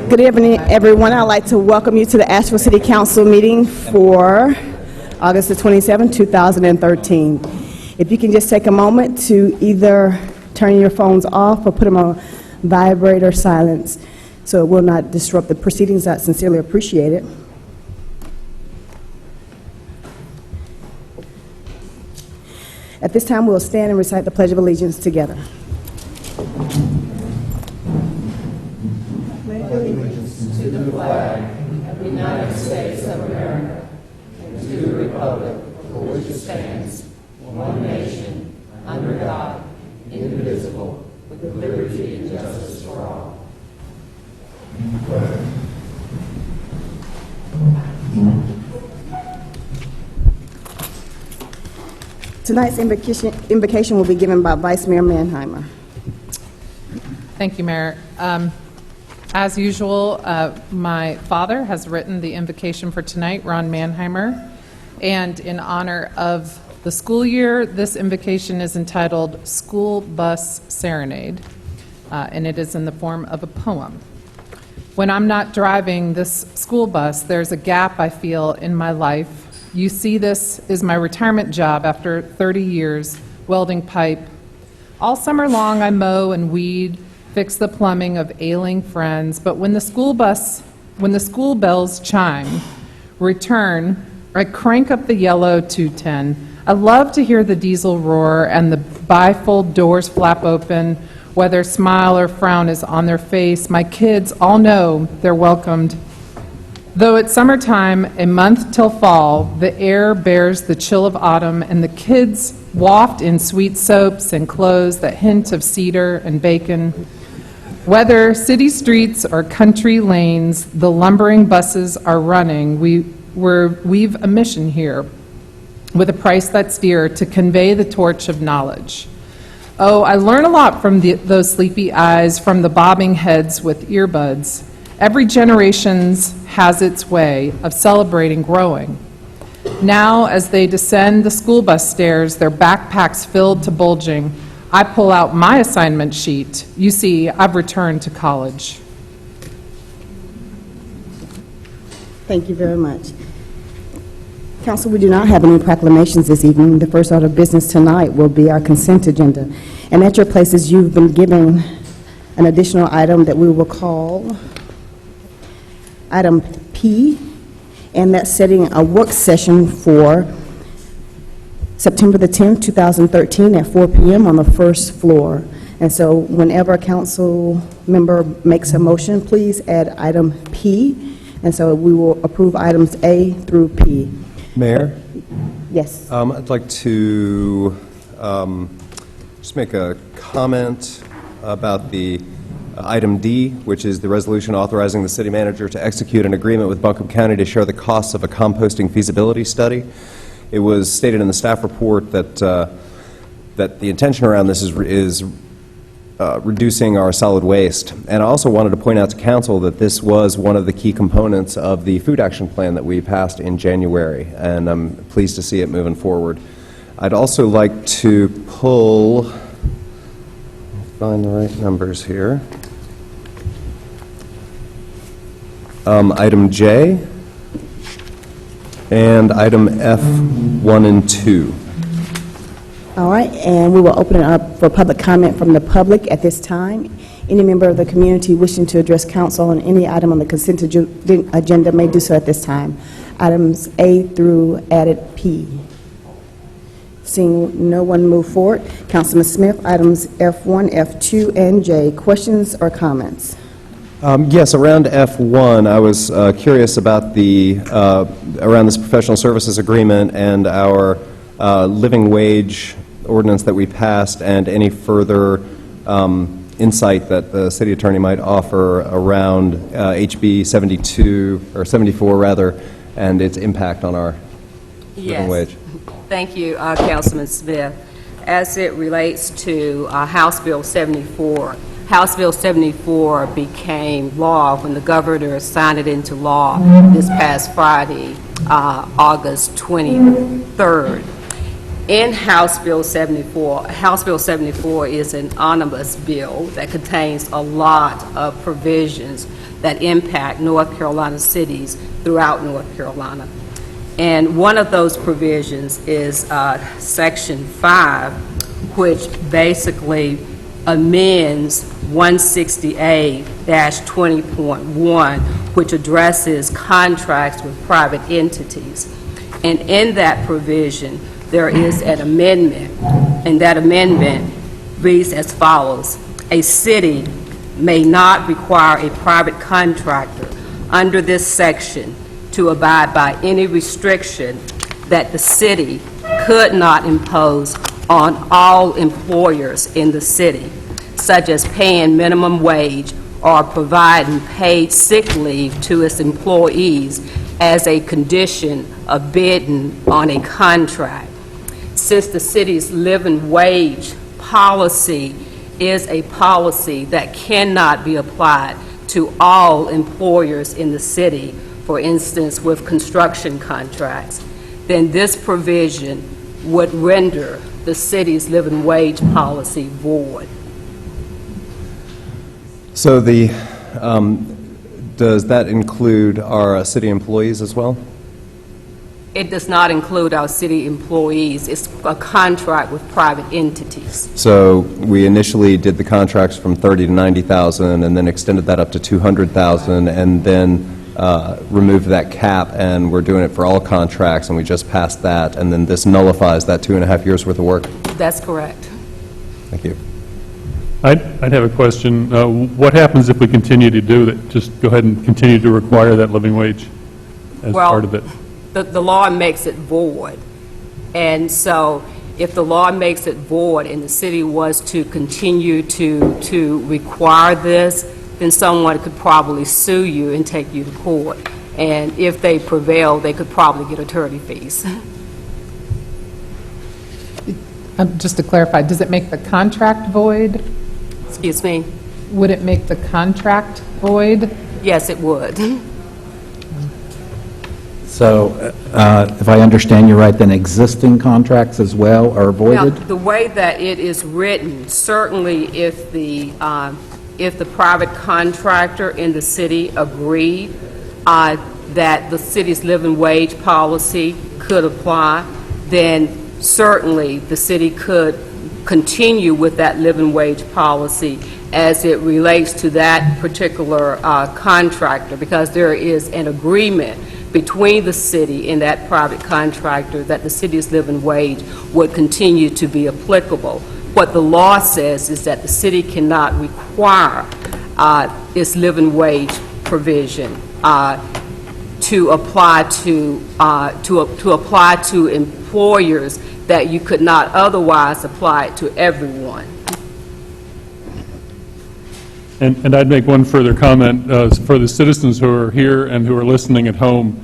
Good evening, everyone. I'd like to welcome you to the Asheville City Council meeting for August the 27th, 2013. If you can just take a moment to either turn your phones off or put them on vibrate or silence so it will not disrupt the proceedings, I sincerely appreciate it. At this time, we'll stand and recite the Pledge of Allegiance together. Allegiance to the flag of the United States of America and to the republic for which it stands, one nation, under God, indivisible, with liberty and justice for all. Tonight's invocation will be given by Vice Mayor Mannheimer. Thank you, Mayor. As usual, my father has written the invocation for tonight, Ron Mannheimer, and in honor of the school year, this invocation is entitled School Bus Serenade, and it is in the form of a poem. When I'm not driving this school bus, there's a gap I feel in my life. You see, this is my retirement job after 30 years welding pipe. All summer long, I mow and weed, fix the plumbing of ailing friends, but when the school bells chime, return, I crank up the yellow 210. I love to hear the diesel roar and the bifold doors flap open, whether smile or frown is on their face. My kids all know they're welcomed. Though it's summertime, a month till fall, the air bears the chill of autumn, and the kids waft in sweet soaps and clothes that hint of cedar and bacon. Whether city streets or country lanes, the lumbering buses are running. We've a mission here, with a price that's dear, to convey the torch of knowledge. Oh, I learn a lot from those sleepy eyes, from the bobbing heads with earbuds. Every generation has its way of celebrating growing. Now, as they descend the school bus stairs, their backpacks filled to bulging, I pull out my assignment sheet. You see, I've returned to college. Thank you very much. Council, we do not have any proclamations this evening. The first order of business tonight will be our consent agenda. And at your places, you've been given an additional item that we will call Item P, and that's setting a work session for September the 10th, 2013 at 4 p.m. on the first floor. And so whenever a council member makes a motion, please add Item P. And so we will approve items A through P. Mayor? Yes. I'd like to just make a comment about the Item D, which is the resolution authorizing the city manager to execute an agreement with Buncombe County to share the costs of a composting feasibility study. It was stated in the staff report that that the intention around this is reducing our solid waste. And I also wanted to point out to council that this was one of the key components of the food action plan that we passed in January, and I'm pleased to see it moving forward. I'd also like to pull, find the right numbers here, Item J and Item F 1 and 2. All right, and we will open it up for public comment from the public at this time. Any member of the community wishing to address council on any item on the consent agenda may do so at this time. Items A through added P. Seeing no one move forward, Councilman Smith, items F1, F2, and J. Questions or comments? Yes, around F1, I was curious about the around this professional services agreement and our living wage ordinance that we passed, and any further insight that the city attorney might offer around HB 72 or 74 rather, and its impact on our living wage. Thank you, Councilman Smith. As it relates to House Bill 74, House Bill 74 became law when the governor signed it into law this past Friday, August 23rd. in House Bill 74, House Bill 74 is an omnibus bill that contains a lot of provisions that impact North Carolina cities throughout North Carolina. And one of those provisions is Section 5, which basically amends 160A-20.1, which addresses contracts with private entities. And in that provision, there is an amendment, and that amendment reads as follows. A city may not require a private contractor under this section to abide by any restriction that the city could not impose on all employers in the city, such as paying minimum wage or providing paid sick leave to its employees as a condition of bidding on a contract. Since the city's living wage policy is a policy that cannot be applied to all employers in the city, for instance, with construction contracts, then this provision would render the city's living wage policy void. So does that include our city employees as well? It does not include our city employees. It's a contract with private entities. So we initially did the contracts from 30 to 90,000, and then extended that up to 200,000, and then removed that cap, and we're doing it for all contracts, and we just passed that, and then this nullifies that 2.5 years worth of work. That's correct. Thank you. I'd have a question. What happens if we continue to do that? Just go ahead and continue to require that living wage as part of it? The law makes it void. And so if the law makes it void and the city was to continue to require this, then someone could probably sue you and take you to court. And if they prevail, they could probably get attorney fees. Just to clarify, does it make the contract void? Excuse me? Would it make the contract void? Yes, it would. So, if I understand you right, then existing contracts as well are Now, voided? the way that it is written, certainly if the private contractor in the city agreed that the city's living wage policy could apply, then certainly the city could continue with that living wage policy as it relates to that particular contractor, because there is an agreement between the city and that private contractor that the city's living wage would continue to be applicable. What the law says is that the city cannot require its living wage provision to apply to employers that you could not otherwise apply it to everyone. And I'd make one further comment for the citizens who are here and who are listening at home.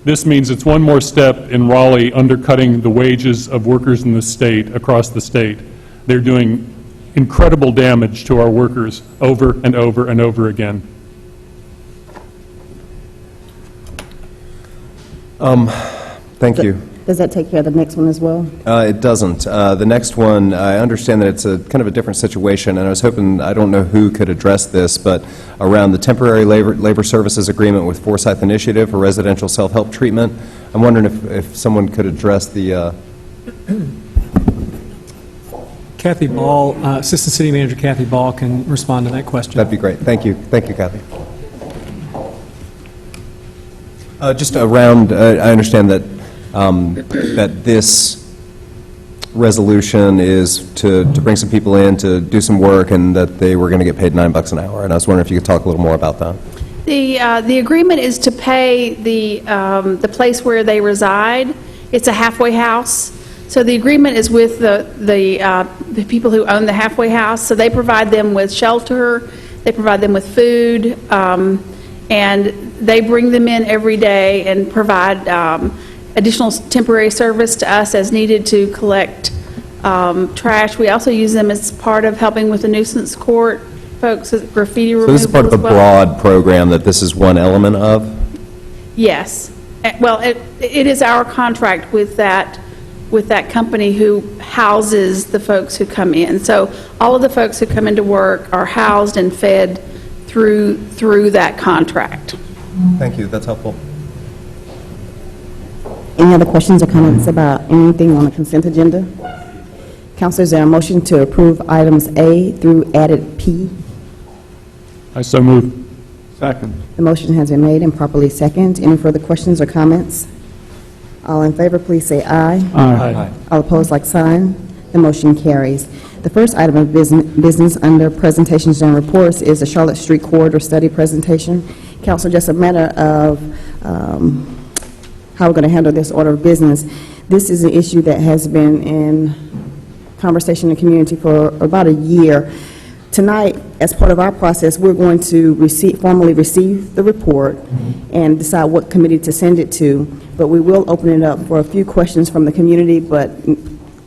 This means it's one more step in Raleigh undercutting the wages of workers in the state, across the state. They're doing incredible damage to our workers over and over and over again. Thank you. Does that take care of the next one as well? It doesn't. The next one, I understand that it's a kind of a different situation, and I was hoping, I don't know who could address this, but around the temporary labor services agreement with Forsyth Initiative for residential self-help treatment, I'm wondering if someone could address the... Kathy Ball, Assistant City Manager Kathy Ball can respond to that question. That'd be great. Thank you. Thank you, Kathy. Just around, I understand that that this resolution is to bring some people in to do some work, and that they were going to get paid $9 an hour. And I was wondering if you could talk a little more about that. The agreement is to pay the place where they reside. It's a halfway house. So the agreement is with the people who own the halfway house. So they provide them with shelter, they provide them with food, and they bring them in every day and provide additional temporary service to us as needed to collect trash. We also use them as part of helping with the nuisance court folks, graffiti removal. So this is part of a as well. broad program that this is one element of? Yes. Well, it is our contract with that with that company who houses the folks who come in. So all of the folks who come into work are housed and fed through that contract. Thank you, that's helpful. Any other questions or comments about anything on the consent agenda? Council, is there a motion to approve items A through added P? I so move. Second. The motion has been made and properly seconded. Any further questions or comments? All in favor, please say aye. Aye. All opposed, like sign. The motion carries. The first item of business under presentations and reports is the Charlotte Street Corridor Study presentation. Council, just a matter of how we're going to handle this order of business. This is an issue that has been in conversation in the community for about a year. Tonight, as part of our process, we're going to formally receive the report and decide what committee to send it to, but we will open it up for a few questions from the community, but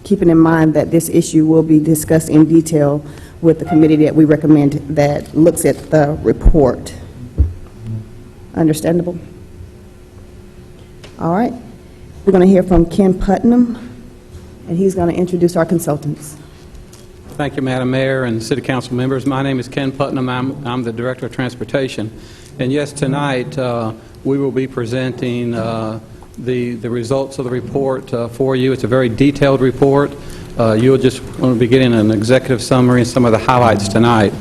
keeping in mind that this issue will be discussed in detail with the committee that we recommend that looks at the report. Understandable? All right. We're going to hear from Ken Putnam, and he's going to introduce our consultants. Thank you, Madam Mayor and City Council members. My name is Ken Putnam. I'm the Director of Transportation. And yes, tonight we will be presenting the results of the report for you. It's a very detailed report. You'll just want to be getting an executive summary and some of the highlights tonight.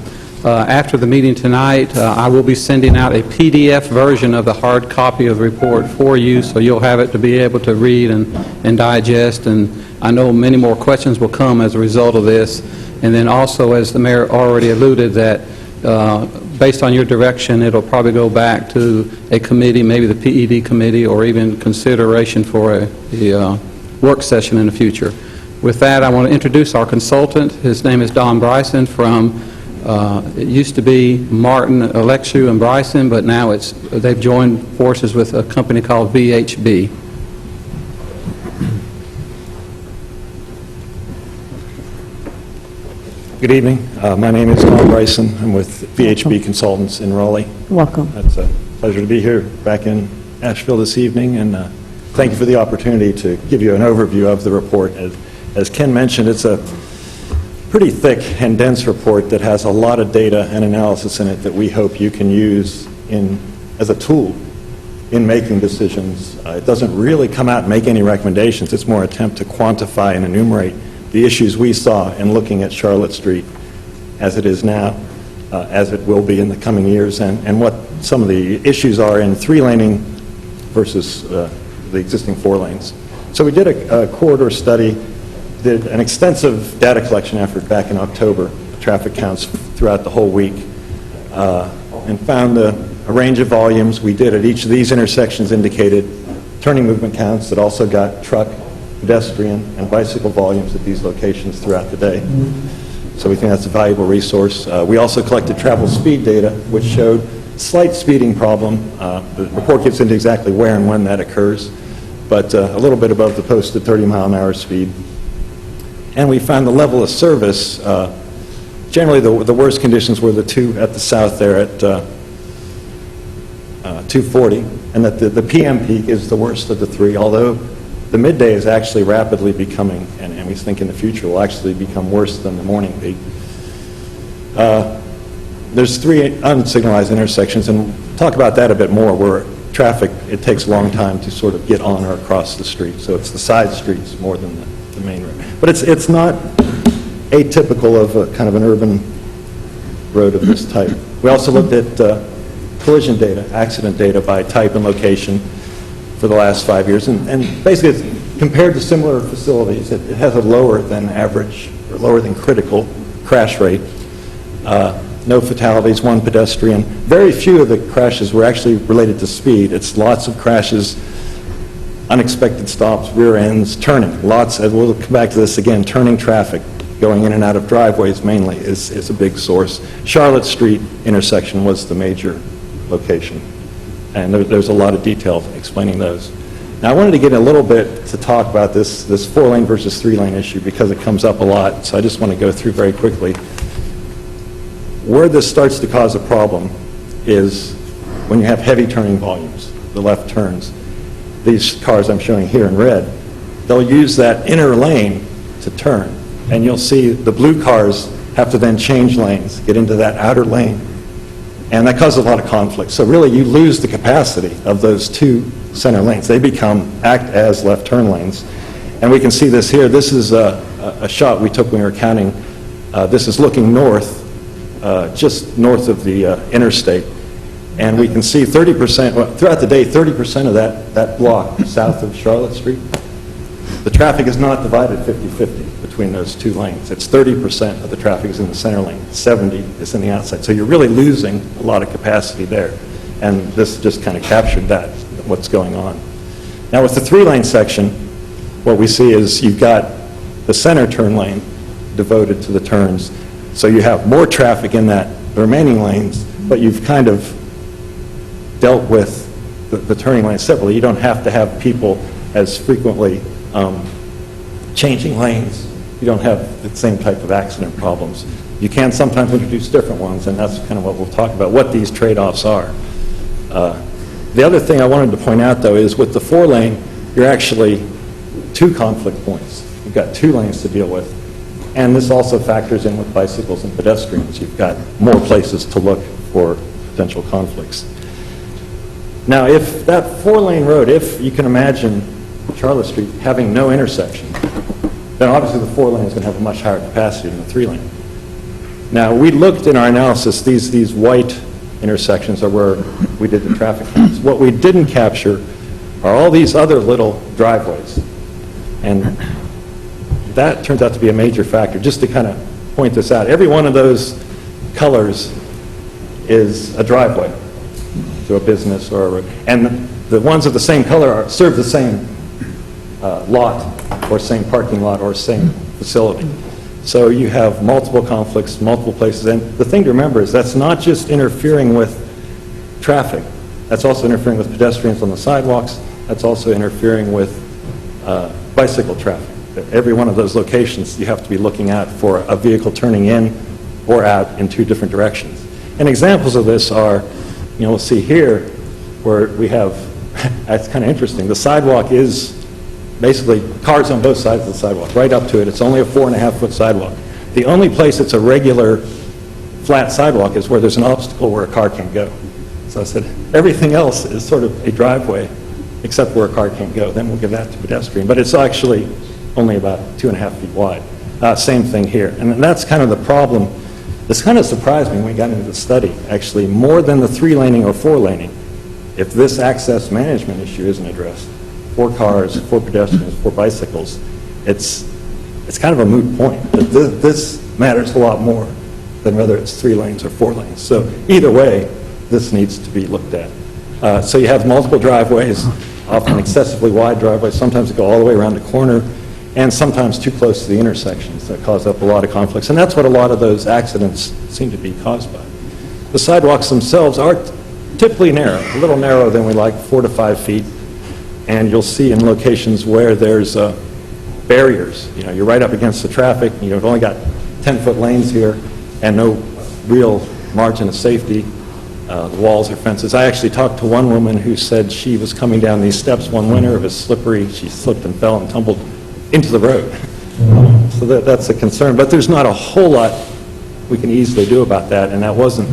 After the meeting tonight, I will be sending out a PDF version of the hard copy of the report for you, so you'll have it to be able to read and digest. And I know many more questions will come as a result of this. And then also, as the mayor already alluded, that based on your direction, it'll probably go back to a committee, maybe the PED committee, or even consideration for a work session in the future. With that, I want to introduce our consultant. His name is Don Bryson from, it used to be Martin, Alexu, and Bryson, but now they've joined forces with a company called VHB. Good evening. My name is Don Bryson. I'm with VHB Consultants in Raleigh. Welcome. It's a pleasure to be here back in Asheville this evening, and thank you for the opportunity to give you an overview of the report. As Ken mentioned, it's a pretty thick and dense report that has a lot of data and analysis in it that we hope you can use as a tool in making decisions. It doesn't really come out and make any recommendations. It's more an attempt to quantify and enumerate the issues we saw in looking at Charlotte Street as it is now, as it will be in the coming years, and what some of the issues are in 3-laning versus the existing 4 lanes. So we did a corridor study, did an extensive data collection effort back in October, traffic counts throughout the whole week, and found a range of volumes. We did at each of these intersections indicated turning movement counts that also got truck, pedestrian, and bicycle volumes at these locations throughout the day. So we think that's a valuable resource. We also collected travel speed data, which showed slight speeding problem. The report gets into exactly where and when that occurs, but a little bit above the posted 30-mile-an-hour speed. And we found the level of service, generally the worst conditions were the two at the south there at 240, and that the PM peak is the worst of the 3, although the midday is actually rapidly becoming, and we think in the future will actually become worse than the morning peak. There's 3 unsignalized intersections, and we'll talk about that a bit more, where traffic, it takes a long time to sort of get on or across the street. So it's the side streets more than the main road. But it's not atypical of a kind of an urban road of this type. We also looked at collision data, accident data by type and location for the last 5 years, and basically it's compared to similar facilities. It has a lower than average, or lower than critical crash rate. No fatalities, 1 pedestrian. Very few of the crashes were actually related to speed. It's lots of crashes, unexpected stops, rear ends, turning. Lots, and we'll come back to this again, turning traffic, going in and out of driveways mainly is a big source. Charlotte Street intersection was the major location. And there's a lot of detail explaining those. Now, I wanted to get a little bit to talk about this 4-lane versus 3-lane issue because it comes up a lot, so I just want to go through very quickly. Where this starts to cause a problem is when you have heavy turning volumes, the left turns. These cars I'm showing here in red, they'll use that inner lane to turn. And you'll see the blue cars have to then change lanes, get into that outer lane. And that causes a lot of conflict. So really, you lose the capacity of those two center lanes. They act as left turn lanes. And we can see this here. This is a shot we took when we were counting. This is looking north, just north of the interstate. And we can see 30%, well, throughout the day, 30% of that block south of Charlotte Street, the traffic is not divided 50-50 between those two lanes. It's 30% of the traffic is in the center lane, 70 is in the outside. So you're really losing a lot of capacity there. And this just kind of captured that, what's going on. Now with the 3-lane section, what we see is you've got the center turn lane devoted to the turns. So you have more traffic in the remaining lanes, but you've kind of dealt with the turning lanes separately. You don't have to have people as frequently changing lanes. You don't have the same type of accident problems. You can sometimes introduce different ones, and that's kind of what we'll talk about, what these trade-offs are. The other thing I wanted to point out, though, is with the 4-lane, you're actually 2 conflict points. You've got 2 lanes to deal with. And this also factors in with bicycles and pedestrians. You've got more places to look for potential conflicts. Now, if that 4-lane road, if you can imagine Charlotte Street having no intersection, then obviously the 4-lane is going to have a much higher capacity than the 3-lane. Now, we looked in our analysis, these white intersections are where we did the traffic counts. What we didn't capture are all these other little driveways. And that turns out to be a major factor. Just to kind of point this out, every one of those colors is a driveway to a business and the ones of the same color serve the same lot or same parking lot or same facility. So you have multiple conflicts, multiple places. And the thing to remember is that's not just interfering with traffic. That's also interfering with pedestrians on the sidewalks. That's also interfering with bicycle traffic. At every one of those locations, you have to be looking out for a vehicle turning in or out in 2 different directions. And examples of this are, we'll see here where we have, it's kind of interesting, the sidewalk is basically cars on both sides of the sidewalk, right up to it. It's only a 4.5-foot sidewalk. The only place it's a regular flat sidewalk is where there's an obstacle where a car can't go. So I said, everything else is sort of a driveway except where a car can't go. Then we'll give that to pedestrian. But it's actually only about 2.5 feet wide. Same thing here. And that's kind of the problem. This kind of surprised me when we got into the study, actually, more than the 3-laning or 4-laning, if this access management issue isn't addressed. For cars, for pedestrians, for bicycles, it's kind of a moot point. This matters a lot more than whether it's 3 lanes or 4 lanes. So either way, this needs to be looked at. So you have multiple driveways, often excessively wide driveways, sometimes go all the way around the corner, and sometimes too close to the intersections that cause up a lot of conflicts. And that's what a lot of those accidents seem to be caused by. The sidewalks themselves are typically narrow, a little narrower than we like, 4 to 5 feet. And you'll see in locations where there's barriers. You're right up against the traffic. You've only got 10-foot lanes here and no real margin of safety. The walls or fences. I actually talked to one woman who said she was coming down these steps one winter. It was slippery. She slipped and fell and tumbled into the road. So that's a concern. But there's not a whole lot we can easily do about that, and that wasn't,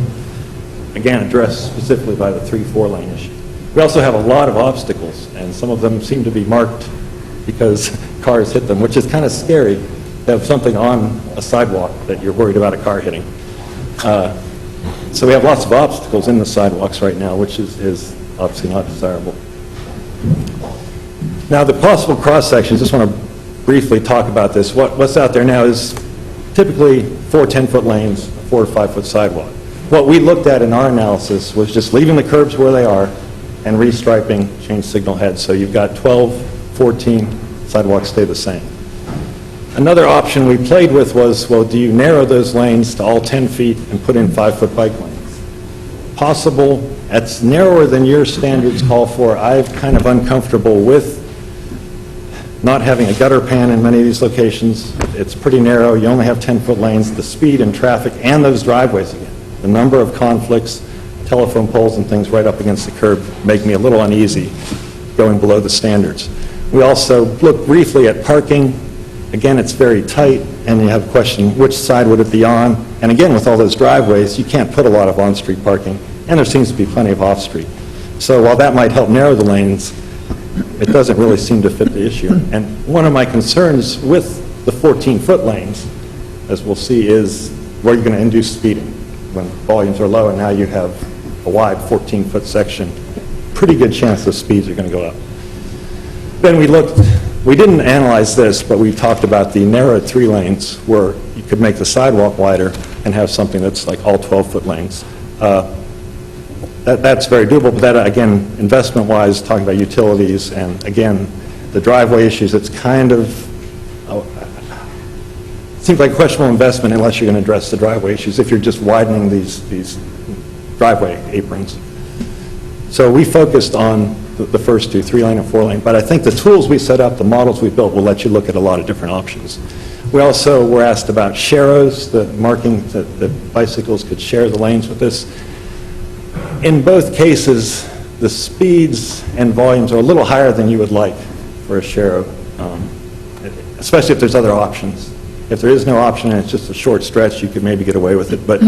again, addressed specifically by the 3-4 lane issue. We also have a lot of obstacles, and some of them seem to be marked because cars hit them, which is kind of scary to have something on a sidewalk that you're worried about a car hitting. So we have lots of obstacles in the sidewalks right now, which is obviously not desirable. Now, the possible cross-sections, just want to briefly talk about this. What's out there now is typically 4 10-foot lanes, 4 to 5-foot sidewalk. What we looked at in our analysis was just leaving the curbs where they are and restriping change signal heads. So you've got 12, 14, sidewalks stay the same. Another option we played with was, well, do you narrow those lanes to all 10 feet and put in 5-foot bike lanes? Possible. That's narrower than your standards call for. I'm kind of uncomfortable with not having a gutter pan in many of these locations. It's pretty narrow. You only have 10-foot lanes. The speed and traffic and those driveways again. The number of conflicts, telephone poles and things right up against the curb make me a little uneasy going below the standards. We also looked briefly at parking. Again, it's very tight, and you have a question, which side would it be on? And again, with all those driveways, you can't put a lot of on-street parking, and there seems to be plenty of off-street. So while that might help narrow the lanes, it doesn't really seem to fit the issue. And one of my concerns with the 14-foot lanes, as we'll see, is where you're going to induce speeding. When volumes are low and now you have a wide 14-foot section, pretty good chance the speeds are going to go up. Then we didn't analyze this, but we talked about the narrowed 3 lanes where you could make the sidewalk wider and have something that's like all 12-foot lanes. That's very doable, but that, again, investment-wise, talking about utilities and, again, the driveway issues, it's kind of, seems like questionable investment unless you're going to address the driveway issues if you're just widening these driveway aprons. So we focused on the first 2, 3-lane and 4-lane, but I think the tools we set up, the models we built, will let you look at a lot of different options. We also were asked about sharrows, the marking that bicycles could share the lanes with this. In both cases, the speeds and volumes are a little higher than you would like for a sharrow, especially if there's other options. If there is no option and it's just a short stretch, you could maybe get away with it. But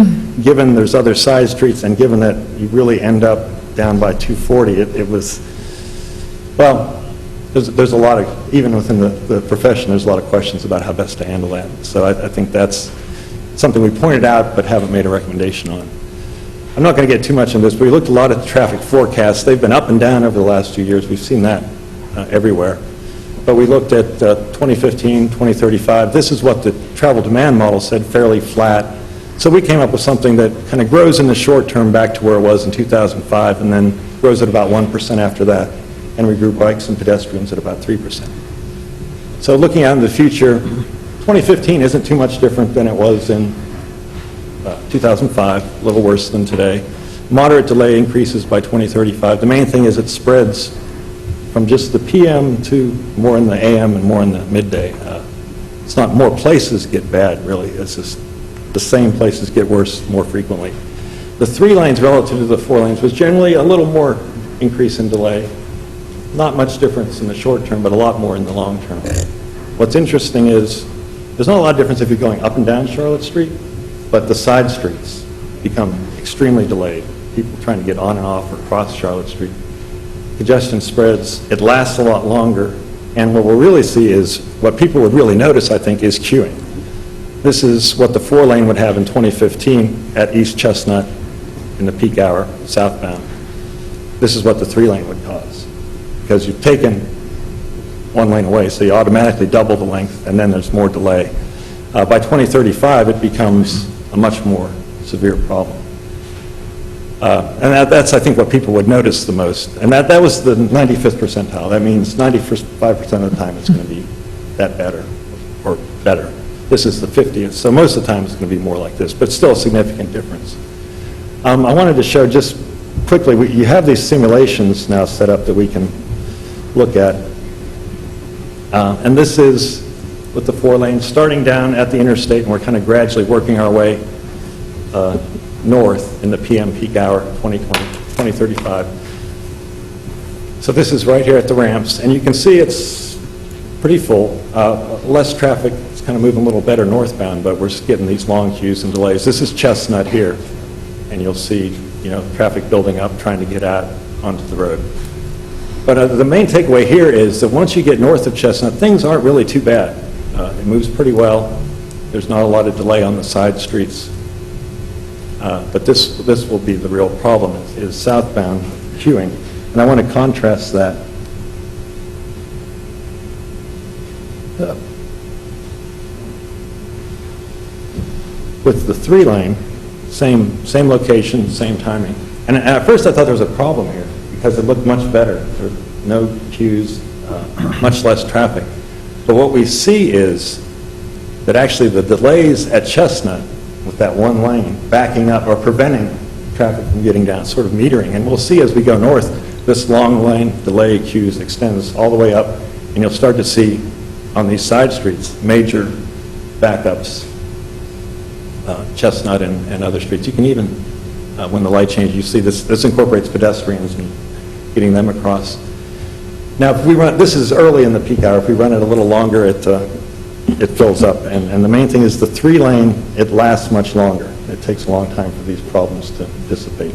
given there's other side streets and given that you really end up down by 240, it was, well, there's a lot of, even within the profession, there's a lot of questions about how best to handle that. So I think that's something we pointed out but haven't made a recommendation on. I'm not going to get too much into this, but we looked a lot at the traffic forecasts. They've been up and down over the last few years. We've seen that everywhere. But we looked at 2015, 2035. This is what the travel demand model said, fairly flat. So we came up with something that kind of grows in the short term back to where it was in 2005 and then grows at about 1% after that. And we grew bikes and pedestrians at about 3%. So looking out in the future, 2015 isn't too much different than it was in 2005, a little worse than today. Moderate delay increases by 2035. The main thing is it spreads from just the PM to more in the AM and more in the midday. It's not more places get bad, really. It's just the same places get worse more frequently. The 3 lanes relative to the 4 lanes was generally a little more increase in delay. Not much difference in the short term, but a lot more in the long term. What's interesting is there's not a lot of difference if you're going up and down Charlotte Street, but the side streets become extremely delayed. People trying to get on and off or cross Charlotte Street. Congestion spreads, it lasts a lot longer, and what we'll really see is, what people would really notice, I think, is queuing. This is what the 4-lane would have in 2015 at East Chestnut in the peak hour, southbound. This is what the 3-lane would cause, because you've taken 1 lane away, so you automatically double the length, and then there's more delay. By 2035, it becomes a much more severe problem. And that's, I think, what people would notice the most. And that was the 95th percentile. That means 95% of the time it's going to be that better, or better. This is the 50th, so most of the time it's going to be more like this, but still a significant difference. I wanted to show just quickly, you have these simulations now set up that we can look at. And this is with the 4 lanes, starting down at the interstate, and we're kind of gradually working our way north in the PM peak hour, 2035. So this is right here at the ramps, and you can see it's pretty full. Less traffic, it's kind of moving a little better northbound, but we're getting these long queues and delays. This is Chestnut here, and you'll see, traffic building up, trying to get out onto the road. But the main takeaway here is that once you get north of Chestnut, things aren't really too bad. It moves pretty well. There's not a lot of delay on the side streets. But this will be the real problem, is southbound queuing. And I want to contrast that with the 3-lane, same location, same timing. And at first I thought there was a problem here because it looked much better. There were no queues, much less traffic. But what we see is that actually the delays at Chestnut with that 1 lane backing up or preventing traffic from getting down, sort of metering. And we'll see as we go north, this long lane delay queues extends all the way up, and you'll start to see on these side streets major backups, Chestnut and other streets. You can even, when the light changes, you see this incorporates pedestrians and getting them across. Now, if we run, this is early in the peak hour, if we run it a little longer, it fills up. And the main thing is the 3-lane, it lasts much longer. It takes a long time for these problems to dissipate.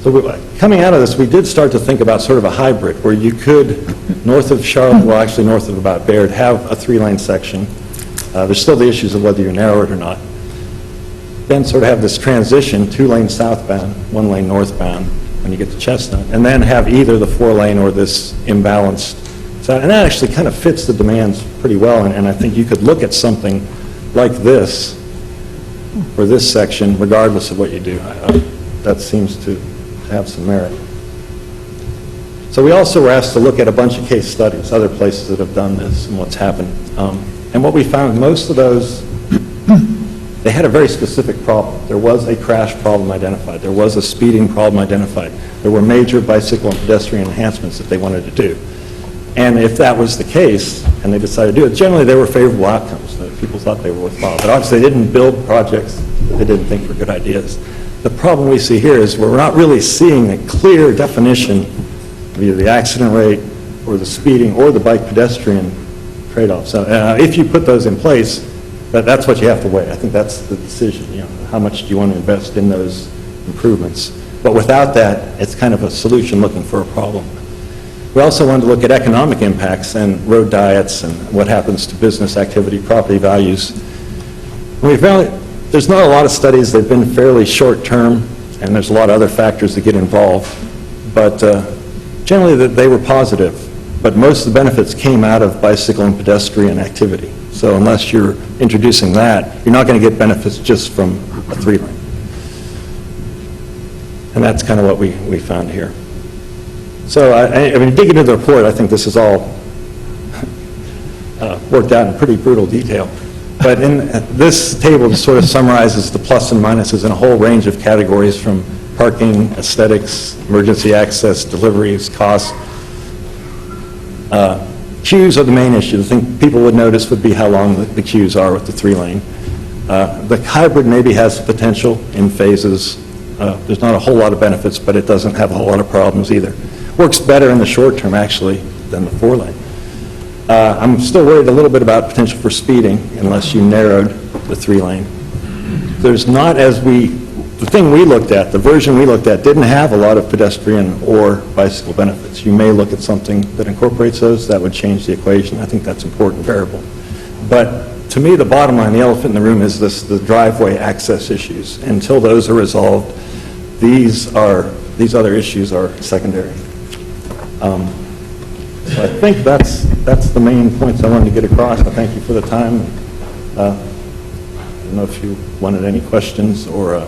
So coming out of this, we did start to think about sort of a hybrid, where you could, north of Charlotte, well, actually north of about Baird, have a 3-lane section. There's still the issues of whether you narrow it or not. Then sort of have this transition, 2-lane southbound, 1-lane northbound, when you get to Chestnut, and then have either the 4-lane or this imbalanced side. And that actually kind of fits the demands pretty well, and I think you could look at something like this for this section, regardless of what you do. That seems to have some merit. So we also were asked to look at a bunch of case studies, other places that have done this and what's happened. And what we found, most of those, they had a very specific problem. There was a crash problem identified. There was a speeding problem identified. There were major bicycle and pedestrian enhancements that they wanted to do. And if that was the case, and they decided to do it, generally there were favorable outcomes. People thought they were worthwhile. But obviously they didn't build projects that they didn't think were good ideas. The problem we see here is we're not really seeing a clear definition of either the accident rate or the speeding or the bike pedestrian trade-off. So if you put those in place, that's what you have to weigh. I think that's the decision, you know, how much do you want to invest in those improvements. But without that, it's kind of a solution looking for a problem. We also wanted to look at economic impacts and road diets and what happens to business activity, property values. We found there's not a lot of studies. They've been fairly short-term, and there's a lot of other factors that get involved. But generally, they were positive. But most of the benefits came out of bicycle and pedestrian activity. So unless you're introducing that, you're not going to get benefits just from a 3-lane. And that's kind of what we found here. So, I mean, digging into the report, I think this is all worked out in pretty brutal detail. But in this table just sort of summarizes the plus and minuses in a whole range of categories, from parking, aesthetics, emergency access, deliveries, costs. Queues are the main issue. The thing people would notice would be how long the queues are with the 3-lane. The hybrid maybe has potential in phases. There's not a whole lot of benefits, but it doesn't have a whole lot of problems either. Works better in the short term, actually, than the 4-lane. I'm still worried a little bit about potential for speeding unless you narrowed the 3-lane. There's not, the thing we looked at, the version we looked at, didn't have a lot of pedestrian or bicycle benefits. You may look at something that incorporates those. That would change the equation. I think that's an important variable. But to me, the bottom line, the elephant in the room, is the driveway access issues. Until those are resolved, these other issues are secondary. So I think that's the main points I wanted to get across. I thank you for the time. I don't know if you wanted any questions, or go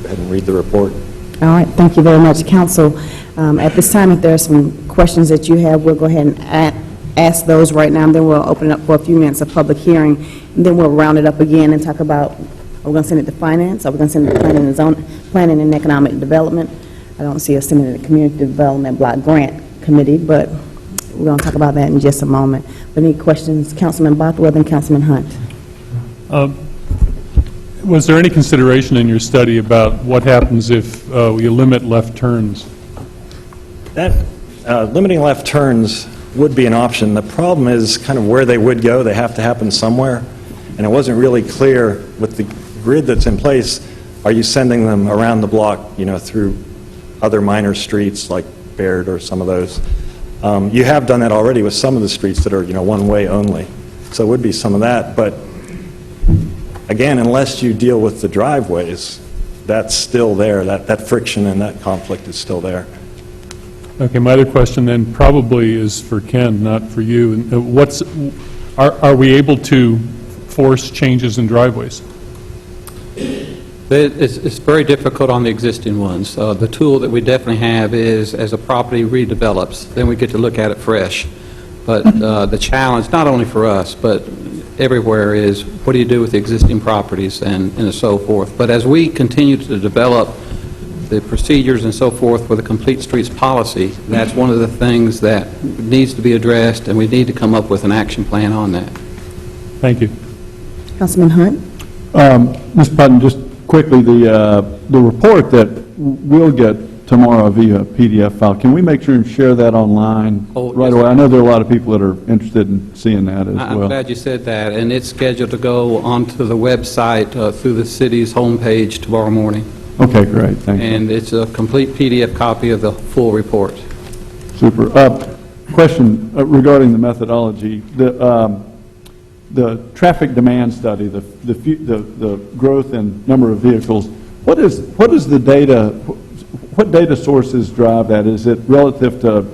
ahead and read the report. All right, thank you very much, Council. At this time, if there are some questions that you have, we'll go ahead and ask those right now, and then we'll open it up for a few minutes of public hearing, and then we'll round it up again and talk about, are we going to send it to finance? Are we going to send it to planning and economic development? I don't see us sending it to community development block grant committee, but we're going to talk about that in just a moment. But any questions, Councilman Bothwell and Councilman Hunt? Was there any consideration in your study about what happens if you limit left turns? That limiting left turns would be an option. The problem is kind of where they would go. They have to happen somewhere, and it wasn't really clear with the grid that's in place. Are you sending them around the block, you know, through other minor streets like Baird or some of those? You have done that already with some of the streets that are, you know, one-way only. So it would be some of that, but again, unless you deal with the driveways, that's still there. That friction and that conflict is still there. Okay, my other question then probably is for Ken, not for you. Are we able to force changes in driveways? It's very difficult on the existing ones. The tool that we definitely have is, as a property redevelops, then we get to look at it fresh. But the challenge, not only for us, but everywhere, is what do you do with the existing properties and so forth. But as we continue to develop the procedures and so forth with a complete streets policy, that's one of the things that needs to be addressed, and we need to come up with an action plan on that. Thank you. Councilman Hunt? Mr. Putnam, just quickly, the report that we'll get tomorrow via PDF file. Can we make sure and share that online Oh, right yes, away? sir. I know there are a lot of people that are interested in seeing that as I'm well. glad you said that, and it's scheduled to go onto the website through the city's homepage tomorrow morning. Okay, great, thank you. And it's a complete PDF copy of the full report. Super. Question regarding the methodology. The traffic demand study, the growth in number of vehicles, what is the data, what data sources drive that? Is it relative to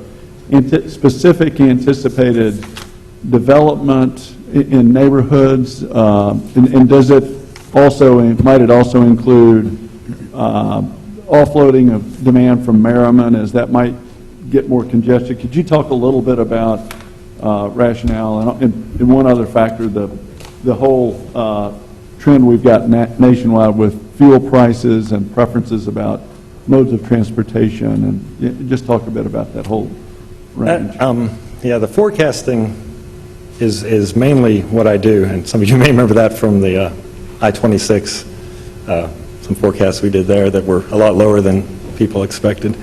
specific anticipated development in neighborhoods? And does it also, might it also include offloading of demand from Merriman as that might get more congested? Could you talk a little bit about rationale and one other factor, the whole trend we've got nationwide with fuel prices and preferences about modes of transportation, and just talk a bit about that whole range. Yeah, the forecasting is mainly what I do, and some of you may remember that from the I-26, some forecasts we did there that were a lot lower than people expected.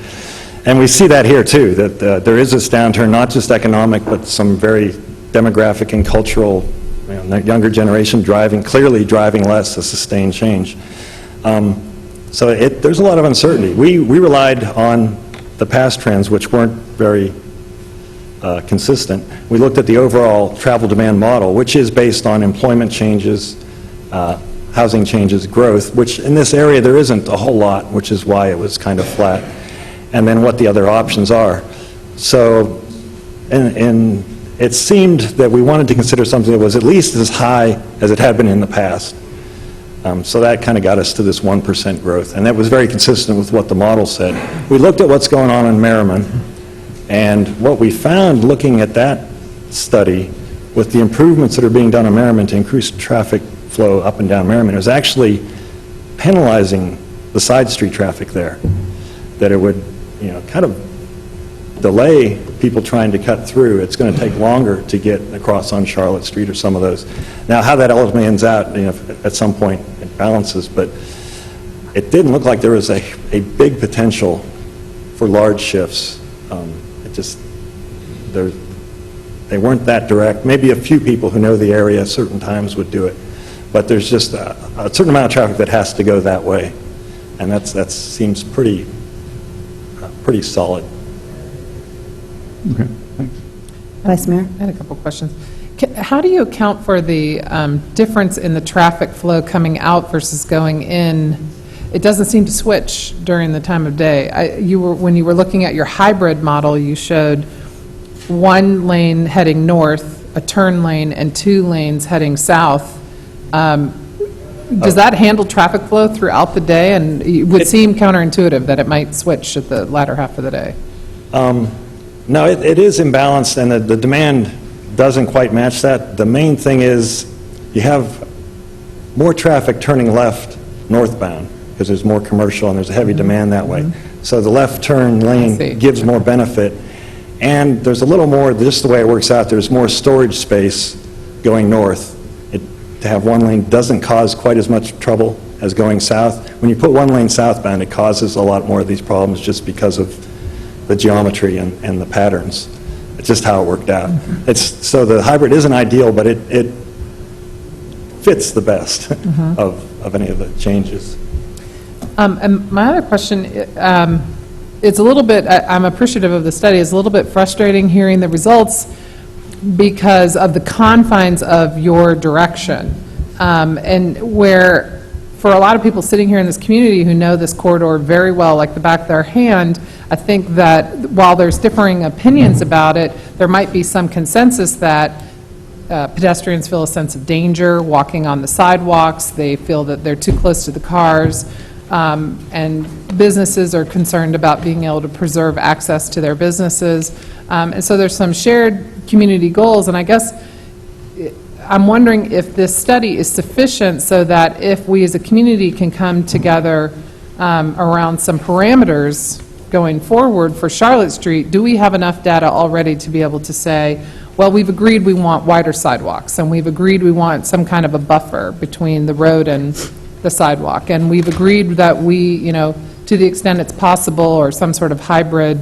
And we see that here too, that there is this downturn, not just economic, but some very demographic and cultural, younger generation clearly driving less, a sustained change. So there's a lot of uncertainty. We relied on the past trends, which weren't very consistent. We looked at the overall travel demand model, which is based on employment changes, housing changes, growth, which in this area there isn't a whole lot, which is why it was kind of flat, and then what the other options are. So, and it seemed that we wanted to consider something that was at least as high as it had been in the past. So that kind of got us to this 1% growth, and that was very consistent with what the model said. We looked at what's going on in Merriman, and what we found looking at that study with the improvements that are being done in Merriman to increase traffic flow up and down Merriman, it was actually penalizing the side street traffic there, that it would kind of delay people trying to cut through. It's going to take longer to get across on Charlotte Street or some of those. Now, how that ultimately ends out, at some point it balances, but it didn't look like there was a big potential for large shifts. They weren't that direct. Maybe a few people who know the area at certain times would do it, but there's just a certain amount of traffic that has to go that way, and that seems pretty solid. Okay, thanks. Vice Mayor? I had a couple questions. How do you account for the difference in the traffic flow coming out versus going in? It doesn't seem to switch during the time of day. When you were looking at your hybrid model, you showed one lane heading north, a turn lane, and 2 lanes heading south. Does that handle traffic flow throughout the day? And it would seem counterintuitive that it might switch at the latter half of the day. No, it is imbalanced, and the demand doesn't quite match that. The main thing is you have more traffic turning left northbound because there's more commercial and there's a heavy demand that way. So the left turn lane gives more benefit, and there's a little more, just the way it works out, there's more storage space going north. To have one lane doesn't cause quite as much trouble as going south. When you put one lane southbound, it causes a lot more of these problems just because of the geometry and the patterns. It's just how it worked out. So the hybrid isn't ideal, but it fits the best of any of the changes. And my other question, it's a little bit, I'm appreciative of the study, it's a little bit frustrating hearing the results because of the confines of your direction. And where, for a lot of people sitting here in this community who know this corridor very well, like the back of their hand, I think that while there's differing opinions about it, there might be some consensus that pedestrians feel a sense of danger walking on the sidewalks, they feel that they're too close to the cars, and businesses are concerned about being able to preserve access to their businesses. And so there's some shared community goals, and I guess I'm wondering if this study is sufficient so that if we as a community can come together around some parameters going forward for Charlotte Street, do we have enough data already to be able to say, well, we've agreed we want wider sidewalks, and we've agreed we want some kind of a buffer between the road and the sidewalk, and we've agreed that we, to to the extent it's possible, or some sort of hybrid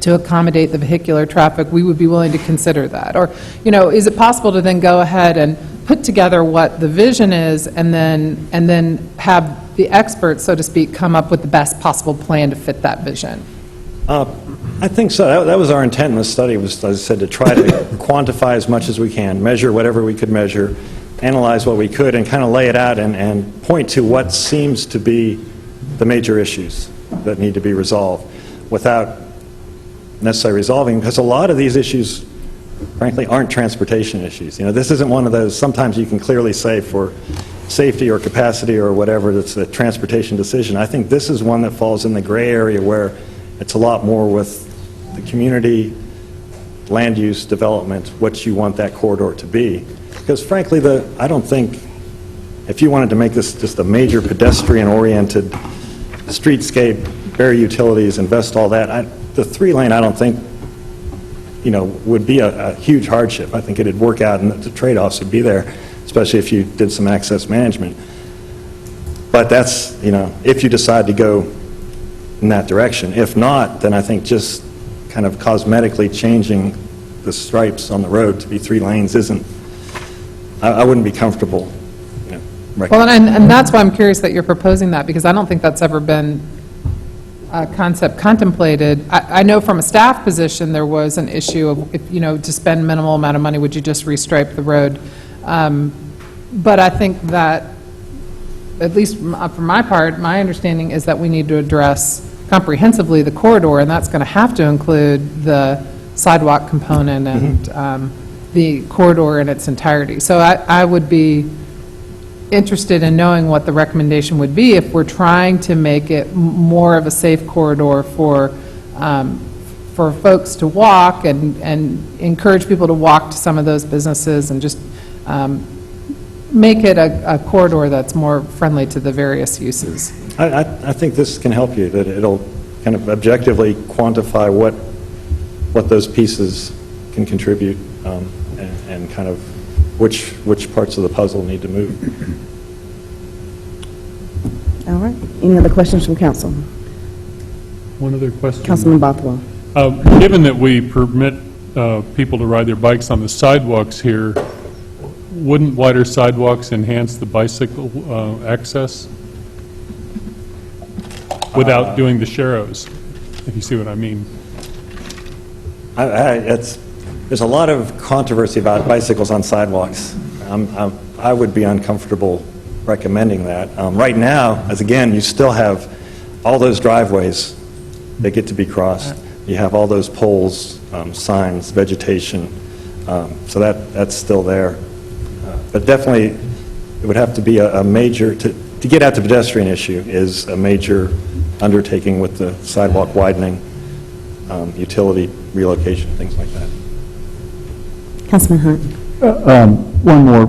to accommodate the vehicular traffic, we would be willing to consider that. Or, is it possible to then go ahead and put together what the vision is, and then have the experts, so to speak, come up with the best possible plan to fit that vision? I think so. That was our intent in the study, was, as I said, to try to quantify as much as we can, measure whatever we could measure, analyze what we could, and kind of lay it out and point to what seems to be the major issues that need to be resolved without necessarily resolving, because a lot of these issues, frankly, aren't transportation issues. This isn't one of those, sometimes you can clearly say for safety or capacity or whatever, it's a transportation decision. I think this is one that falls in the gray area where it's a lot more with the community, land use, development, what you want that corridor to be. Because frankly, I don't think, if you wanted to make this just a major pedestrian-oriented streetscape, bury utilities, invest all that, the 3-lane, I don't think, would be a huge hardship. I think it'd work out and the trade-offs would be there, especially if you did some access management. But that's, if you decide to go in that direction. If not, then I think just kind of cosmetically changing the stripes on the road to be 3 lanes isn't, I wouldn't be comfortable. Well, and that's why I'm curious that you're proposing that, because I don't think that's ever been a concept contemplated. I know from a staff position there was an issue of, to spend minimal amount of money, would you just restripe the road? But I think that, at least for my part, my understanding is that we need to address comprehensively the corridor, and that's going to have to include the sidewalk component and the corridor in its entirety. So I would be interested in knowing what the recommendation would be if we're trying to make it more of a safe corridor for folks to walk and encourage people to walk to some of those businesses, and just make it a corridor that's more friendly to the various uses. I think this can help you, that it'll kind of objectively quantify what those pieces can contribute, and kind of which parts of the puzzle need to move. All right. Any other questions from council? One other question. Councilman Bothwell. Given that we permit people to ride their bikes on the sidewalks here, wouldn't wider sidewalks enhance the bicycle access without doing the sharrows, if you see what I mean? There's a lot of controversy about bicycles on sidewalks. I would be uncomfortable recommending that. Right now, as again, you still have all those driveways that get to be crossed. You have all those poles, signs, vegetation, so that's still there. But definitely, it would have to be a major, to get at the pedestrian issue is a major undertaking with the sidewalk widening, utility relocation, things like that. Councilman Hunt. One more.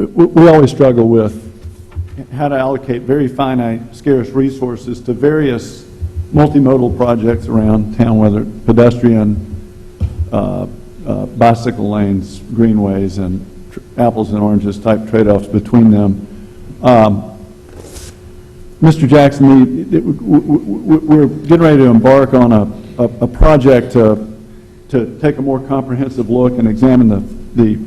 We always struggle with how to allocate very finite, scarce resources to various multimodal projects around town, whether pedestrian, bicycle lanes, greenways, and apples and oranges type trade-offs between them. Mr. Jackson, we're getting ready to embark on a project to take a more comprehensive look and examine the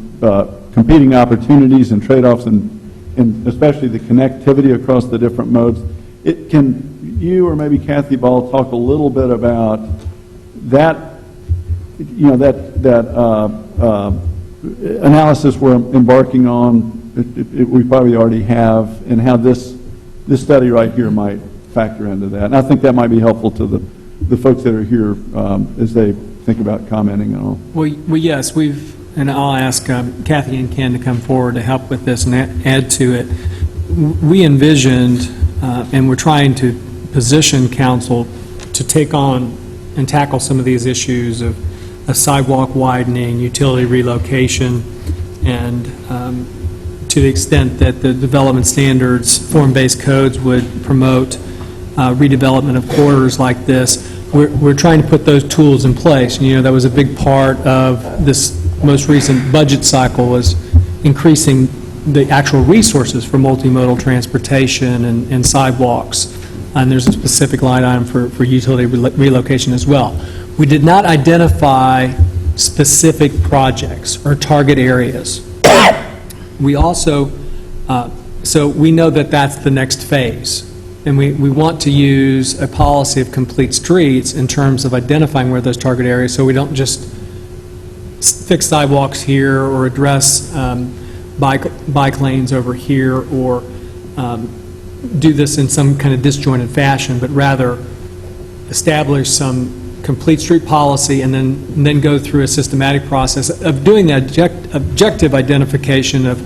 competing opportunities and trade-offs, and especially the connectivity across the different modes. Can you or maybe Kathy Ball talk a little bit about that, analysis we're embarking on, we probably already have, and how this study right here might factor into that? And I think that might be helpful to the folks that are here as they think about commenting and all. Well, yes, and I'll ask Kathy and Ken to come forward to help with this and add to it. We envisioned, and we're trying to position council to take on and tackle some of these issues of a sidewalk widening, utility relocation, and to the extent that the development standards, form-based codes would promote redevelopment of corridors like this. We're trying to put those tools in place. That was a big part of this most recent budget cycle, was increasing the actual resources for multimodal transportation and sidewalks. and there's a specific line item for utility relocation as well. We did not identify specific projects or target areas. We also, so we know that that's the next phase. And we want to use a policy of complete streets in terms of identifying where those target areas, so we don't just fix sidewalks here or address bike lanes over here or do this in some kind of disjointed fashion, but rather establish some complete street policy and then go through a systematic process of doing the objective identification of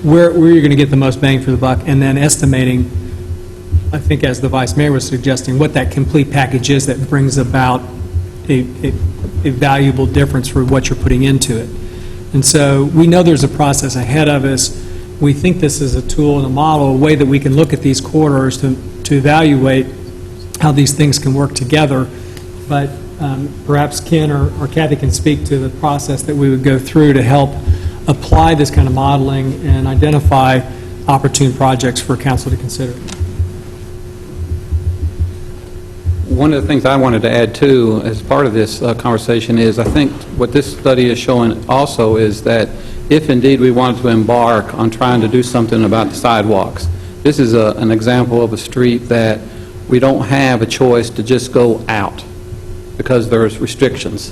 where you're going to get the most bang for the buck, and then estimating, I think as the Vice Mayor was suggesting, what that complete package is that brings about a valuable difference for what you're putting into it. And so we know there's a process ahead of us. We think this is a tool and a model, a way that we can look at these corridors to evaluate how these things can work together. But perhaps Ken or Kathy can speak to the process that we would go through to help apply this kind of modeling and identify opportune projects for council to consider. One of the things I wanted to add, too, as part of this conversation is I think what this study is showing also is that if indeed we wanted to embark on trying to do something about the sidewalks, this is an example of a street that we don't have a choice to just go out because there's restrictions.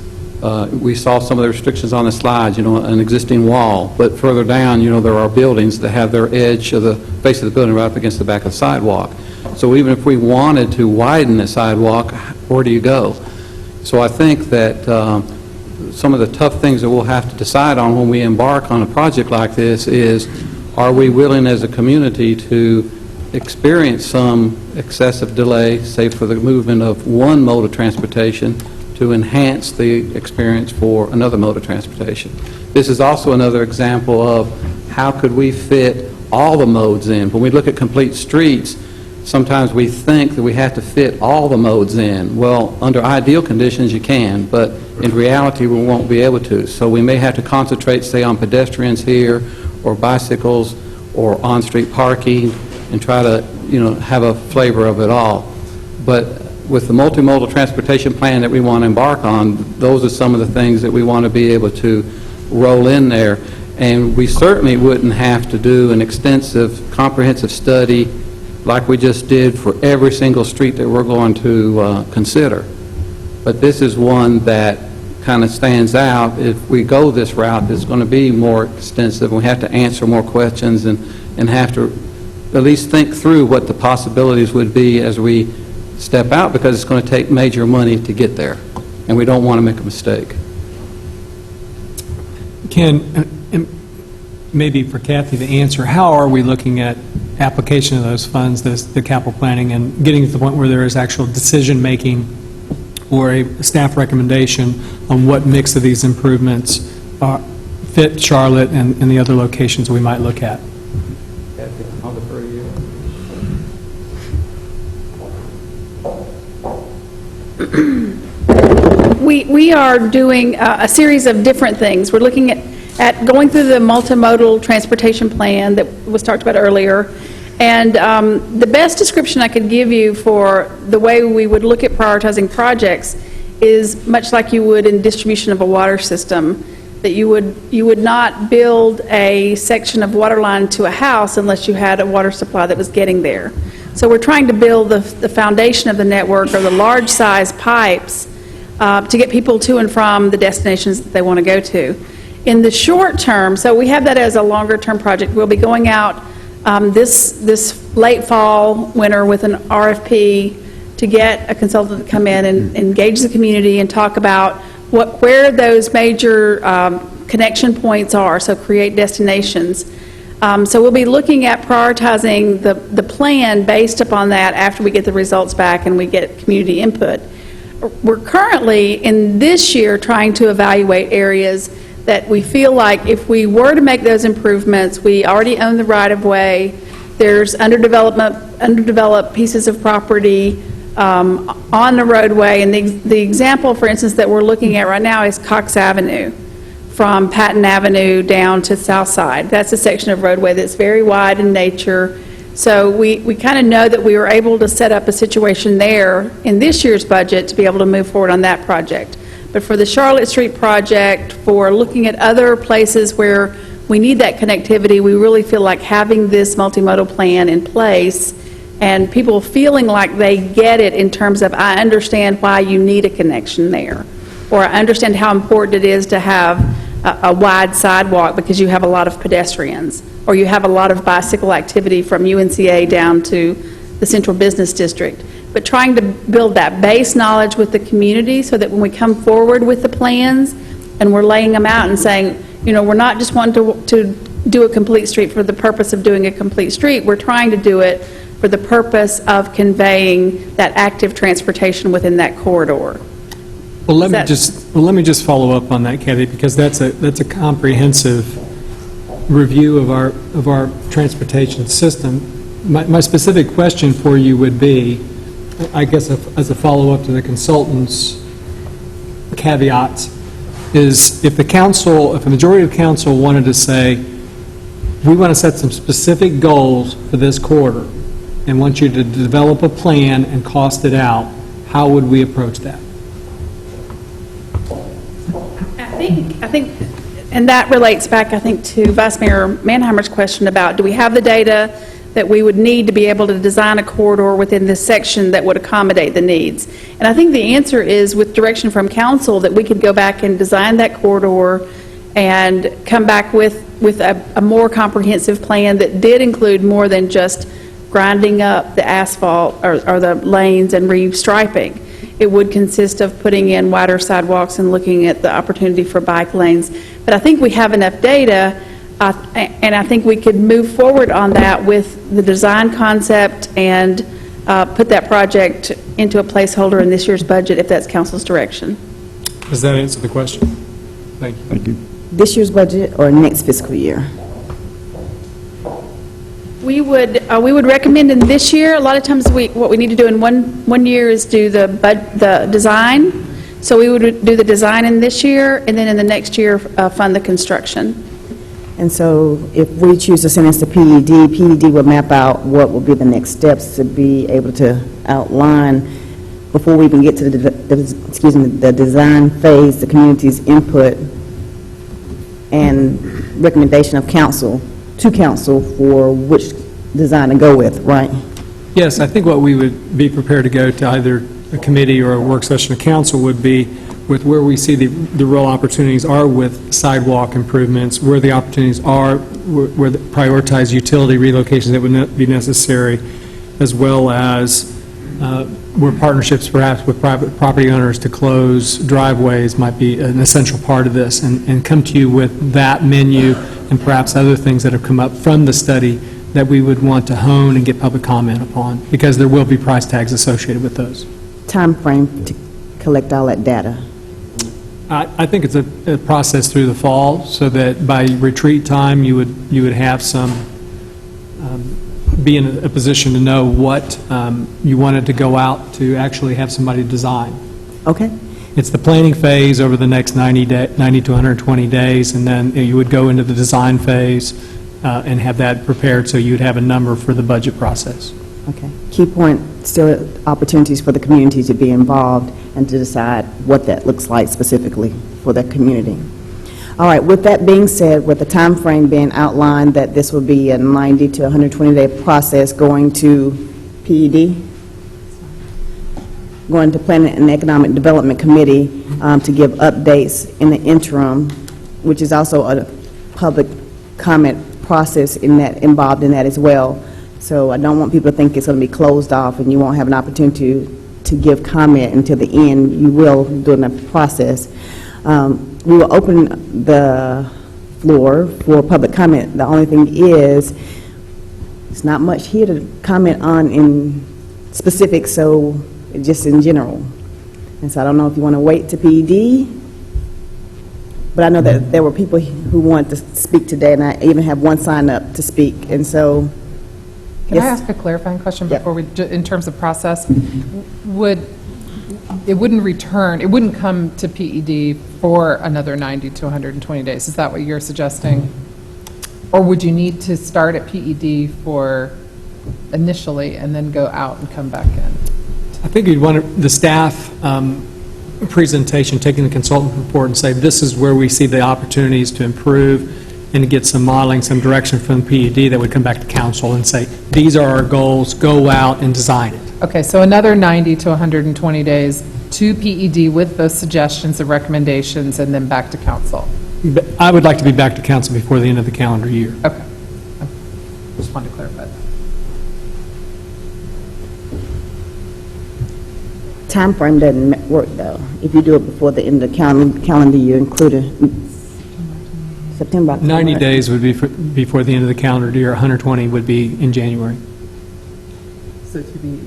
We saw some of the restrictions on the slides, an existing wall, but further down, there are buildings that have their edge of the face of the building right up against the back of the sidewalk. So even if we wanted to widen the sidewalk, where do you go? So I think that some of the tough things that we'll have to decide on when we embark on a project like this is, are we willing as a community to experience some excessive delay, say for the movement of one mode of transportation, to enhance the experience for another mode of transportation. This is also another example of how could we fit all the modes in. When we look at complete streets, sometimes we think that we have to fit all the modes in. Well, under ideal conditions you can, but in reality we won't be able to. So we may have to concentrate, say, on pedestrians here, or bicycles, or on-street parking, and try to, have a flavor of it all. But with the multimodal transportation plan that we want to embark on, those are some of the things that we want to be able to roll in there. And we certainly wouldn't have to do an extensive, comprehensive study like we just did for every single street that we're going to consider. But this is one that kind of stands out. If we go this route, it's going to be more extensive. We have to answer more questions and have to at least think through what the possibilities would be as we step out, because it's going to take major money to get there, and we don't want to make a mistake. Ken, and maybe for Kathy to answer, how are we looking at application of those funds, the capital planning, and getting to the point where there is actual decision-making or a staff recommendation on what mix of these improvements fit Charlotte and the other locations we might look at? Kathy, I'll defer to you. We are doing a series of different things. We're looking at going through the multimodal transportation plan that was talked about earlier, and the best description I could give you for the way we would look at prioritizing projects is much like you would in distribution of a water system, that you would not build a section of water line to a house unless you had a water supply that was getting there. So we're trying to build the foundation of the network, or the large size pipes, to get people to and from the destinations that they want to go to. In the short term, so we have that as a longer term project. We'll be going out this late fall, winter with an RFP to get a consultant to come in and engage the community and talk about where those major connection points are, so create destinations. So we'll be looking at prioritizing the plan based upon that after we get the results back and we get community input. We're currently, in this year, trying to evaluate areas that we feel like if we were to make those improvements, we already own the right-of-way, there's underdeveloped pieces of property on the roadway, and the example, for instance, that we're looking at right now is Cox Avenue, from Patton Avenue down to Southside. That's a section of roadway that's very wide in nature, So we kind of know that we were able to set up a situation there in this year's budget to be able to move forward on that project. But for the Charlotte Street project, for looking at other places where we need that connectivity, we really feel like having this multimodal plan in place and people feeling like they get it in terms of, I understand why you need a connection there, or I understand how important it is to have a wide sidewalk because you have a lot of pedestrians, or you have a lot of bicycle activity from UNCA down to the Central Business District. But trying to build that base knowledge with the community so that when we come forward with the plans and we're laying them out and saying, you know, we're not just wanting to do a complete street for the purpose of doing a complete street. We're trying to do it for the purpose of conveying that active transportation within that corridor. Well, let me just follow up on that, Kathy, because that's a comprehensive review of our transportation system. My specific question for you would be, I guess as a follow-up to the consultant's caveats, is if the majority of council wanted to say, we want to set some specific goals for this quarter and want you to develop a plan and cost it out, how would we approach that? I think, and that relates back, I think, to Vice Mayor Manheimer's question about, do we have the data that we would need to be able to design a corridor within this section that would accommodate the needs? And I think the answer is, with direction from council, that we could go back and design that corridor and come back with a more comprehensive plan that did include more than just grinding up the asphalt or the lanes and restriping. It would consist of putting in wider sidewalks and looking at the opportunity for bike lanes. But I think we have enough data, and I think we could move forward on that with the design concept and put that project into a placeholder in this year's budget if that's council's direction. Does that answer the question? Thank you. Thank you. This year's budget or next fiscal year? We would recommend in this year. A lot of times what we need to do in one year is do the design. So we would do the design in this year, and then in the next year fund the construction. And so if we choose to send this to PED will map out what will be the next steps to be able to outline before we even get to the design phase, the community's input and recommendation of council to council for which design to go with, right? Yes, I think what we would be prepared to go to either a committee or a work session of council would be with where we see the real opportunities are with sidewalk improvements, where the opportunities are, where the prioritized utility relocations that would be necessary, as well as where partnerships perhaps with private property owners to close driveways might be an essential part of this, and come to you with that menu and perhaps other things that have come up from the study that we would want to hone and get public comment upon, because there will be price tags associated with those. Time frame to collect all that data? I think it's a process through the fall, so that by retreat time, you would have some, be in a position to know what you wanted to go out to actually have somebody design. Okay. It's the planning phase over the next 90 to 120 days, and then you would go into the design phase and have that prepared so you'd have a number for the budget process. Okay. Key point, still opportunities for the community to be involved and to decide what that looks like specifically for the community. All right, with that being said, with the time frame being outlined that this will be a 90 to 120-day process going to PED, going to Planning and Economic Development Committee to give updates in the interim, which is also a public comment process involved in that as well. So I don't want people to think it's going to be closed off and you won't have an opportunity to give comment until the end. You will during the process. We will open the floor for public comment. The only thing is, it's not much here to comment on in specific, so just in general. And so I don't know if you want to wait to PED, but I know that there were people who wanted to speak today, and I even have one sign up to speak, and so. Can I ask a clarifying question before we, in terms of process? It wouldn't come to PED for another 90 to 120 days. Is that what you're suggesting? Or would you need to start at PED for initially and then go out and come back in? I think you'd want the staff presentation, taking the consultant report and say, this is where we see the opportunities to improve and to get some modeling, some direction from PED that would come back to council and say, these are our goals, go out and design it. Okay, so another 90 to 120 days to PED with those suggestions and recommendations, and then back to council. But I would like to be back to council before the end of the calendar year. Okay. Just wanted to clarify that. Timeframe doesn't work, though. If you do it before the end of the calendar year, including September, October. 90 days would be before the end of the calendar year, 120 would be in January. So to be,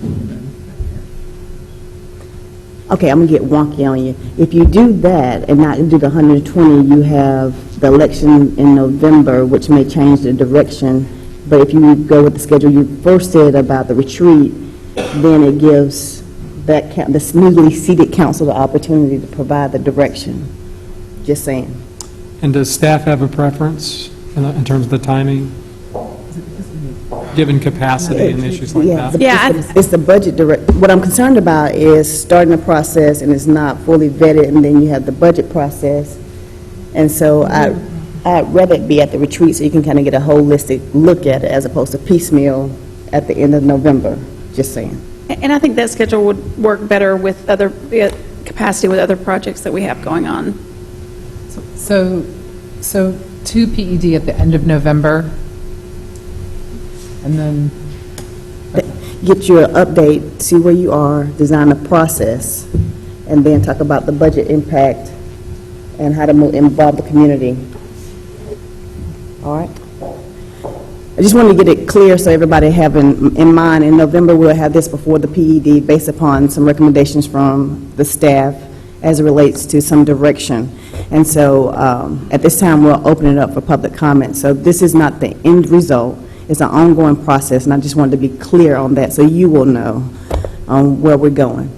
Okay, I'm going to get wonky on you. If you do that and not do the 120, you have the election in November, which may change the direction. But if you go with the schedule you first said about the retreat, then it gives the smoothly seated council the opportunity to provide the direction. Just saying. And does staff have a preference in terms of the timing, given capacity and issues like that? It's the budget what I'm concerned about is starting the process and it's not fully vetted, and then you have the budget process. And so I'd rather it be at the retreat so you can kind of get a holistic look at it as opposed to piecemeal at the end of November. Just saying. And I think that schedule would work better with other capacity with other projects that we have going on. so to PED at the end of November, and then Get your update, see where you are, design a process, and then talk about the budget impact and how to involve the community. All right? I just wanted to get it clear so everybody have in mind, in November, we'll have this before the PED based upon some recommendations from the staff as it relates to some direction. And so at this time, we'll open it up for public comment. So this is not the end result. It's an ongoing process, and I just wanted to be clear on that so you will know where we're going.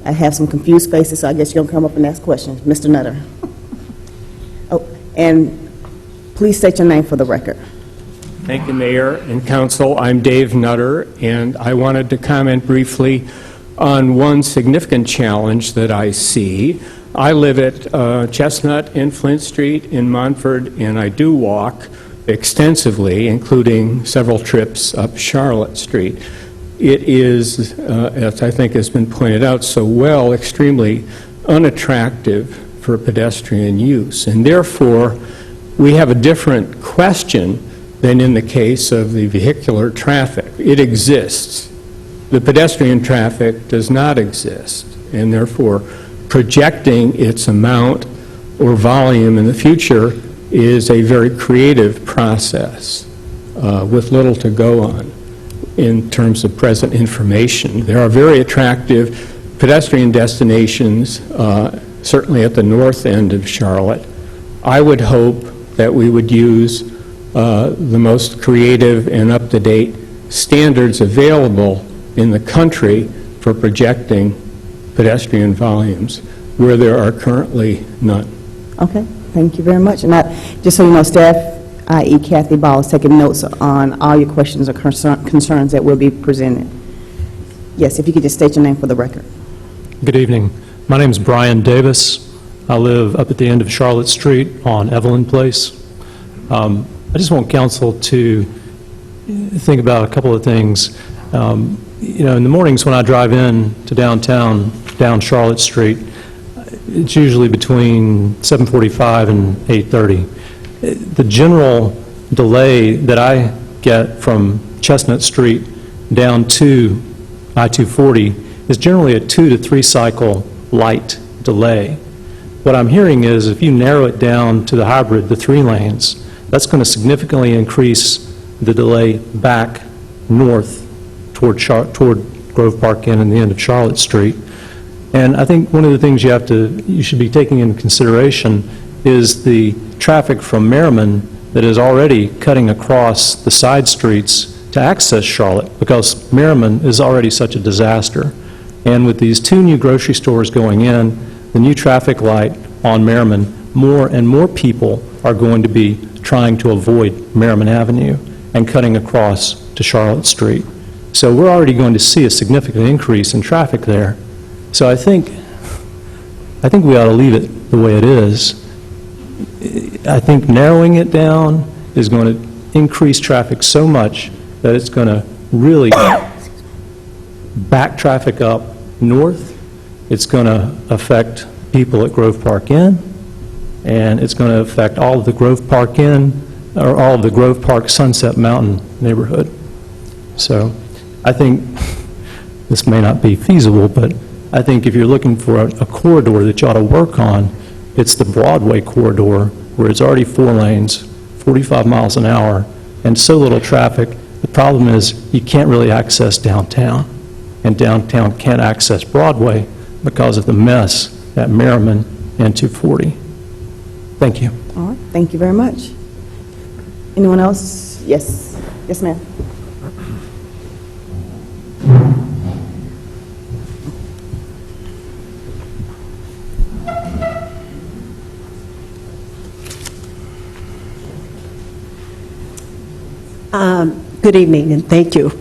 I have some confused faces, so I guess you're going to come up and ask questions. Mr. Nutter. Oh, and please state your name for the record. Thank you, Mayor and Council. I'm Dave Nutter, and I wanted to comment briefly on one significant challenge that I see. I live at Chestnut and Flint Street in Montford, and I do walk extensively, including several trips up Charlotte Street. It is, as I think has been pointed out so well, extremely unattractive for pedestrian use, and therefore we have a different question than in the case of the vehicular traffic. It exists. The pedestrian traffic does not exist, and therefore projecting its amount or volume in the future is a very creative process with little to go on in terms of present information. There are very attractive pedestrian destinations, certainly at the north end of Charlotte. I would hope that we would use the most creative and up-to-date standards available in the country for projecting pedestrian volumes where there are currently none. Okay, thank you very much. And just so you know, staff, i.e. Kathy Ball, is taking notes on all your questions or concerns that will be presented. Yes, if you could just state your name for the record. Good evening. My name is Brian Davis. I live up at the end of Charlotte Street on Evelyn Place. I just want council to think about a couple of things. You know, in the mornings when I drive in to downtown, down Charlotte Street, it's usually between 7:45 and 8:30. The general delay that I get from Chestnut Street down to I-240 is generally a 2 to 3 cycle light delay. What I'm hearing is if you narrow it down to the hybrid, the 3 lanes, that's going to significantly increase the delay back north toward Grove Park Inn and the end of Charlotte Street. And I think one of the things you should be taking into consideration is the traffic from Merriman that is already cutting across the side streets to access Charlotte, because Merriman is already such a disaster. And with these 2 new grocery stores going in, the new traffic light on Merriman, more and more people are going to be trying to avoid Merriman Avenue and cutting across to to Charlotte Street. So we're already going to see a significant increase in traffic there. So I think we ought to leave it the way it is. I think narrowing it down is going to increase traffic so much that it's going to really back traffic up north. It's going to affect people at Grove Park Inn, and it's going to affect all of the Grove Park Inn, or all of the Grove Park Sunset Mountain neighborhood. So I think this may not be feasible, but I think if you're looking for a corridor that you ought to work on, it's the Broadway corridor, where it's already 4 lanes, 45 miles an hour, and so little traffic. The problem is you can't really access downtown, and downtown can't access Broadway because of the mess at Merriman and 240. Thank you. All right, thank you very much. Anyone else? Yes. Yes, ma'am. Good evening, and thank you,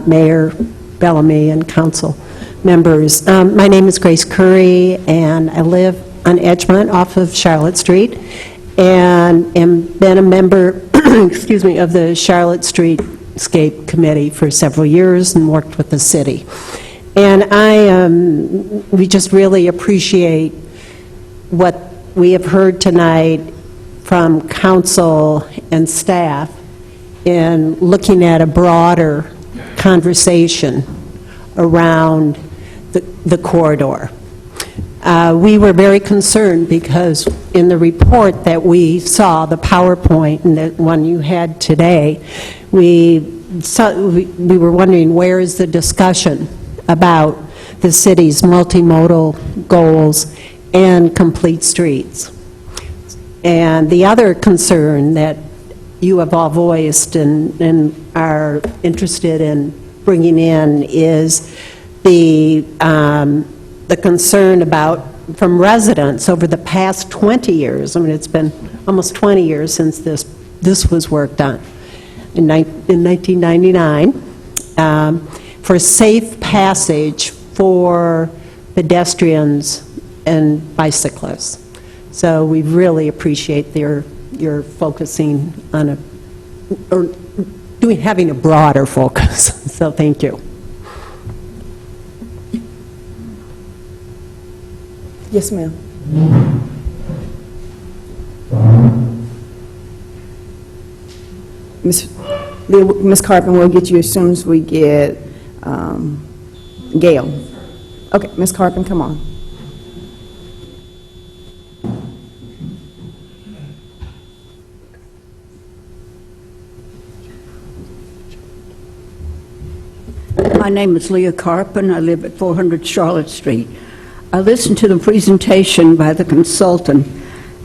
Mayor Bellamy and council members. My name is Grace Curry, and I live on Edgemont off of Charlotte Street, and am been a member excuse me, of the Charlotte Streetscape Committee for several years and worked with the city. And we just really appreciate what we have heard tonight from council and staff in looking at a broader conversation around the corridor. We were very concerned because in the report that we saw, the PowerPoint and the one you had today, we were wondering where is the discussion about the city's multimodal goals and complete streets. And the other concern that you have all voiced and are interested in bringing in is the concern about, from residents over the past 20 years, I mean, it's been almost 20 years since this was worked on, in 1999, for safe passage for pedestrians and bicyclists. So we really appreciate your focusing on having a broader focus. So thank you. Yes, ma'am. Ms. Carpenter, we'll get you as soon as we get Gail. Okay, Ms. Carpenter, come on. My name is Leah Carpin. I live at 400 Charlotte Street. I listened to the presentation by the consultant,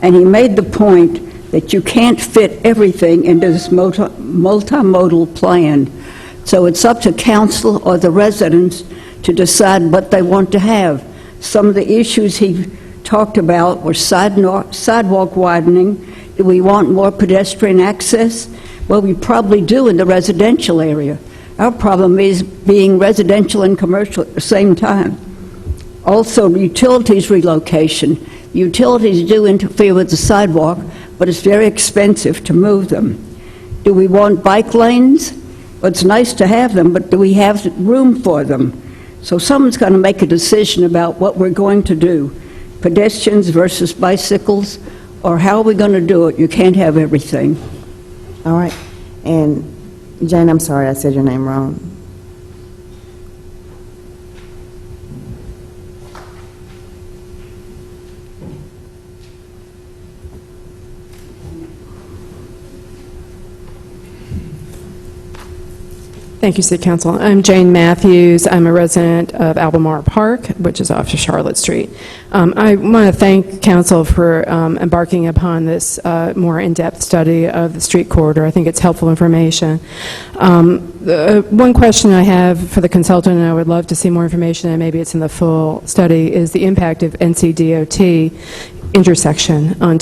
and he made the point that you can't fit everything into this multimodal plan. So it's up to council or the residents to decide what they want to have. Some of the issues he talked about were sidewalk widening. Do we want more pedestrian access? Well, we probably do in the residential area. Our problem is being residential and commercial at the same time. Also, utilities relocation. Utilities do interfere with the sidewalk, but it's very expensive to move them. Do we want bike lanes? Well, it's nice to have them, but do we have room for them? So someone's going to make a decision about what we're going to do, pedestrians versus bicycles, or how are we going to do it? You can't have everything. All right. And Jane, I'm sorry I said your name wrong. Thank you, City Council. I'm Jane Matthews. I'm a resident of Albemarle Park, which is off of Charlotte Street. I want to thank Council for embarking upon this more in-depth study of the street corridor. I think it's helpful information. One question I have for the consultant, and I would love to see more information, and maybe it's in the full study, is the impact of NCDOT intersection on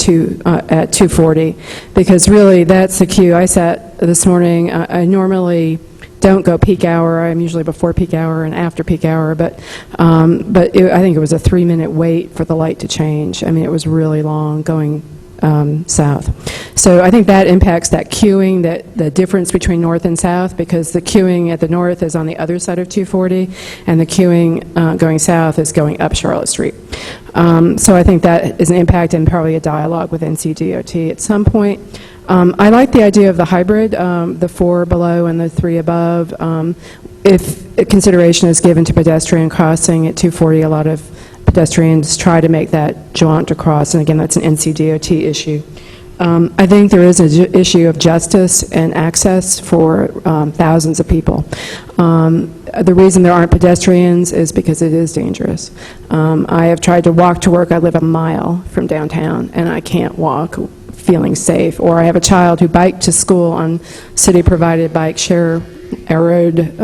at 240, because really that's the queue. I sat this morning, I normally don't go peak hour. I'm usually before peak hour and after peak hour, but I think it was a 3-minute wait for the light to change. I mean, it was really long going south. So I think that impacts that queuing, the difference between north and south, because the queuing at the north is on the other side of 240, and the queuing going south is going up Charlotte Street. So I think that is an impact and probably a dialogue with NCDOT at some point. I like the idea of the hybrid, the 4 below and the 3 above. If consideration is given to pedestrian crossing at 240, a lot of pedestrians try to make that jaunt across, and again, that's an NCDOT issue. I think there is an issue of justice and access for thousands of people. The reason there aren't pedestrians is because it is dangerous. I have tried to walk to work. I live a mile from downtown, and I can't walk feeling safe. Or I have a child who biked to school on city-provided bike share road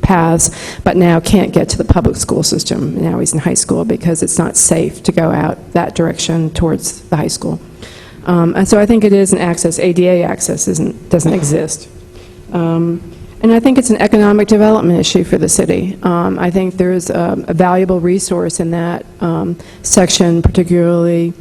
paths, but now can't get to the public school system. Now he's in high school because it's not safe to go out that direction towards the high school. And so I think it is an access. ADA access doesn't exist. And I think it's an economic development issue for the city. I think there is a valuable resource in that section, particularly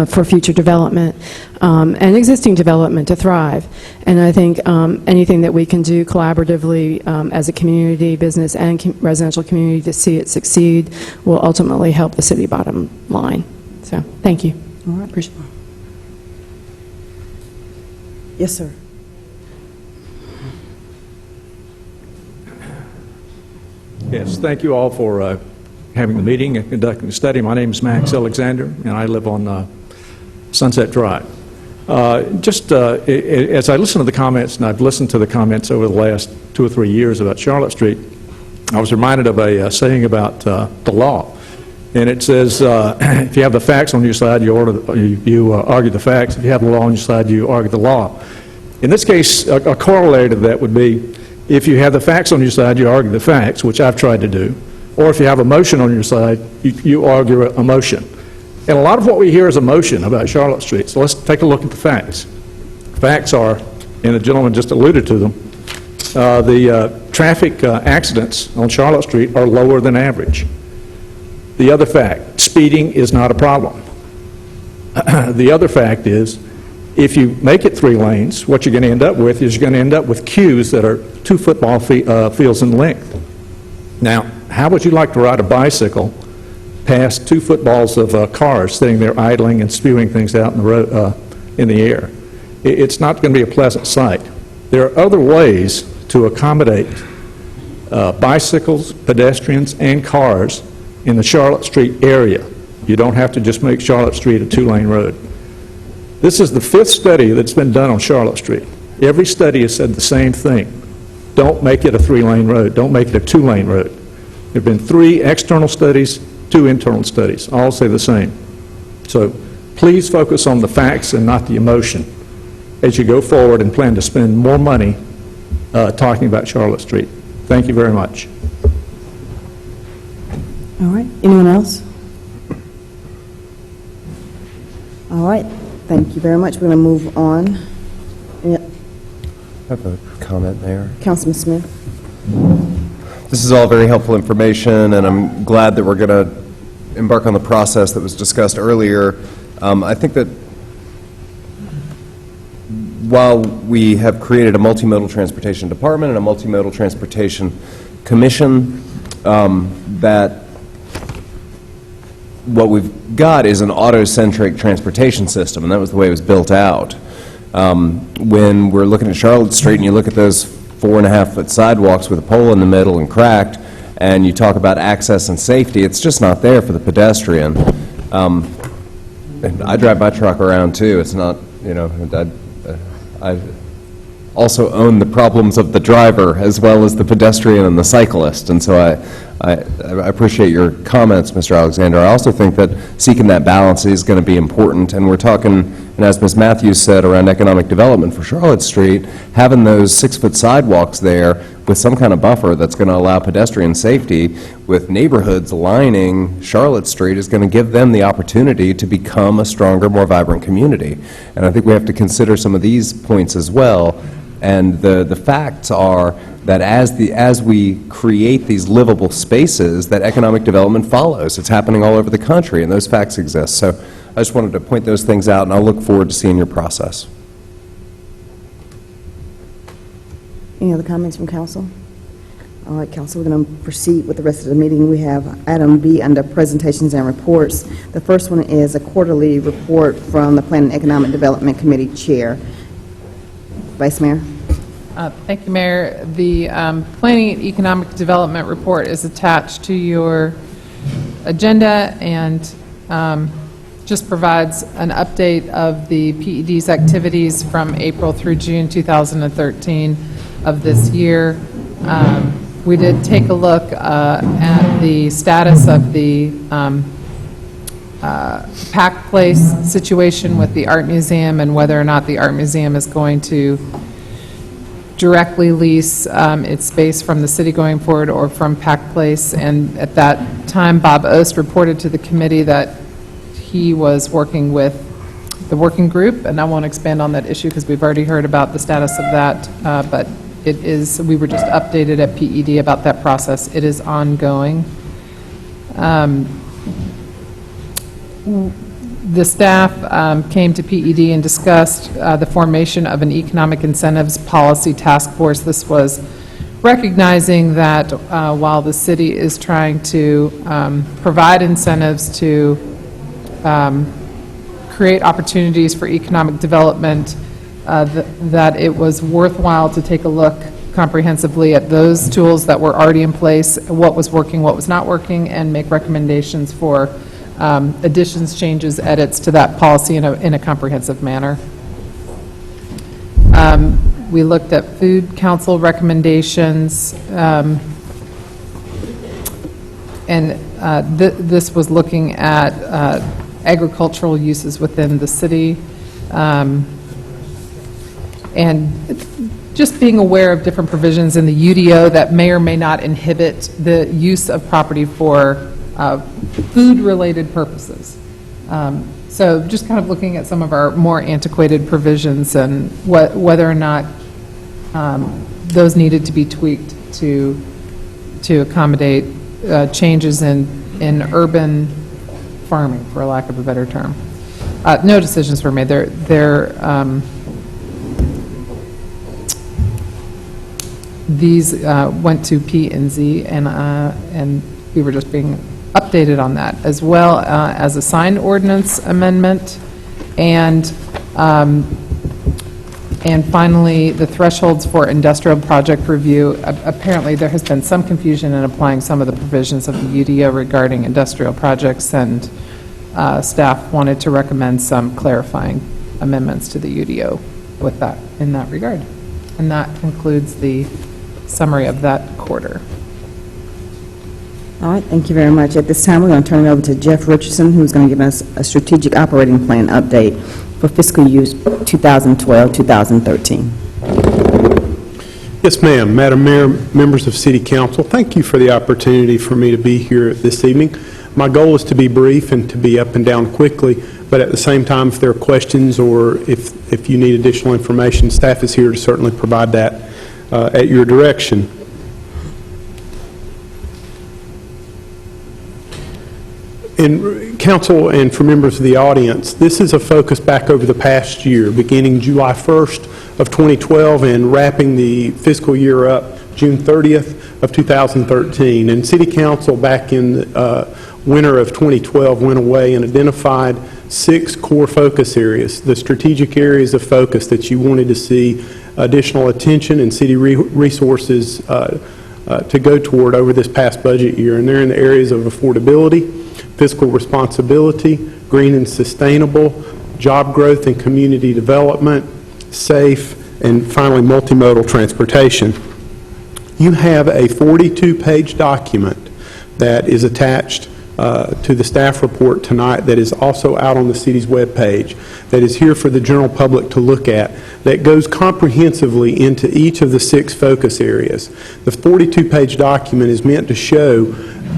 for future development and existing development to thrive. And I think anything that we can do collaboratively as a community, business, and residential community to see it succeed will ultimately help the city bottom line. So, thank you. All right. Appreciate it. Yes, sir. Yes, thank you all for having the meeting and conducting the study. My name is Max Alexander, and I live on Sunset Drive. As I listen to the comments, and I've listened to the comments over the last 2 or 3 years about Charlotte Street, I was reminded of a saying about the law. And it says, if you have the facts on your side, you argue the facts. If you have the law on your side, you argue the law. In this case, a corollary to that would be, if you have the facts on your side, you argue the facts, which I've tried to do. Or if you have emotion on your side, you argue emotion. And a lot of what we hear is emotion about Charlotte Street. So let's take a look at the facts. Facts are, and the gentleman just alluded to them, the traffic accidents on Charlotte Street are lower than average. The other fact, speeding is not a problem. The other fact is, if you make it 3 lanes, what you're going to end up with is you're going to end up with queues that are 2 football fields in length. Now, how would you like to ride a bicycle past 2 footballs of cars sitting there idling and spewing things out in the road, in the air? It's not going to be a pleasant sight. There are other ways to accommodate bicycles, pedestrians, and cars in the Charlotte Street area. You don't have to just make Charlotte Street a 2-lane road. This is the 5th study that's been done on Charlotte Street. Every study has said the same thing. Don't make it a 3-lane road. Don't make it a 2-lane road. There have been 3 external studies, 2 internal studies. All say the same. So please focus on the facts and not the emotion as you go forward and plan to spend more money talking about Charlotte Street. Thank you very much. All right. Anyone else? All right. Thank you very much. We're going to move on. Yeah. I have a comment, Mayor. Councilman Smith. This is all very helpful information, and I'm glad that we're going to embark on the process that was discussed earlier. I think that while we have created a multimodal transportation department and a multimodal transportation commission, that what we've got is an auto-centric transportation system, and that was the way it was built out. When we're looking at Charlotte Street and you look at those 4.5-foot sidewalks with a pole in the middle and cracked, and you talk about access and safety, it's just not there for the pedestrian. And I drive my truck around too. It's not, I also own the problems of the driver as well as the pedestrian and the cyclist, and so I appreciate your comments, Mr. Alexander. I also think that seeking that balance is going to be important, and we're talking, and as Ms. Matthews said, around economic development for Charlotte Street, having those 6-foot sidewalks there with some kind of buffer that's going to allow pedestrian safety, with neighborhoods lining Charlotte Street, is going to give them the opportunity to become a stronger, more vibrant community. And I think we have to consider some of these points as well. And the facts are that as we create these livable spaces, that economic development follows. It's happening all over the country, and those facts exist. So I just wanted to point those things out, and I'll look forward to seeing your process. Any other comments from council? All right, council, we're going to proceed with the rest of the meeting. We have item B under presentations and reports. The first one is a quarterly report from the Planning and Economic Development Committee Chair. Vice Mayor? Thank you, Mayor. The Planning and Economic Development Report is attached to your agenda and just provides an update of the PED's activities from April through June 2013 of this year. We did take a look at the status of the Pack Place situation with the Art Museum and whether or not the Art Museum is going to directly lease its space from the city going forward or from Pack Place. And at that time, Bob Ost reported to the committee that he was working with the working group, and I won't expand on that issue because we've already heard about the status of that, but it is, we were just updated at PED about that process. It is ongoing. The staff came to PED and discussed the formation of an economic incentives policy task force. This was recognizing that while the city is trying to provide incentives to create opportunities for economic development, that it was worthwhile to take a look comprehensively at those tools that were already in place, what was working, what was not working, and make recommendations for additions, changes, edits to that policy in a comprehensive manner. We looked at Food Council recommendations, and this was looking at agricultural uses within the city, and just being aware of different provisions in the UDO that may or may not inhibit the use of property for food-related purposes. So just kind of looking at some of our more antiquated provisions and whether or not those needed to be tweaked to accommodate changes in urban farming, for lack of a better term. No decisions were made. These went to P and Z, and we were just being updated on that, as well as a sign ordinance amendment, and finally, the thresholds for industrial project review. Apparently, there has been some confusion in applying some of the provisions of the UDO regarding industrial projects, and staff wanted to recommend some clarifying amendments to the UDO with that, in that regard. And that concludes the summary of that quarter. All right, thank you very much. At this time, we're going to turn it over to Jeff Richardson, who's going to give us a strategic operating plan update for fiscal years 2012-2013. Yes, ma'am. Madam Mayor, members of City Council, thank you for the opportunity for me to be here this evening. My goal is to be brief and to be up and down quickly, but at the same time, if there are questions or if you need additional information, staff is here to certainly provide that at your direction. And Council and for members of the audience, this is a focus back over the past year, beginning July 1st of 2012 and wrapping the fiscal year up June 30th of 2013. And City Council back in winter of 2012 went away and identified 6 core focus areas, the strategic areas of focus that you wanted to see additional attention and city resources to go toward over this past budget year. And they're in the areas of affordability, fiscal responsibility, green and sustainable, job growth and community development, safe, and finally multimodal transportation. You have a 42-page document that is attached to the staff report tonight that is also out on the city's webpage, that is here for the general public to look at, that goes comprehensively into each of the 6 focus areas. The 42-page document is meant to show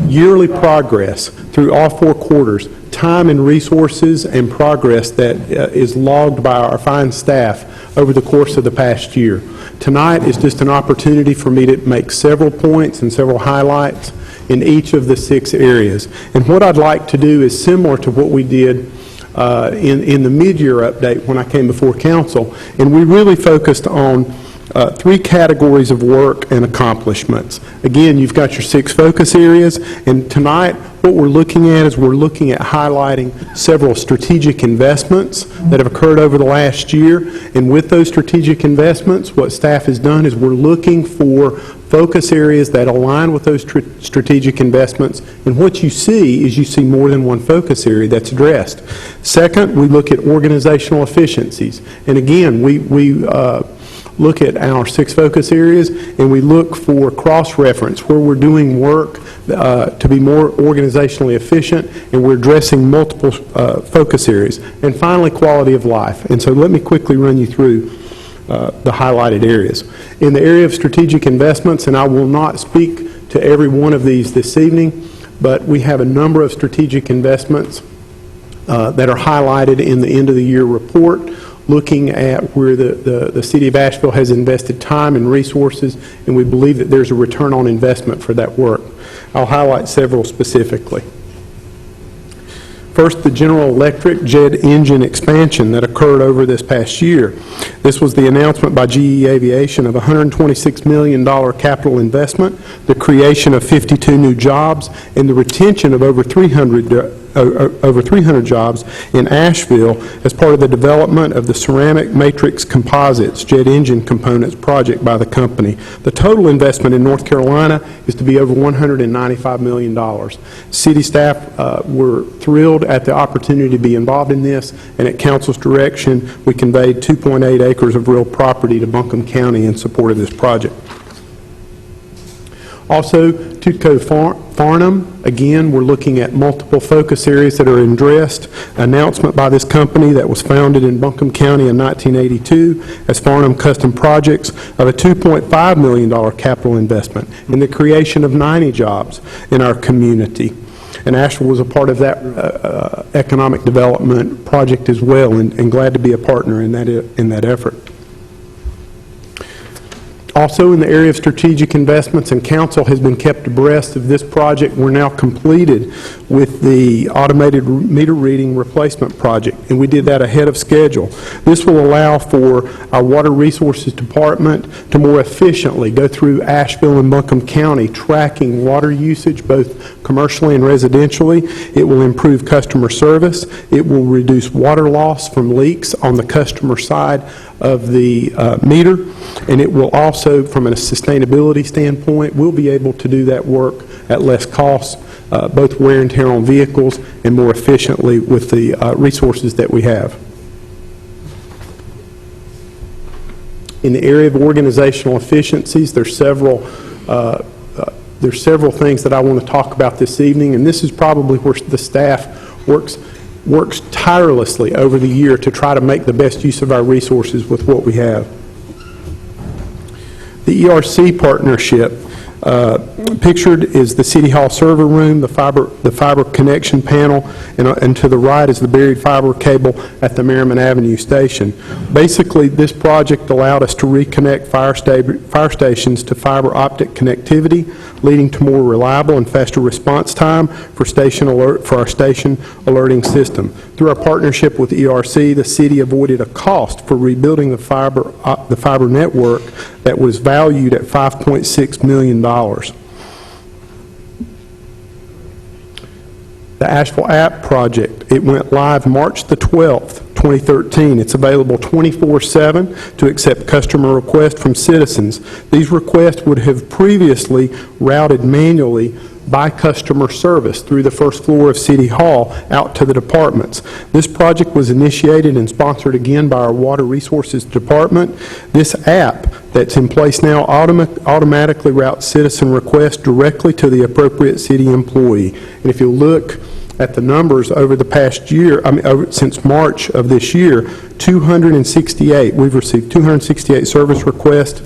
yearly progress through all 4 quarters, time and resources and progress that is logged by our fine staff over the course of the past year. Tonight is just an opportunity for me to make several points and several highlights in each of the 6 areas. And what I'd like to do is similar to what we did in the mid-year update when I came before council, and we really focused on 3 categories of work and accomplishments. Again, you've got your 6 focus areas, and tonight what we're looking at is we're looking at highlighting several strategic investments that have occurred over the last year. And with those strategic investments, what staff has done is we're looking for focus areas that align with those strategic investments. And what you see is you see more than one focus area that's addressed. Second, we look at organizational efficiencies. And again, we look at our 6 focus areas, and we look for cross-reference where we're doing work to be more organizationally efficient, and we're addressing multiple focus areas. And finally, quality of life. And so let me quickly run you through the highlighted areas. In the area of strategic investments, and I will not speak to every one of these this evening, but we have a number of strategic investments that are highlighted in the end of the year report, looking at where the City of Asheville has invested time and resources, and we believe that there's a return on investment for that work. I'll highlight several specifically. First, the General Electric jet engine expansion that occurred over this past year. This was the announcement by GE Aviation of a $126 million capital investment, the creation of 52 new jobs, and the retention of over 300 jobs in Asheville as part of the development of the ceramic matrix composites jet engine components project by the company. The total investment in North Carolina is to be over $195 million. City staff were thrilled at the opportunity to be involved in this, and at council's direction, we conveyed 2.8 acres of real property to Buncombe County in support of this project. Also, Tutco Farnham, again, we're looking at multiple focus areas that are addressed. Announcement by this company that was founded in Buncombe County in 1982 as Farnham Custom Projects of a $2.5 million capital investment in the creation of 90 jobs in our community. And Asheville was a part of that economic development project as well, and glad to be a partner in that effort. Also, in the area of strategic investments, and council has been kept abreast of this project, we're now completed with the automated meter reading replacement project, and we did that ahead of schedule. This will allow for our Water Resources Department to more efficiently go through Asheville and Buncombe County tracking water usage both commercially and residentially. It will improve customer service. It will reduce water loss from leaks on the customer side of the meter, and it will also, from a sustainability standpoint, we'll be able to do that work at less cost, both wear and tear on vehicles, and more efficiently with the resources that we have. In the area of organizational efficiencies, there's several things that I want to talk about this evening, and this is probably where the staff works tirelessly over the year to try to make the best use of our resources with what we have. The ERC partnership pictured is the City Hall server room, the fiber connection panel, and to the right is the buried fiber cable at the Merriman Avenue station. Basically, this project allowed us to reconnect fire stations to fiber optic connectivity, leading to more reliable and faster response time for our station alerting system. Through our partnership with ERC, the city avoided a cost for rebuilding the fiber network that was valued at $5.6 million. The Asheville App Project, it went live March the 12th, 2013. It's available 24/7 to accept customer requests from citizens. These requests would have previously routed manually by customer service through the first floor of City Hall out to the departments. This project was initiated and sponsored again by our Water Resources Department. This app that's in place now automatically routes citizen requests directly to the appropriate city employee. And if you look at the numbers over the past year, since March of this year, 268, we've received 268 service requests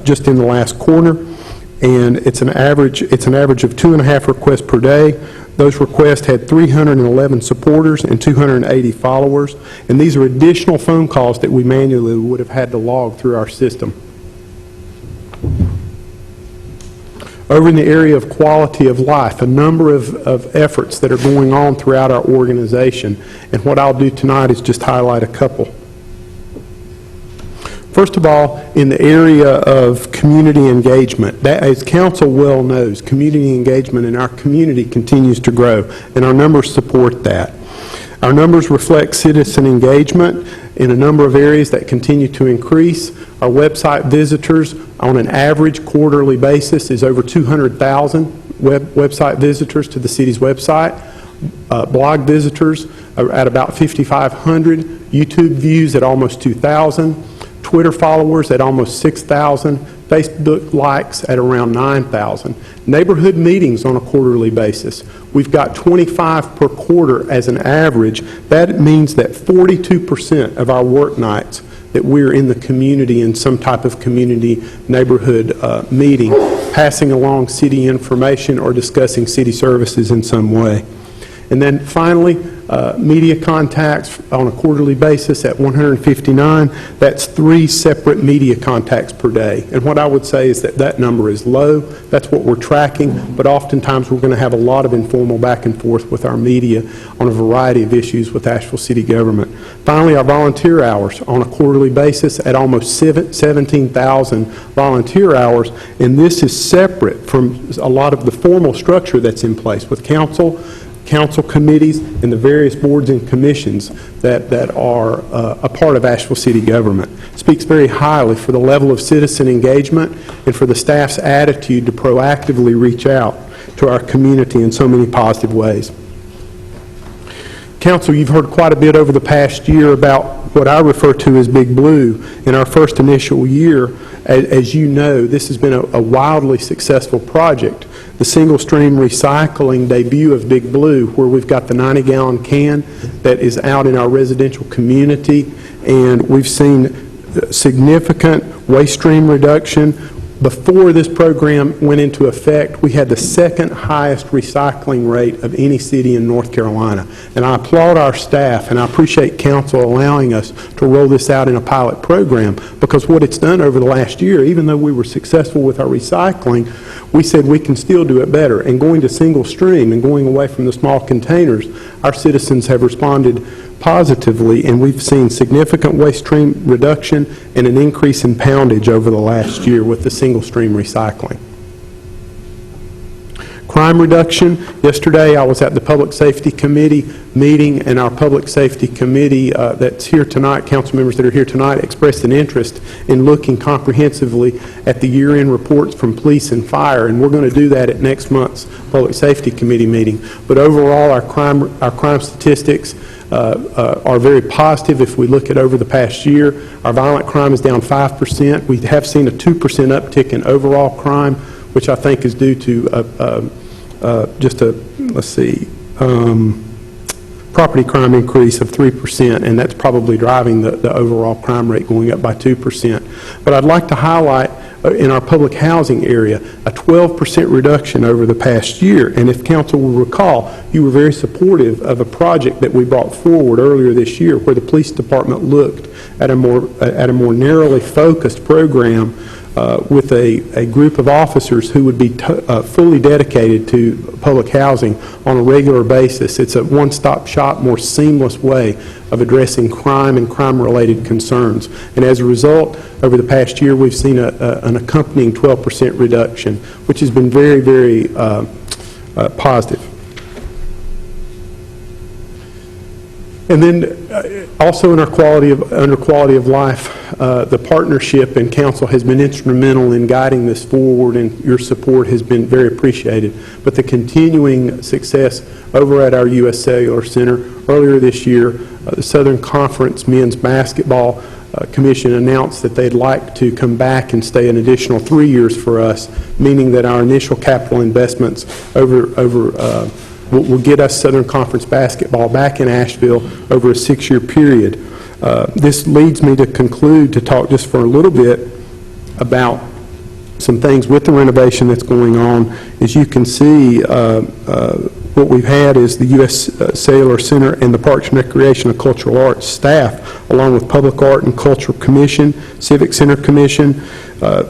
just in the last quarter, and it's an average of 2.5 requests per day. Those requests had 311 supporters and 280 followers, and these are additional phone calls that we manually would have had to log through our system. Over in the area of quality of life, a number of efforts that are going on throughout our organization, and what I'll do tonight is just highlight a couple. First of all, in the area of community engagement, that, as council well knows, community engagement in our community continues to grow, and our numbers support that. Our numbers reflect citizen engagement in a number of areas that continue to increase. Our website visitors on an average quarterly basis is over 200,000 website visitors to the city's website. Blog visitors are at about 5,500. YouTube views at almost 2,000. Twitter followers at almost 6,000. Facebook likes at around 9,000. Neighborhood meetings on a quarterly basis. We've got 25 per quarter as an average. That means that 42% of our work nights that we're in the community in some type of community neighborhood meeting, passing along city information or discussing city services in some way. And then finally, media contacts on a quarterly basis at 159. That's 3 separate media contacts per day. And what I would say is that that number is low. That's what we're tracking, but oftentimes we're going to have a lot of informal back and forth with our media on a variety of issues with Asheville city government. Finally, our volunteer hours on a quarterly basis at almost 17,000 volunteer hours, and this is separate from a lot of the formal structure that's in place with council committees, and the various boards and commissions that are a part of Asheville city government. Speaks very highly for the level of citizen engagement and for the staff's attitude to proactively reach out to our community in so many positive ways. Council, you've heard quite a bit over the past year about what I refer to as Big Blue. In our first initial year, as you know, this has been a wildly successful project. The single-stream recycling debut of Big Blue, where we've got the 90-gallon can that is out in our residential community, and we've seen significant waste stream reduction. Before this program went into effect, we had the second highest recycling rate of any city in North Carolina. And I applaud our staff, and I appreciate council allowing us to roll this out in a pilot program, because what it's done over the last year, even though we were successful with our recycling, we said we can still do it better. And going to single stream and going away from the small containers, our citizens have responded positively, and we've seen significant waste stream reduction and an increase in poundage over the last year with the single stream recycling. Crime reduction. Yesterday I was at the Public Safety Committee meeting, and our Public Safety Committee that's here tonight, council members that are here tonight, expressed an interest in looking comprehensively at the year-end reports from police and fire, and we're going to do that at next month's Public Safety Committee meeting. But overall, our crime statistics are very positive. If we look at over the past year, our violent crime is down 5%. We have seen a 2% uptick in overall crime, which I think is due to property crime increase of 3%, and that's probably driving the overall crime rate going up by 2%. But I'd like to highlight in our public housing area a 12% reduction over the past year. And if council will recall, you were very supportive of a project that we brought forward earlier this year where the police department looked at a more narrowly focused program with a group of officers who would be fully dedicated to public housing on a regular basis. It's a one-stop shop, more seamless way of addressing crime and crime-related concerns. And as a result, over the past year, we've seen an accompanying 12% reduction, which has been very, very positive. And then also under quality of life, the partnership and council has been instrumental in guiding this forward, and your support has been very appreciated. But the continuing success over at our U.S. Cellular Center, earlier this year, the Southern Conference Men's Basketball Commission announced that they'd like to come back and stay an additional 3 years for us, meaning that our initial capital investments will get us Southern Conference basketball back in Asheville over a 6-year period. This leads me to conclude to talk just for a little bit about some things with the renovation that's going on. As you can see, what we've had is the U.S. Cellular Center and the Parks and Recreation and Cultural Arts staff, along with Public Art and Cultural Commission, Civic Center Commission.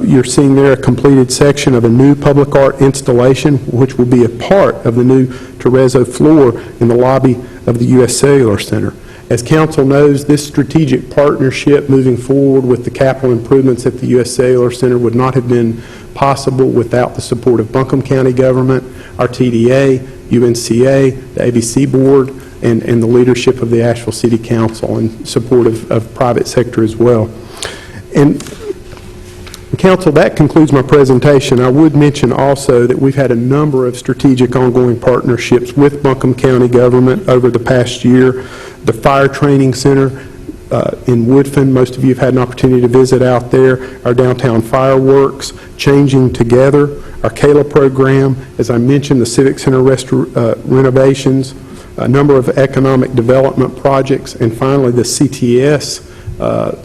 You're seeing there a completed section of a new public art installation, which will be a part of the new terrazzo floor in the lobby of the U.S. Cellular Center. As Council knows, this strategic partnership moving forward with the capital improvements at the U.S. Cellular Center would not have been possible without the support of Buncombe County government, our TDA, UNCA, the ABC Board, and the leadership of the Asheville City Council, and support of private sector as well. And Council, that concludes my presentation. I would mention also that we've had a number of strategic ongoing partnerships with Buncombe County government over the past year. The Fire Training Center in Woodfin, most of you have had an opportunity to visit out there. Our downtown fireworks, Changing Together, our CALA program, as I mentioned, the Civic Center renovations, a number of economic development projects, and finally the CTS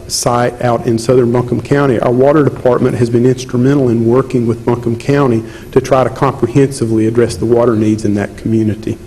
site out in southern Buncombe County. Our water department has been instrumental in working with Buncombe County to try to comprehensively address the water needs in that community.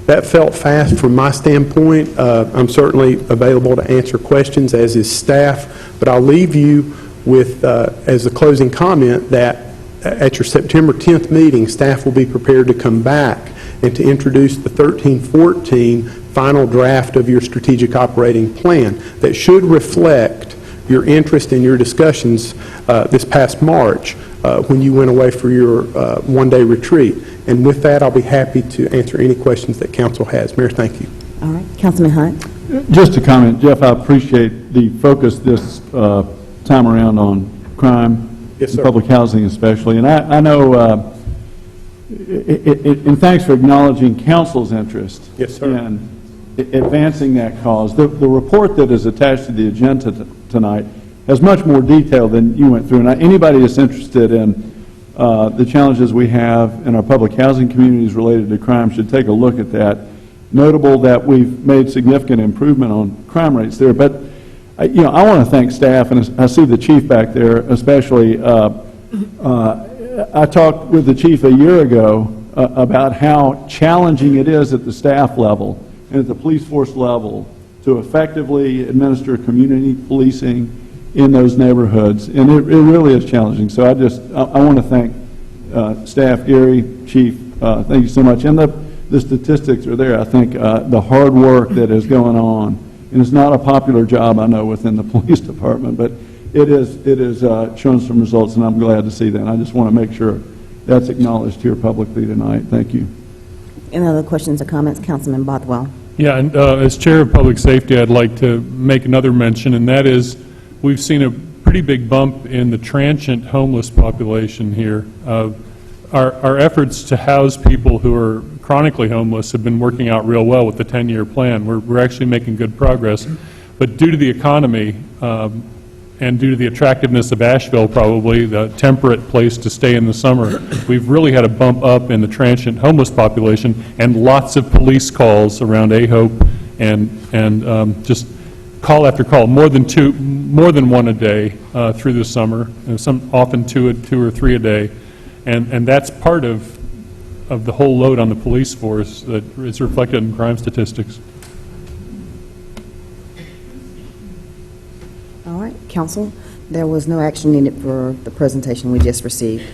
That felt fast from my standpoint. I'm certainly available to answer questions, as is staff, but I'll leave you with, as a closing comment, that at your September 10th meeting, staff will be prepared to come back and to introduce the 13-14 final draft of your strategic operating plan that should reflect your interest in your discussions this past March when you went away for your one-day retreat. And with that, I'll be happy to answer any questions that Council has. Mayor, thank you. All right. Councilman Hunt. Just a comment, Jeff, I appreciate the focus this time around on crime, yes, sir. Public housing especially. And I know, and thanks for acknowledging Council's interest yes, sir. in advancing that cause. The report that is attached to the agenda tonight has much more detail than you went through. And anybody that's interested in the challenges we have in our public housing communities related to crime should take a look at that. Notable that we've made significant improvement on crime rates there. But, I want to thank staff, and I see the chief back there especially. I talked with the chief a year ago about how challenging it is at the staff level and at the police force level to effectively administer community policing in those neighborhoods, and it really is challenging. So I want to thank staff, Gary, Chief, thank you so much. And the statistics are there. I think the hard work that is going on, and it's not a popular job, I know, within the police department, but it is showing some results, and I'm glad to see that. And I just want to make sure that's acknowledged here publicly tonight. Thank you. Any other questions or comments? Councilman Bothwell. Yeah, and as Chair of Public Safety, I'd like to make another mention, and that is we've seen a pretty big bump in the transient homeless population here. Our efforts to house people who are chronically homeless have been working out real well with the 10-year plan. We're actually making good progress. But due to the economy and due to the attractiveness of Asheville, probably the temperate place to stay in the summer, we've really had a bump up in the transient homeless population and lots of police calls around A-Hope and just call after call, more than one a day through the summer, and often two or three a day, and that's part of the whole load on the police force that is reflected in crime statistics. All right, Council, there was no action needed for the presentation we just received.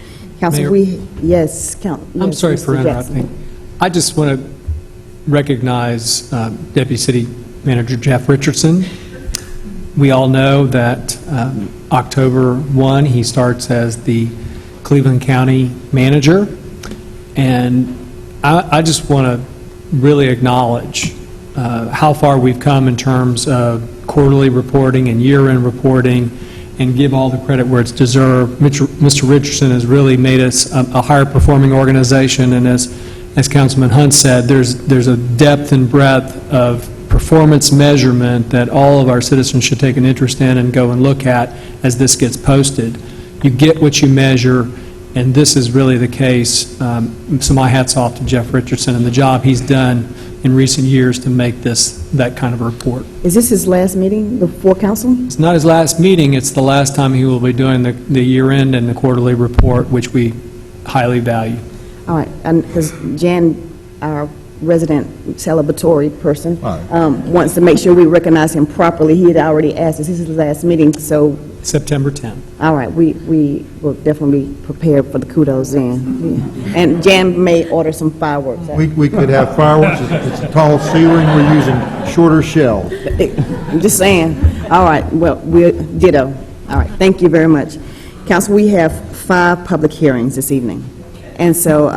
Council, Mayor? Yes, I'm sorry Mr. for Jackson. interrupting. I just want to recognize Deputy City Manager Jeff Richardson. We all know that October 1, he starts as the Cleveland County Manager, and I just want to really acknowledge how far we've come in terms of quarterly reporting and year-end reporting, and give all the credit where it's deserved. Mr. Richardson has really made us a higher-performing organization, and as Councilman Hunt said, there's a depth and breadth of performance measurement that all of our citizens should take an interest in and go and look at as this gets posted. You get what you measure, and this is really the case. So my hat's off to Jeff Richardson and the job he's done in recent years to make this that kind of a report. Is this his last meeting before council? It's not his last meeting, it's the last time he will be doing the year-end and the quarterly report, which we highly value. All right, and because Jan, our resident celebratory person, wants to make sure we recognize him properly. He had already asked us, this is his last meeting, so... September 10th. All right, we will definitely be prepared for the kudos then. Yeah. And Jan may order some fireworks. We could have fireworks. It's a tall ceiling. We're using shorter shells. I'm just saying. All right, well, we're ditto. All right, thank you very much. Council, we have 5 public hearings this evening. And so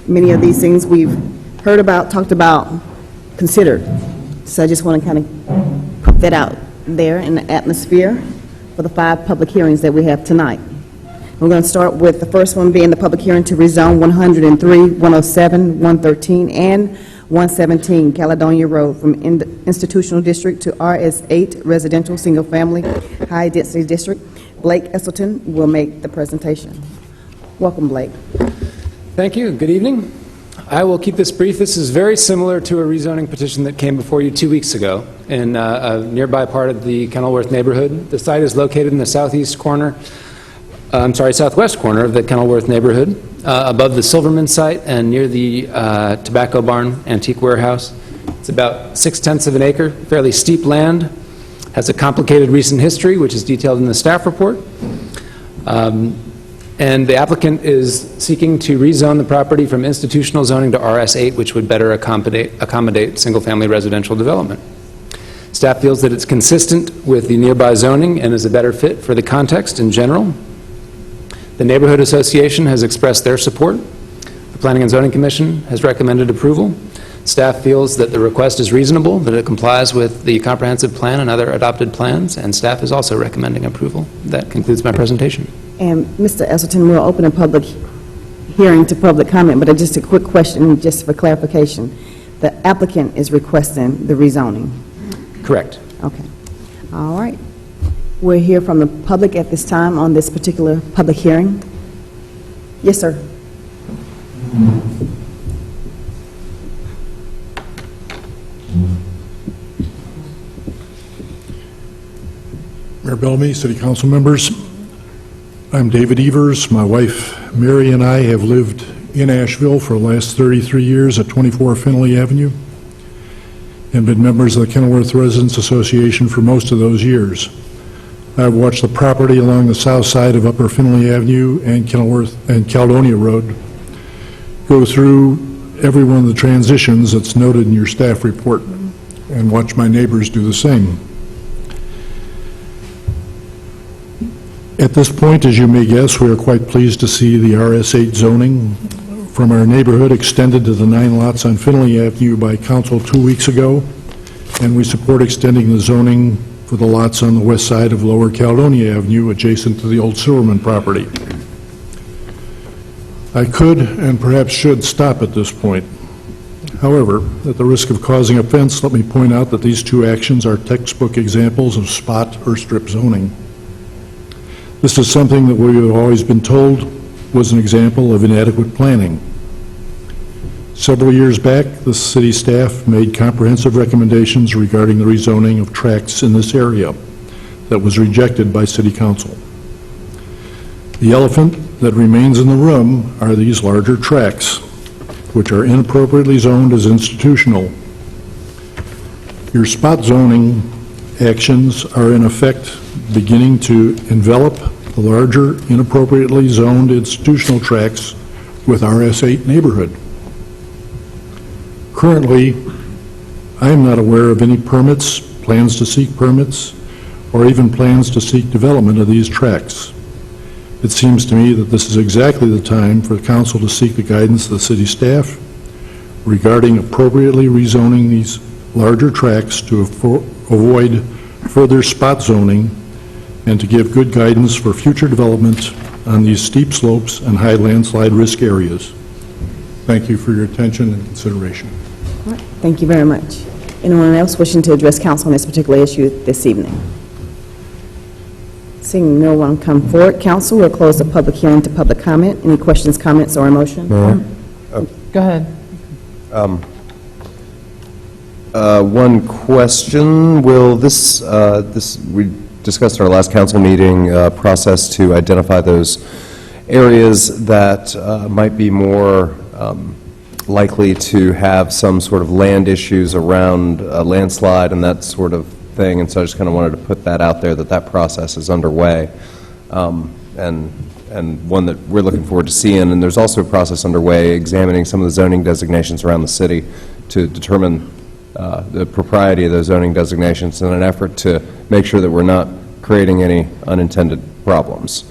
many of these things we've heard about, talked about, considered. So I just want to kind of put that out there in the atmosphere for the 5 public hearings that we have tonight. We're going to start with the first one being the public hearing to rezone 103, 107, 113, and 117 Caledonia Road from institutional district to RS8 residential single-family high-density district. Blake Esselton will make the presentation. Welcome, Blake. Thank you. Good evening. I will keep this brief. This is very similar to a rezoning petition that came before you 2 weeks ago in a nearby part of the Kenilworth neighborhood. The site is located in the southwest corner of the Kenilworth neighborhood, above the Silverman site and near the Tobacco Barn Antique Warehouse. It's about 6/10 of an acre, fairly steep land, has a complicated recent history, which is detailed in the staff report. And the applicant is seeking to rezone the property from institutional zoning to RS8, which would better accommodate single-family residential development. Staff feels that it's consistent with the nearby zoning and is a better fit for the context in general. The Neighborhood Association has expressed their support. The Planning and Zoning Commission has recommended approval. Staff feels that the request is reasonable, that it complies with the comprehensive plan and other adopted plans, and staff is also recommending approval. That concludes my presentation. And Mr. Esselton, we'll open a public hearing to public comment, but just a quick question, just for clarification. The applicant is requesting the rezoning? Correct. Okay. All right. We'll hear from the public at this time on this particular public hearing. Yes, sir. Mayor Bellamy, City Council members, I'm David Evers. My wife, Mary, and I have lived in Asheville for the last 33 years at 24 Finley Avenue and been members of the Kenilworth Residents Association for most of those years. I've watched the property along the south side of Upper Finley Avenue and Kenilworth and Caledonia Road go through every one of the transitions that's noted in your staff report and watch my neighbors do the same. At this point, as you may guess, we are quite pleased to see the RS8 zoning from our neighborhood extended to the 9 lots on Finley Avenue by council 2 weeks ago, and we support extending the zoning for the lots on the west side of Lower Caledonia Avenue adjacent to the old Silverman property. I could and perhaps should stop at this point. However, at the risk of causing offense, let me point out that these 2 actions are textbook examples of spot or strip zoning. This is something that we have always been told was an example of inadequate planning. Several years back, the city staff made comprehensive recommendations regarding the rezoning of tracts in this area that was rejected by City Council. The elephant that remains in the room are these larger tracts, which are inappropriately zoned as institutional. Your spot zoning actions are in effect beginning to envelop the larger, inappropriately zoned institutional tracts with RS8 neighborhood. Currently, I am not aware of any permits, plans to seek permits, or even plans to seek development of these tracts. It seems to me that this is exactly the time for the council to seek the guidance of the city staff regarding appropriately rezoning these larger tracts to avoid further spot zoning and to give good guidance for future development on these steep slopes and high landslide risk areas. Thank you for your attention and consideration. All right, thank you very much. Anyone else wishing to address council on this particular issue this evening? Seeing no one come forward, council will close the public hearing to public comment. Any questions, comments, or a motion? Go ahead. One question, will this, we discussed in our last council meeting, process to identify those areas that might be more likely to have some sort of land issues around a landslide and that sort of thing, and so I just kind of wanted to put that out there, that process is underway, and one that we're looking forward to seeing. And there's also a process underway examining some of the zoning designations around the city to determine the propriety of those zoning designations in an effort to make sure that we're not creating any unintended problems.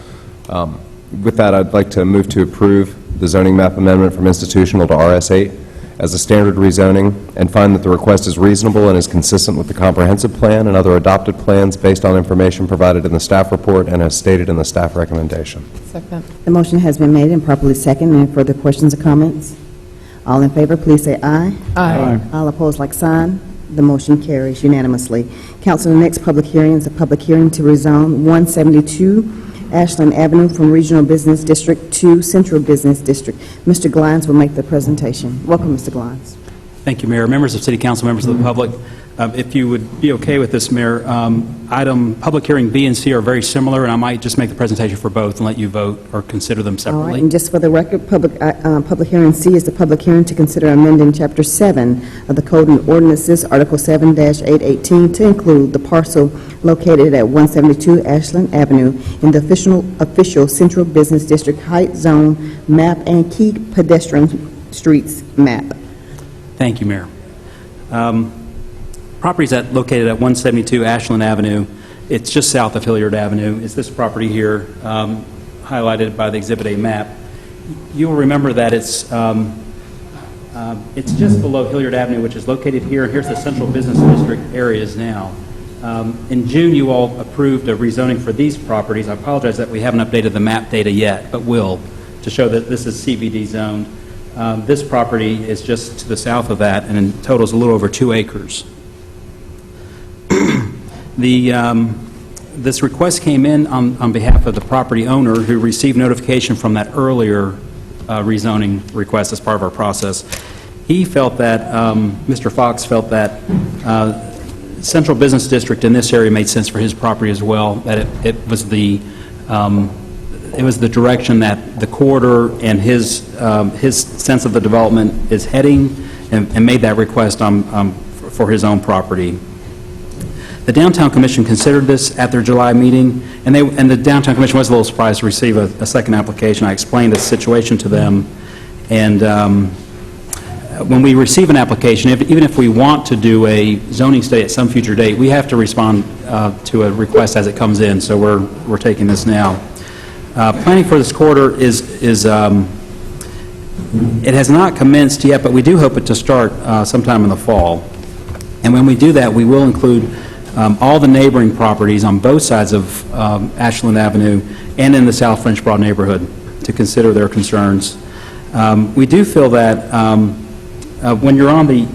With that, I'd like to move to approve the zoning map amendment from institutional to RS8 as a standard rezoning, and find that the request is reasonable and is consistent with the comprehensive plan and other adopted plans based on information provided in the staff report and as stated in the staff recommendation. Second. The motion has been made and properly seconded. Any further questions or comments? All in favor, please say aye. Aye. All opposed, like sign. The motion carries unanimously. Council, the next public hearing is a public hearing to rezone 172 Ashland Avenue from Regional Business District to Central Business District. Mr. Glines will make the presentation. Welcome, Mr. Glines. Thank you, Mayor. Members of City Council, members of the public, if you would be okay with this, Mayor, public hearing B and C are very similar, and I might just make the presentation for both and let you vote or consider them All separately. right, and just for the record, public hearing C is the public hearing to consider amending Chapter 7 of the Code and Ordinances, Article 7-818, to include the parcel located at 172 Ashland Avenue in the official Central Business District Height Zone map and key pedestrian streets map. Thank you, Mayor. Properties located at 172 Ashland Avenue, it's just south of Hilliard Avenue, is this property here, highlighted by the Exhibit A map. You will remember that it's just below Hilliard Avenue, which is located here, and here's the Central Business District areas now. In June, you all approved a rezoning for these properties. I apologize that we haven't updated the map data yet, but will, to show that this is CBD zoned. This property is just to the south of that, and in total is a little over 2 acres. This request came in on behalf of the property owner, who received notification from that earlier rezoning request as part of our process. He felt that, Mr. Fox felt that Central Business District in this area made sense for his property as well, that it was the direction that the corridor and his sense of the development is heading, and made that request for his own property. The Downtown Commission considered this at their July meeting, and the Downtown Commission was a little surprised to receive a second application. I explained the situation to them, and when we receive an application, even if we want to do a zoning study at some future date, we have to respond to a request as it comes in, so we're taking this now. Planning for this corridor it has not commenced yet, but we do hope it to start sometime in the fall. And when we do that, we will include all the neighboring properties on both sides of Ashland Avenue and in the South French Broad neighborhood to consider their concerns. We do feel that when you're on the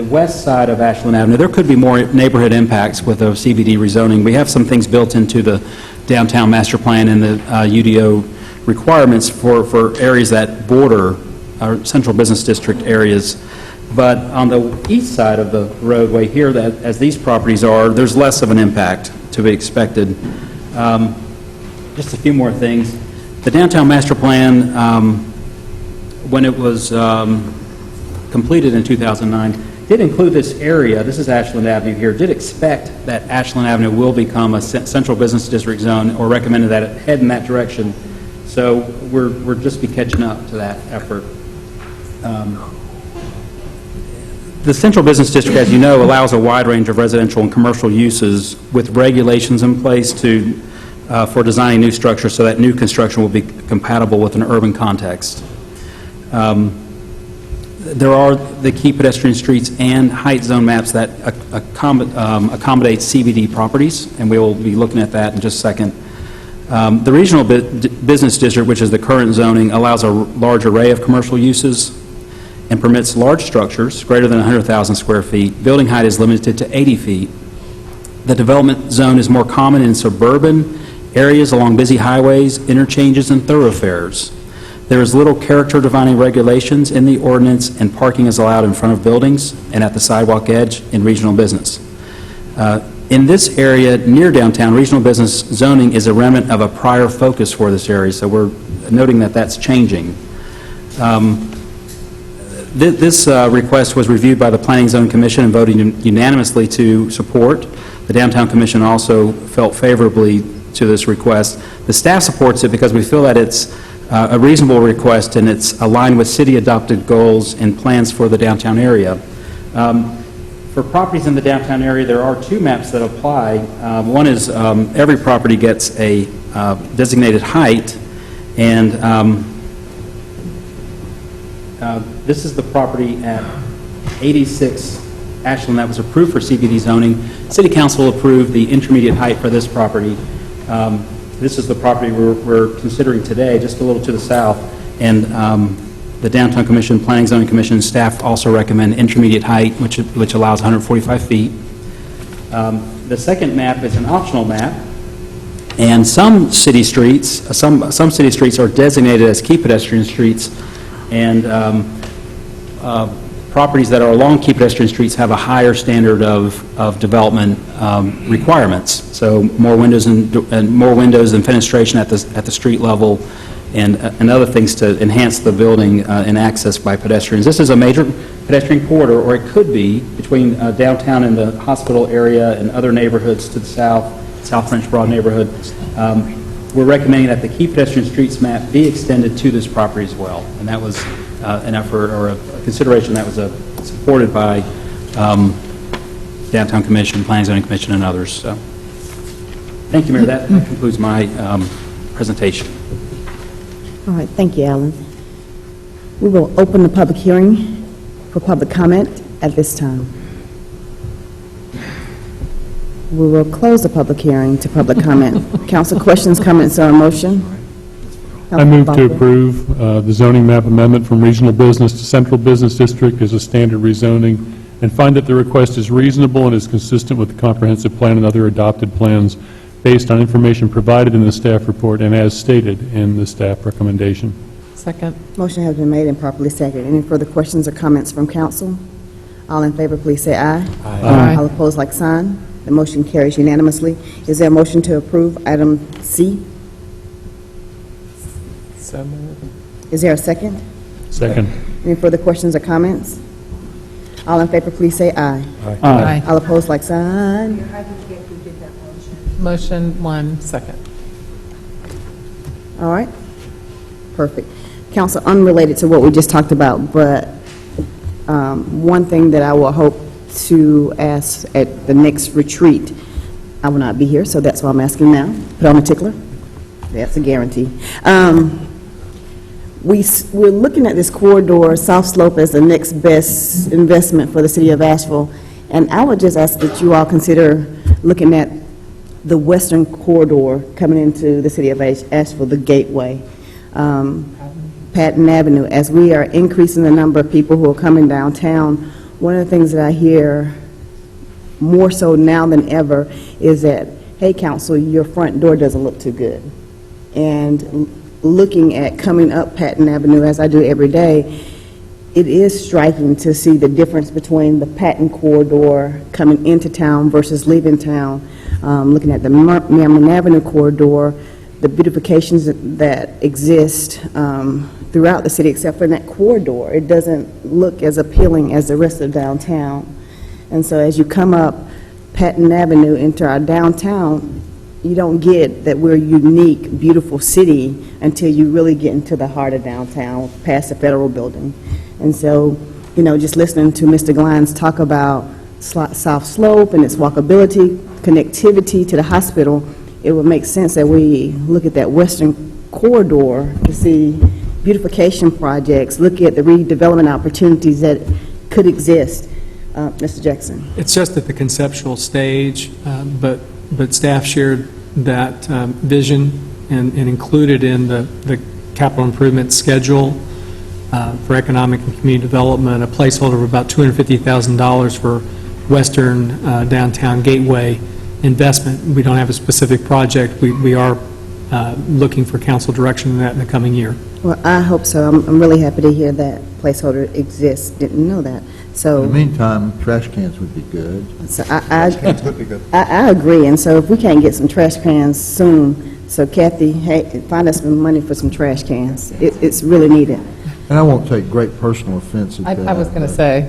west side of Ashland Avenue, there could be more neighborhood impacts with the CBD rezoning. We have some things built into the downtown master plan and the UDO requirements for areas that border our Central Business District areas. But on the east side of the roadway here, as these properties are, there's less of an impact to be expected. Just a few more things. The downtown master plan, when it was completed in 2009, did include this area. This is Ashland Avenue here. Did expect that Ashland Avenue will become a Central Business District zone, or recommended that it head in that direction. So we're just be catching up to that effort. The Central Business District, as you know, allows a wide range of residential and commercial uses with regulations in place for designing new structures so that new construction will be compatible with an urban context. There are the key pedestrian streets and height zone maps that accommodate CBD properties, and we will be looking at that in just a second. The regional business district, which is the current zoning, allows a large array of commercial uses and permits large structures greater than 100,000 square feet. Building height is limited to 80 feet. The development zone is more common in suburban areas along busy highways, interchanges, and thoroughfares. There is little character-defining regulations in the ordinance, and parking is allowed in front of buildings and at the sidewalk edge in regional business. In this area near downtown, regional business zoning is a remnant of a prior focus for this area, so we're noting that that's changing. This request was reviewed by the Planning and Zoning Commission and voted unanimously to support. The Downtown Commission also felt favorably to this request. The staff supports it because we feel that it's a reasonable request and it's aligned with city-adopted goals and plans for the downtown area. For properties in the downtown area, there are two maps that apply. One is every property gets a designated height, and this is the property at 86 Ashland that was approved for CBD zoning. City Council approved the intermediate height for this property. This is the property we're considering today, just a little to the south, and the Downtown Commission, Planning Zoning Commission staff also recommend intermediate height, which allows 145 feet. The second map is an optional map, and some city streets are designated as key pedestrian streets, and properties that are along key pedestrian streets have a higher standard of development requirements. So more windows and fenestration at the street level, and other things to enhance the building and access by pedestrians. This is a major pedestrian corridor, or it could be, between downtown and the hospital area and other neighborhoods to the south, South French Broad neighborhood. We're recommending that the key pedestrian streets map be extended to this property as well, and that was an effort or a consideration that was supported by Downtown Commission, Planning Zoning Commission, and others. So, thank you, Mayor. That concludes my presentation. All right, thank you, Alan. We will open the public hearing for public comment at this time. We will close the public hearing to public comment. Council, questions, comments, or a motion? I move to approve the zoning map amendment from regional business to central business district as a standard rezoning, and find that the request is reasonable and is consistent with the comprehensive plan and other adopted plans based on information provided in the staff report and as stated in the staff recommendation. Second. Motion has been made and properly seconded. Any further questions or comments from council? All in favor, please say aye. Aye. All opposed, like sign. The motion carries unanimously. Is there a motion to approve item C? So moved. Is there a second? Second. Any further questions or comments? All in favor, please say aye. Aye. All opposed, like sign. Motion 1, second. All right. Perfect. Council, unrelated to what we just talked about, but one thing that I will hope to ask at the next retreat, I will not be here, so that's why I'm asking now. Put on a tickler. That's a guarantee. We're looking at this corridor, South Slope, as the next best investment for the city of Asheville, and I would just ask that you all consider looking at the western corridor coming into the city of Asheville, the gateway, Patton Avenue. As we are increasing the number of people who are coming downtown, one of the things that I hear more so now than ever is that, hey, council, your front door doesn't look too good. And looking at coming up Patton Avenue, as I do every day, it is striking to see the difference between the Patton corridor coming into town versus leaving town. Looking at the Maryland Avenue corridor, the beautifications that exist throughout the city, except for in that corridor, it doesn't look as appealing as the rest of downtown. And so as you come up Patton Avenue into our downtown, you don't get that we're a unique, beautiful city until you really get into the heart of downtown, past the Federal Building. And so, you know, just listening to Mr. Glines talk about South Slope and its walkability, connectivity to the hospital, it would make sense that we look at that western corridor to see, beautification projects, look at the redevelopment opportunities that could exist. Mr. Jackson. It's just at the conceptual stage, but staff shared that vision and included in the capital improvement schedule for economic and community development a placeholder of about $250,000 for Western Downtown Gateway investment. We don't have a specific project. We are looking for council direction in that in the coming year. Well, I hope so. I'm really happy to hear that placeholder exists. Didn't know that. So In the meantime, trash cans would be good. So I agree, and so if we can't get some trash cans soon, so Kathy, hey, find us some money for some trash cans. It's really needed. And I won't take great personal offense at that. I was going to say,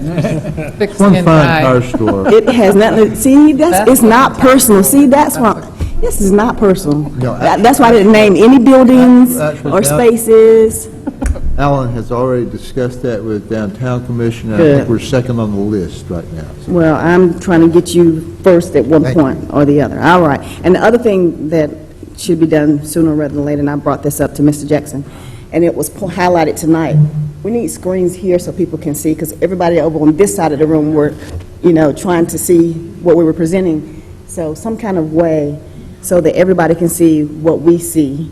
thick One skin fine guy. car store. It has nothing, see, it's not personal. See, that's why, this is not personal. No, That's why I didn't name any buildings Actually, or spaces. Alan has already discussed that with Downtown Commission, and I Good. think we're second on the list right now. Well, I'm trying to get you first at one point or the other. All right. And the other thing that should be done sooner rather than later, and I brought this up to Mr. Jackson, and it was highlighted tonight. We need screens here so people can see, because everybody over on this side of the room were, trying to see what we were presenting. So some kind of way so that everybody can see what we see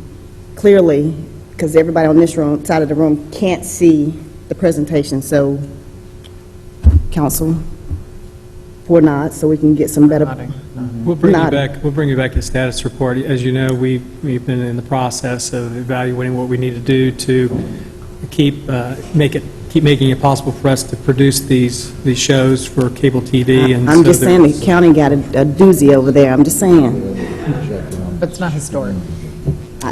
clearly, because everybody on this side of the room can't see the presentation. So, council, for nods, so we can get some better. We'll bring you Nodding. back. We'll bring you back a status report. As you know, we've been in the process of evaluating what we need to do to keep making it possible for us to produce these shows for cable TV. And I'm so just saying the county got a doozy over there. I'm just saying. But it's not historic.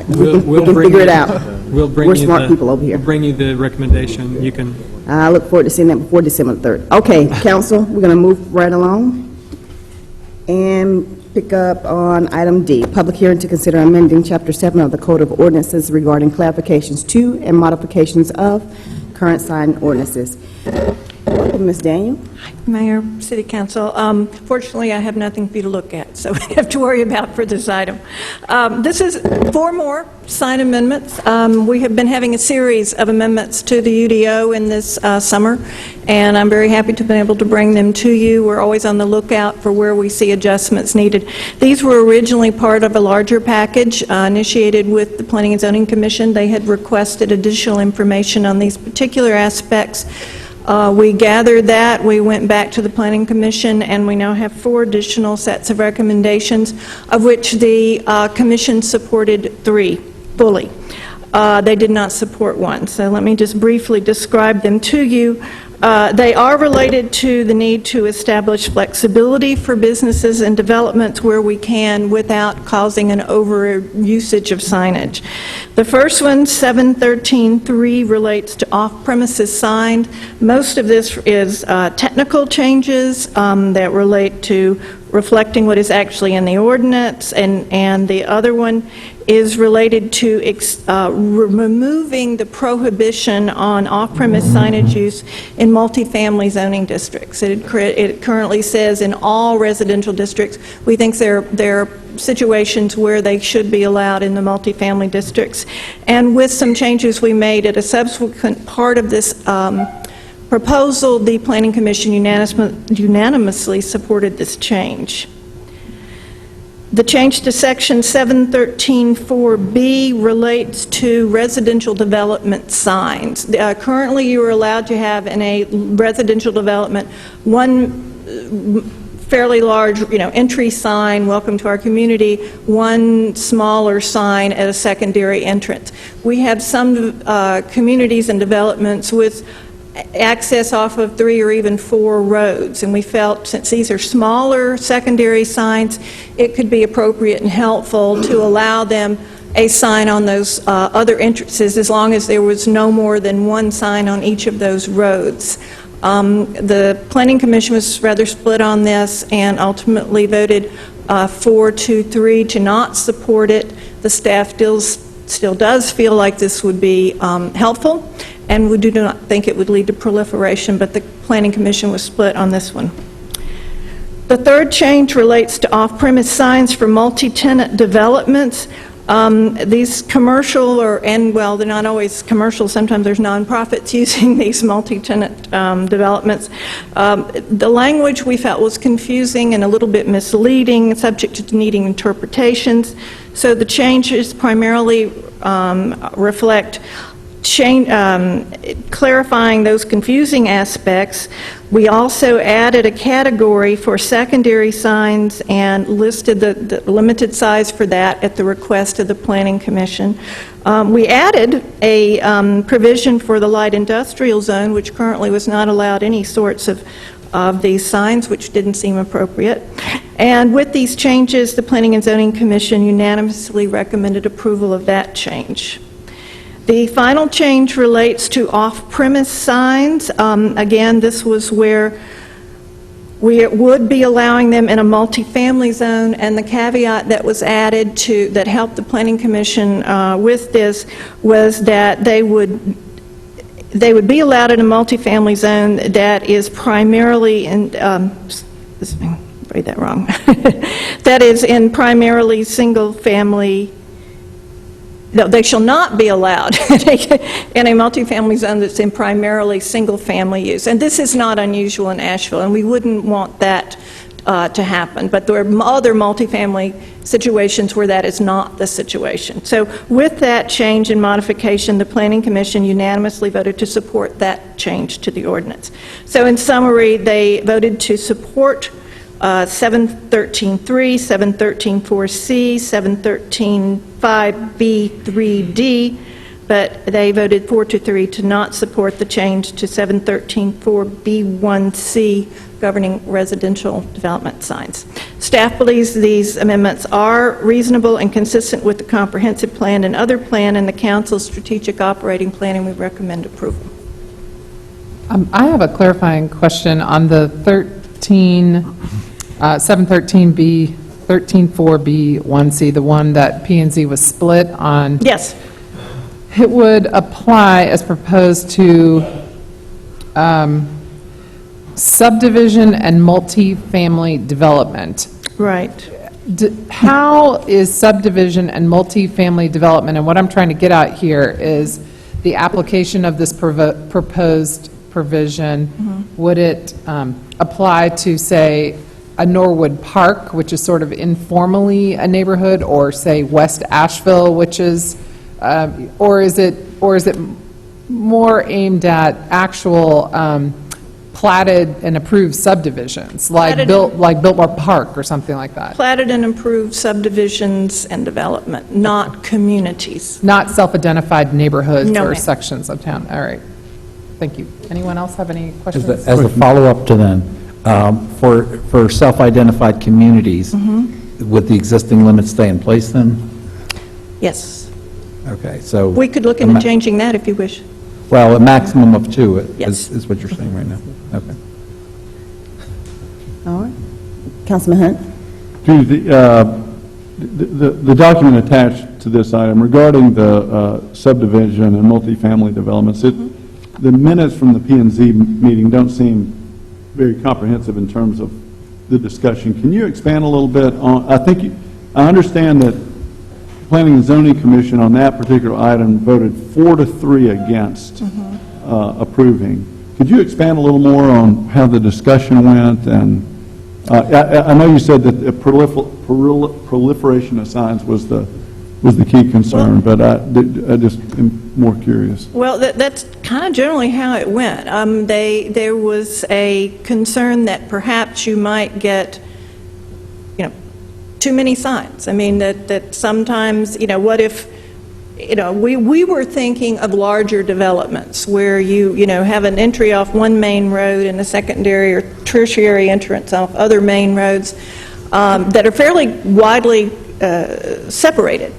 We can figure it out. We'll bring We're you smart people over here. We'll bring you the recommendation. You can. I look forward to seeing that before December 3rd. Okay, council, we're going to move right along and pick up on item D, public hearing to consider amending Chapter 7 of the Code of Ordinances regarding clarifications to and modifications of current sign ordinances. Welcome, Ms. Daniel. Mayor, City Council. Fortunately, I have nothing for you to look at, so we have to worry about for this item. This is 4 more sign amendments. We have been having a series of amendments to the UDO in this summer, and I'm very happy to be able to bring them to you. We're always on the lookout for where we see adjustments needed. These were originally part of a larger package initiated with the Planning and Zoning Commission. They had requested additional information on these particular aspects. We gathered that, we went back to the Planning Commission, and we now have 4 additional sets of recommendations, of which the Commission supported 3 fully. They did not support 1, so let me just briefly describe them to you. They are related to the need to establish flexibility for businesses and developments where we can without causing an overusage of signage. The first one, 713.3, relates to off-premises signs. Most of this is technical changes that relate to reflecting what is actually in the ordinance, and the other one is related to removing the prohibition on off-premise signage use in multifamily zoning districts. It currently says in all residential districts. We think there are situations where they should be allowed in the multifamily districts. And with some changes we made at a subsequent part of this proposal, the Planning Commission unanimously supported this change. The change to Section 713.4B relates to residential development signs. Currently, you are allowed to have in a residential development one fairly large, entry sign, welcome to our community, one smaller sign at a secondary entrance. We have some communities and developments with access off of 3 or even 4 roads, and we felt since these are smaller secondary signs, it could be appropriate and helpful to allow them a sign on those other entrances as long as there was no more than 1 sign on each of those roads. The Planning Commission was rather split on this and ultimately voted 4-3 to not support it. The staff still does feel like this would be helpful, and we do not think it would lead to proliferation, but the Planning Commission was split on this one. The third change relates to off-premise signs for multi-tenant developments. These commercial, well, they're not always commercial, sometimes there's nonprofits using these multi-tenant developments. The language we felt was confusing and a little bit misleading, subject to needing interpretations. So the changes primarily reflect clarifying those confusing aspects. We also added a category for secondary signs and listed the limited size for that at the request of the Planning Commission. We added a provision for the light industrial zone, which currently was not allowed any sorts of these signs, which didn't seem appropriate. And with these changes, the Planning and Zoning Commission unanimously recommended approval of that change. The final change relates to off-premise signs. Again, this was where we would be allowing them in a multifamily zone, and the caveat that was added that helped the Planning Commission with this was that they would be allowed in a multifamily zone that is primarily in, read that wrong, that is in primarily single-family. No, they shall not be allowed in a multifamily zone that's in primarily single-family use. And this is not unusual in Asheville, and we wouldn't want that to happen. But there are other multifamily situations where that is not the situation. So with that change and modification, the Planning Commission unanimously voted to support that change to the ordinance. So in summary, they voted to support 713.3, 713.4C, 713.5B3D, but they voted 4-3 to not support the change to 713.4B1C governing residential development signs. Staff believes these amendments are reasonable and consistent with the comprehensive plan and other plan and the Council's strategic operating plan, and we recommend approval. I have a clarifying question on the 713B, 13.4B1C, the one that P&Z was split on. Yes. It would apply as proposed to subdivision and multifamily development. Right. How is subdivision and multifamily development, and what I'm trying to get at here is the application of this proposed provision, would it apply to, say, a Norwood Park, which is sort of informally a neighborhood, or say West Asheville, which is, or is it more aimed at actual platted and approved subdivisions, like Biltmore Park or something like that? Platted and approved subdivisions and development, not communities. Not self-identified neighborhoods No, or ma'am. sections of town. All right. Thank you. Anyone else have any questions? As a follow-up to them, for self-identified communities, would the existing limits stay in place then? Yes. Okay, so... We could look into changing that if you wish. Well, a maximum of 2 Yes. is what you're saying right now. Okay. All right. Councilman Hunt? Judy, the document attached to this item regarding the subdivision and multifamily developments, the minutes from the P&Z meeting don't seem very comprehensive in terms of the discussion. Can you expand a little bit on, I understand that Planning and Zoning Commission on that particular item voted 4-3 against approving. Could you expand a little more on how the discussion went? And I know you said that the proliferation of signs was the key concern, but I just am more curious. Well, that's kind of generally how it went. There was a concern that perhaps you might get, too many signs. I mean, that sometimes, what if, we were thinking of larger developments where you have an entry off one main road and a secondary or tertiary entrance off other main roads that are fairly widely separated.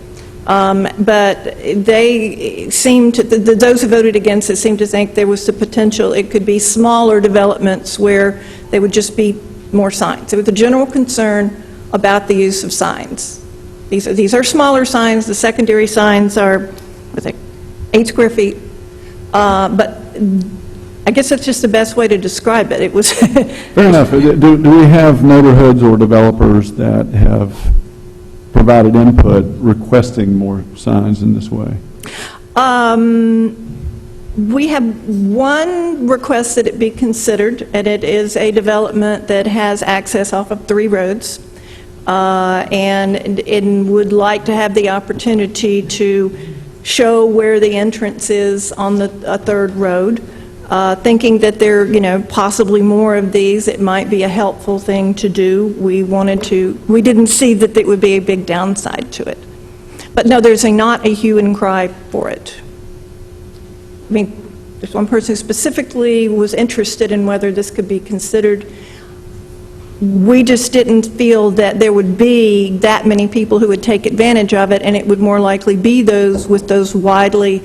But they seemed to, those who voted against it seemed to think there was the potential it could be smaller developments where there would just be more signs. There was a general concern about the use of signs. These are smaller signs. The secondary signs are, 8 square feet. But I guess that's just the best way to describe it. It was Fair enough. Do we have neighborhoods or developers that have provided input requesting more signs in this way? We have one request that it be considered, and it is a development that has access off of 3 roads, and it would like to have the opportunity to show where the entrance is on the 3rd road. Thinking that there, possibly more of these, it might be a helpful thing to do. We didn't see that it would be a big downside to it. But no, there's not a hue and cry for it. I mean, there's one person who specifically was interested in whether this could be considered. We just didn't feel that there would be that many people who would take advantage of it, and it would more likely be those with those widely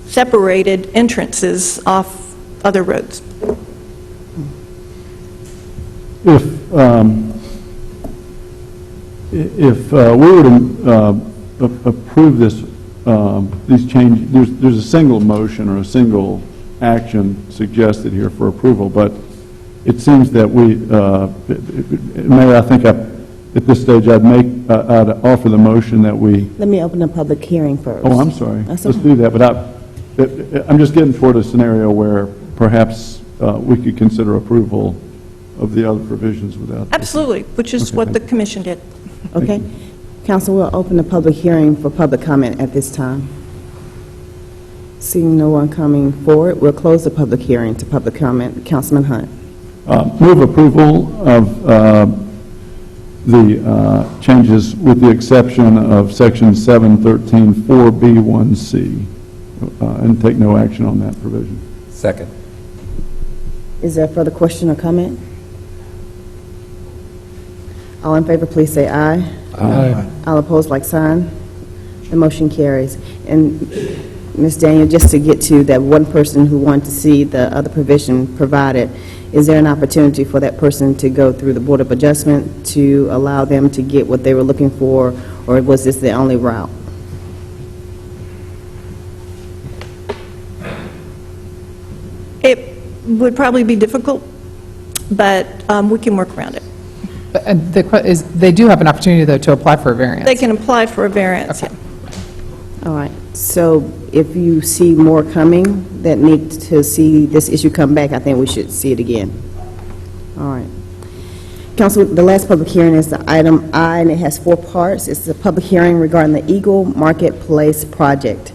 separated entrances off other roads. If we were to approve this, these changes, there's a single motion or a single action suggested here for approval, but it seems that Mayor, I think at this stage I'd offer the motion that we. Let me open the public hearing first. Oh, I'm sorry. Let's do that, but I'm just getting toward a scenario where perhaps we could consider approval of the other provisions without. Absolutely, which is what the commission did. Okay. Council will open the public hearing for public comment at this time. Seeing no one coming forward, we'll close the public hearing to public comment. Councilman Hunt. Move approval of the changes with the exception of Section 713 4B1C and take no action on that provision. Second. Is there further question or comment? All in favor, please say aye. Aye. All opposed, like sign. The motion carries. And Ms. Daniel, just to get to that one person who wanted to see the other provision provided, is there an opportunity for that person to go through the Board of Adjustment to allow them to get what they were looking for, or was this the only route? It would probably be difficult, but we can work around it. They do have an opportunity, though, to apply for a variance. They can apply for a variance. Okay. All right. So if you see more coming that need to see this issue come back, I think we should see it again. All right. Council, the last public hearing is the item I, and it has 4 parts. It's the public hearing regarding the Eagle Marketplace project.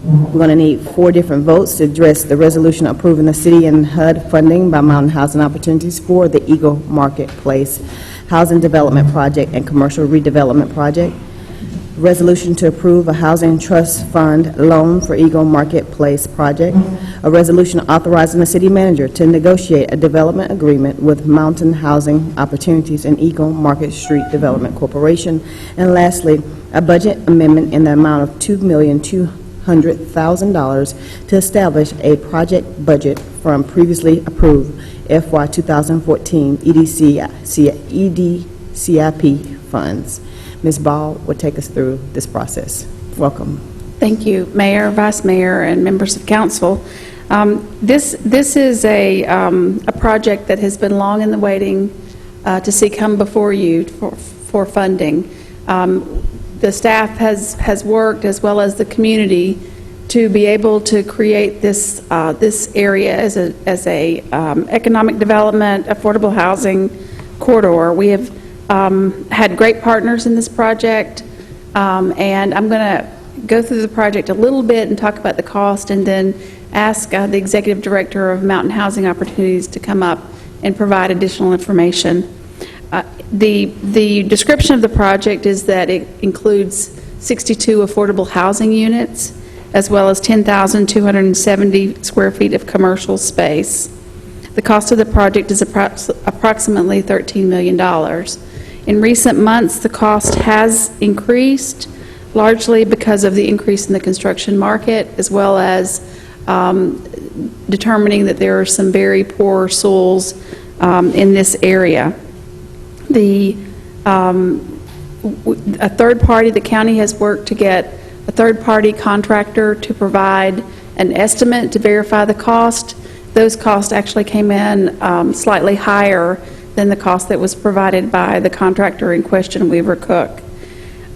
We're going to need 4 different votes to address the resolution approving the city and HUD funding by Mountain Housing Opportunities for the Eagle Marketplace Housing Development Project and Commercial Redevelopment Project. Resolution to approve a housing trust fund loan for Eagle Marketplace project. A resolution authorizing the city manager to negotiate a development agreement with Mountain Housing Opportunities and Eagle Market Street Development Corporation. And lastly, a budget amendment in the amount of $2,200,000 to establish a project budget from previously approved FY 2014 EDCIP funds. Ms. Ball will take us through this process. Welcome. Thank you, Mayor, Vice Mayor, and members of council. This is a project that has been long in the waiting to see come before you for funding. The staff has worked, as well as the community, to be able to create this area as a economic development, affordable housing corridor. We have had great partners in this project, and I'm going to go through the project a little bit and talk about the cost, and then ask the Executive Director of Mountain Housing Opportunities to come up and provide additional information. The description of the project is that it includes 62 affordable housing units, as well as 10,270 square feet of commercial space. The cost of the project is approximately $13 million. In recent months, the cost has increased, largely because of the increase in the construction market, as well as determining that there are some very poor soils in this area. A third party, the county has worked to get a third-party contractor to provide an estimate to verify the cost. Those costs actually came in slightly higher than the cost that was provided by the contractor in question, Weaver Cook.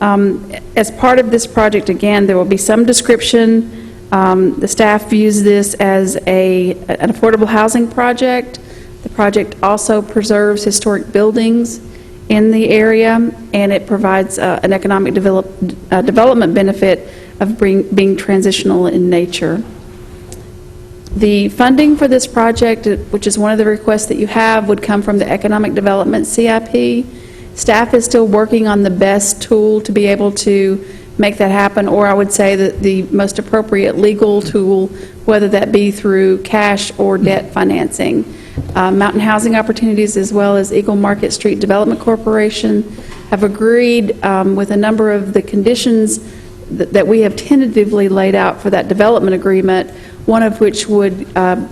As part of this project, again, there will be some description. The staff views this as an affordable housing project. The project also preserves historic buildings in the area, and it provides an economic development benefit of being transitional in nature. The funding for this project, which is one of the requests that you have, would come from the Economic Development CIP. Staff is still working on the best tool to be able to make that happen, or I would say that the most appropriate legal tool, whether that be through cash or debt financing. Mountain Housing Opportunities, as well as Eagle Market Street Development Corporation, have agreed with a number of the conditions that we have tentatively laid out for that development agreement, one of which would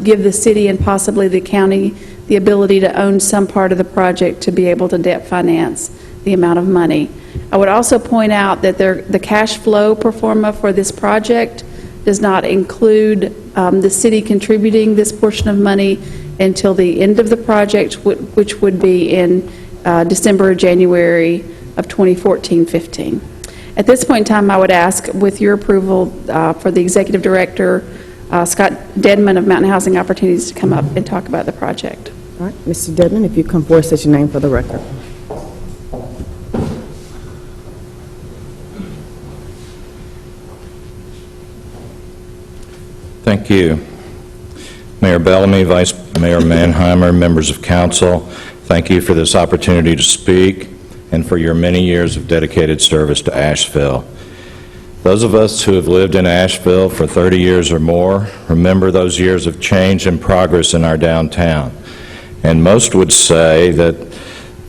give the city and possibly the county the ability to own some part of the project to be able to debt finance the amount of money. I would also point out that the cash flow pro forma for this project does not include the city contributing this portion of money until the end of the project, which would be in December or January of 2014-15. At this point in time, I would ask, with your approval, for the Executive Director, Scott Dedman of Mountain Housing Opportunities, to come up and talk about the project. All right, Mr. Dedman, if you come forward, state your name for the record. Thank you. Mayor Bellamy, Vice Mayor Mannheimer, members of council, thank you for this opportunity to speak and for your many years of dedicated service to Asheville. Those of us who have lived in Asheville for 30 years or more remember those years of change and progress in our downtown. And most would say that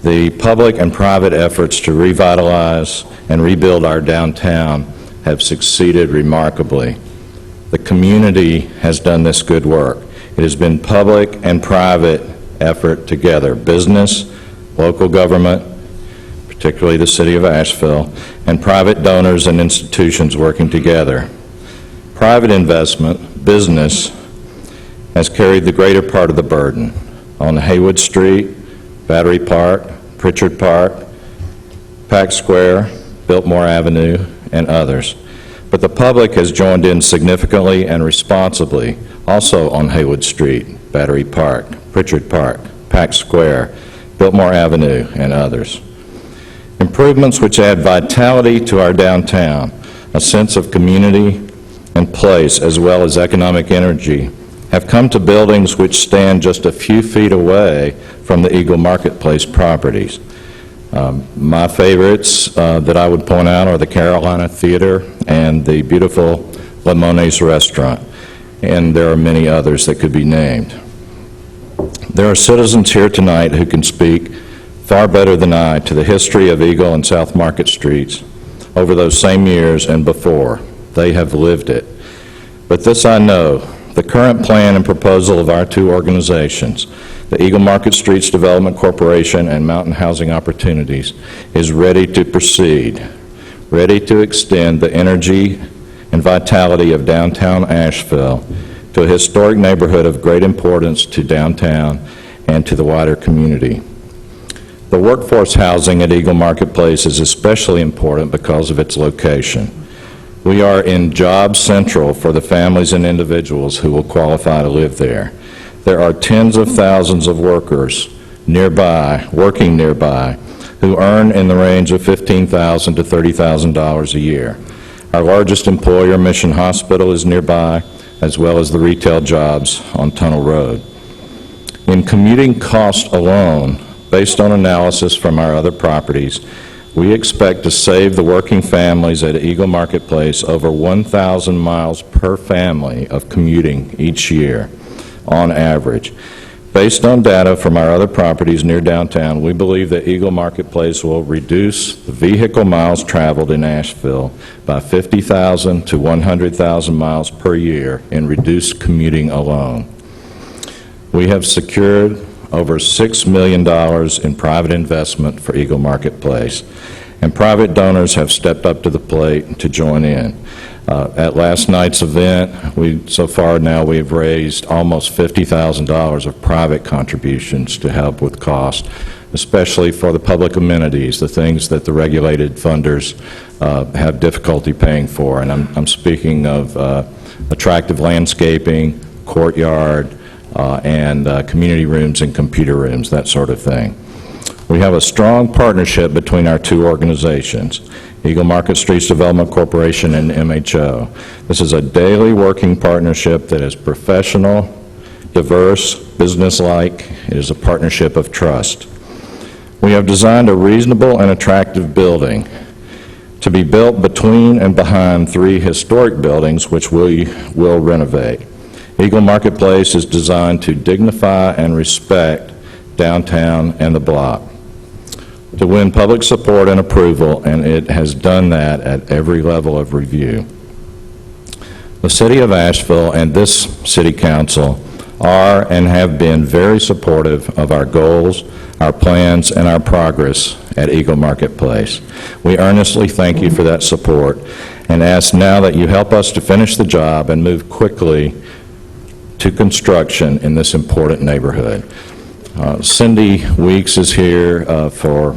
the public and private efforts to revitalize and rebuild our downtown have succeeded remarkably. The community has done this good work. It has been public and private effort together, business, local government, particularly the city of Asheville, and private donors and institutions working together. Private investment, business, has carried the greater part of the burden on Haywood Street, Battery Park, Pritchard Park, Pack Square, Biltmore Avenue, and others. But the public has joined in significantly and responsibly also on Haywood Street, Battery Park, Pritchard Park, Pack Square, Biltmore Avenue, and others. Improvements which add vitality to our downtown, a sense of community and place, as well as economic energy, have come to buildings which stand just a few feet away from the Eagle Marketplace properties. My favorites that I would point out are the Carolina Theater and the beautiful Limones Restaurant, and there are many others that could be named. There are citizens here tonight who can speak far better than I to the history of Eagle and South Market Streets over those same years and before. They have lived it. But this I know, the current plan and proposal of our two organizations, the Eagle Market Streets Development Corporation and Mountain Housing Opportunities, is ready to proceed, ready to extend the energy and vitality of downtown Asheville to a historic neighborhood of great importance to downtown and to the wider community. The workforce housing at Eagle Marketplace is especially important because of its location. We are in job central for the families and individuals who will qualify to live there. There are tens of thousands of workers nearby, working nearby, who earn in the range of $15,000 to $30,000 a year. Our largest employer, Mission Hospital, is nearby, as well as the retail jobs on Tunnel Road. In commuting cost alone, based on analysis from our other properties, we expect to save the working families at Eagle Marketplace over 1,000 miles per family of commuting each year, on average. Based on data from our other properties near downtown, we believe that Eagle Marketplace will reduce the vehicle miles traveled in Asheville by 50,000 to 100,000 miles per year in reduced commuting alone. We have secured over $6 million in private investment for Eagle Marketplace, and private donors have stepped up to the plate to join in. At last night's event, so far now we've raised almost $50,000 of private contributions to help with costs, especially for the public amenities, the things that the regulated funders have difficulty paying for. And I'm speaking of attractive landscaping, courtyard, and community rooms and computer rooms, that sort of thing. We have a strong partnership between our two organizations, Eagle Market Streets Development Corporation and MHO. This is a daily working partnership that is professional, diverse, businesslike. It is a partnership of trust. We have designed a reasonable and attractive building to be built between and behind 3 historic buildings which we will renovate. Eagle Marketplace is designed to dignify and respect downtown and the block, to win public support and approval, and it has done that at every level of review. The City of Asheville and this City Council are and have been very supportive of our goals, our plans, and our progress at Eagle Marketplace. We earnestly thank you for that support and ask now that you help us to finish the job and move quickly to construction in this important neighborhood. Cindy Weeks is here for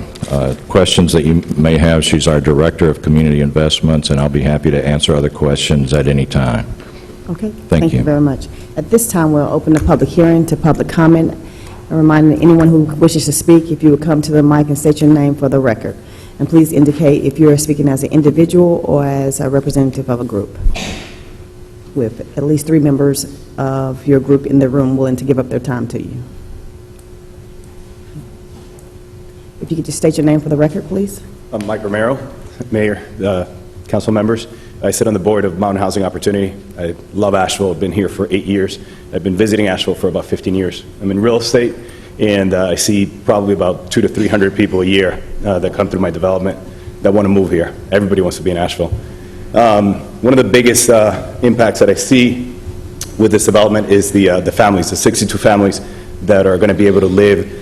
questions that you may have. She's our Director of Community Investments, and I'll be happy to answer other questions at any time. Okay. Thank you. You very much. At this time, we'll open the public hearing to public comment. And reminding anyone who wishes to speak, if you would come to the mic and state your name for the record. And please indicate if you're speaking as an individual or as a representative of a group, with at least 3 members of your group in the room willing to give up their time to you. If you could just state your name for the record, please. I'm Mike Romero, Mayor, council members. I sit on the board of Mountain Housing Opportunity. I love Asheville. I've been here for 8 years. I've been visiting Asheville for about 15 years. I'm in real estate, and I see probably about 200 to 300 people a year that come through my development that want to move here. Everybody wants to be in Asheville. One of the biggest impacts that I see with this development is the families, the 62 families that are going to be able to live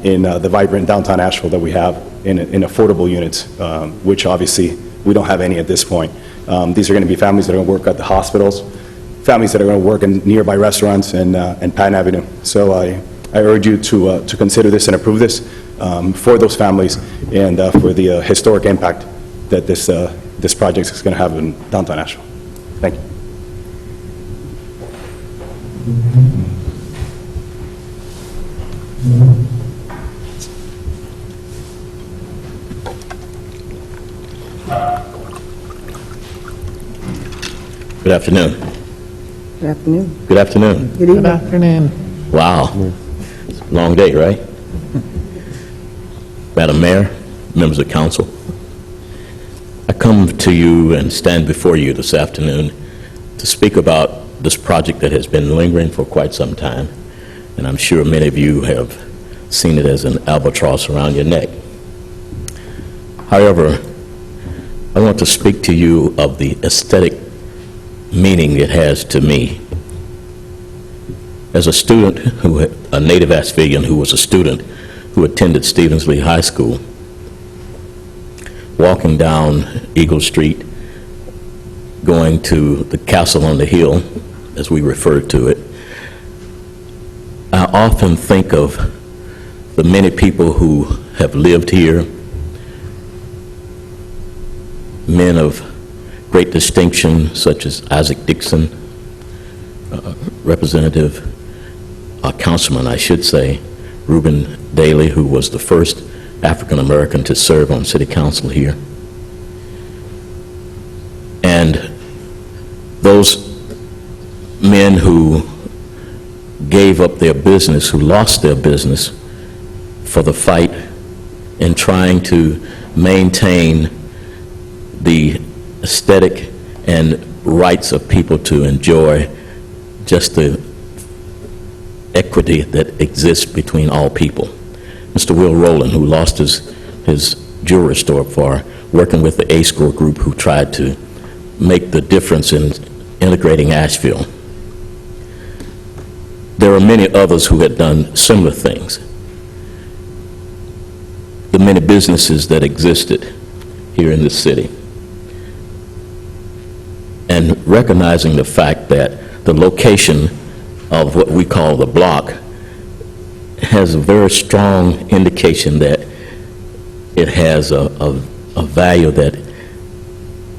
in the vibrant downtown Asheville that we have in affordable units, which obviously we don't have any at this point. These are going to be families that are going to work at the hospitals, families that are going to work in nearby restaurants and Patton Avenue. So I urge you to consider this and approve this for those families and for the historic impact that this project is going to have in downtown Asheville. Thank you. Good afternoon. Good afternoon. Good afternoon. Good evening. Good afternoon. Wow. It's a long day, right? Madam Mayor, members of council, I come to you and stand before you this afternoon to speak about this project that has been lingering for quite some time, and I'm sure many of you have seen it as an albatross around your neck. However, I want to speak to you of the aesthetic meaning it has to me. As a student, a native Ashevillean who was a student who attended Stevens Lee High School, walking down Eagle Street, going to the Castle on the Hill, as we refer to it, I often think of the many people who have lived here, men of great distinction such as Isaac Dixon, Councilman, I should say, Reuben Daley, who was the first African American to serve on City Council here. And those men who gave up their business, who lost their business for the fight in trying to maintain the aesthetic and rights of people to enjoy just the equity that exists between all people. Mr. Will Rowland, who lost his jewelry store for working with the A-Score group who tried to make the difference in integrating Asheville. There are many others who had done similar things. The many businesses that existed here in this city. recognizing the fact that the location of what we call the block has a very strong indication that it has a value that,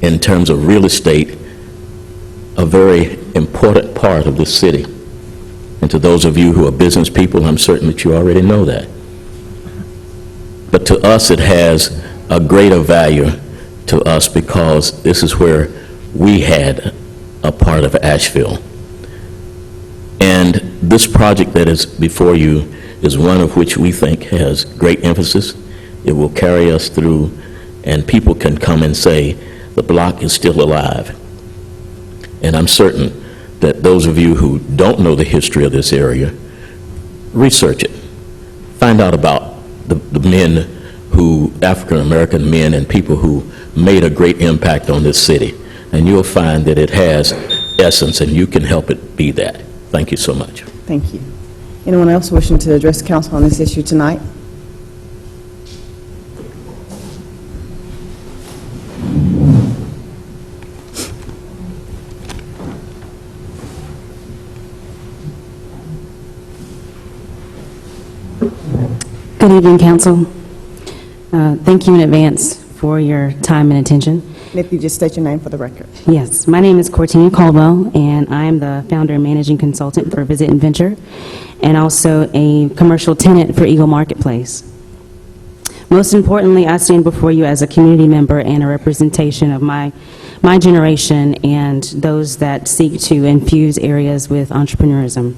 in terms of real estate, a very important part of the city. And to those of you who are business people, I'm certain that you already know that. But to us, it has a greater value to us because this is where we had a part of Asheville. And this project that is before you is one of which we think has great emphasis. It will carry us through, and people can come and say, the block is still alive. And I'm certain that those of you who don't know the history of this area, research it. Find out about the men who, African-American men and people who made a great impact on this city. And you'll find that it has essence, and you can help it be that. Thank you so much. Thank you. Anyone else wishing to address the council on this issue tonight? Good evening, Council. Thank you in advance for your time and attention. And if you just state your name for the record. Yes, my name is Cortina Caldwell, and I am the founder and managing consultant for Visit and Venture, and also a commercial tenant for Eagle Marketplace. Most importantly, I stand before you as a community member and a representation of my generation and those that seek to infuse areas with entrepreneurism.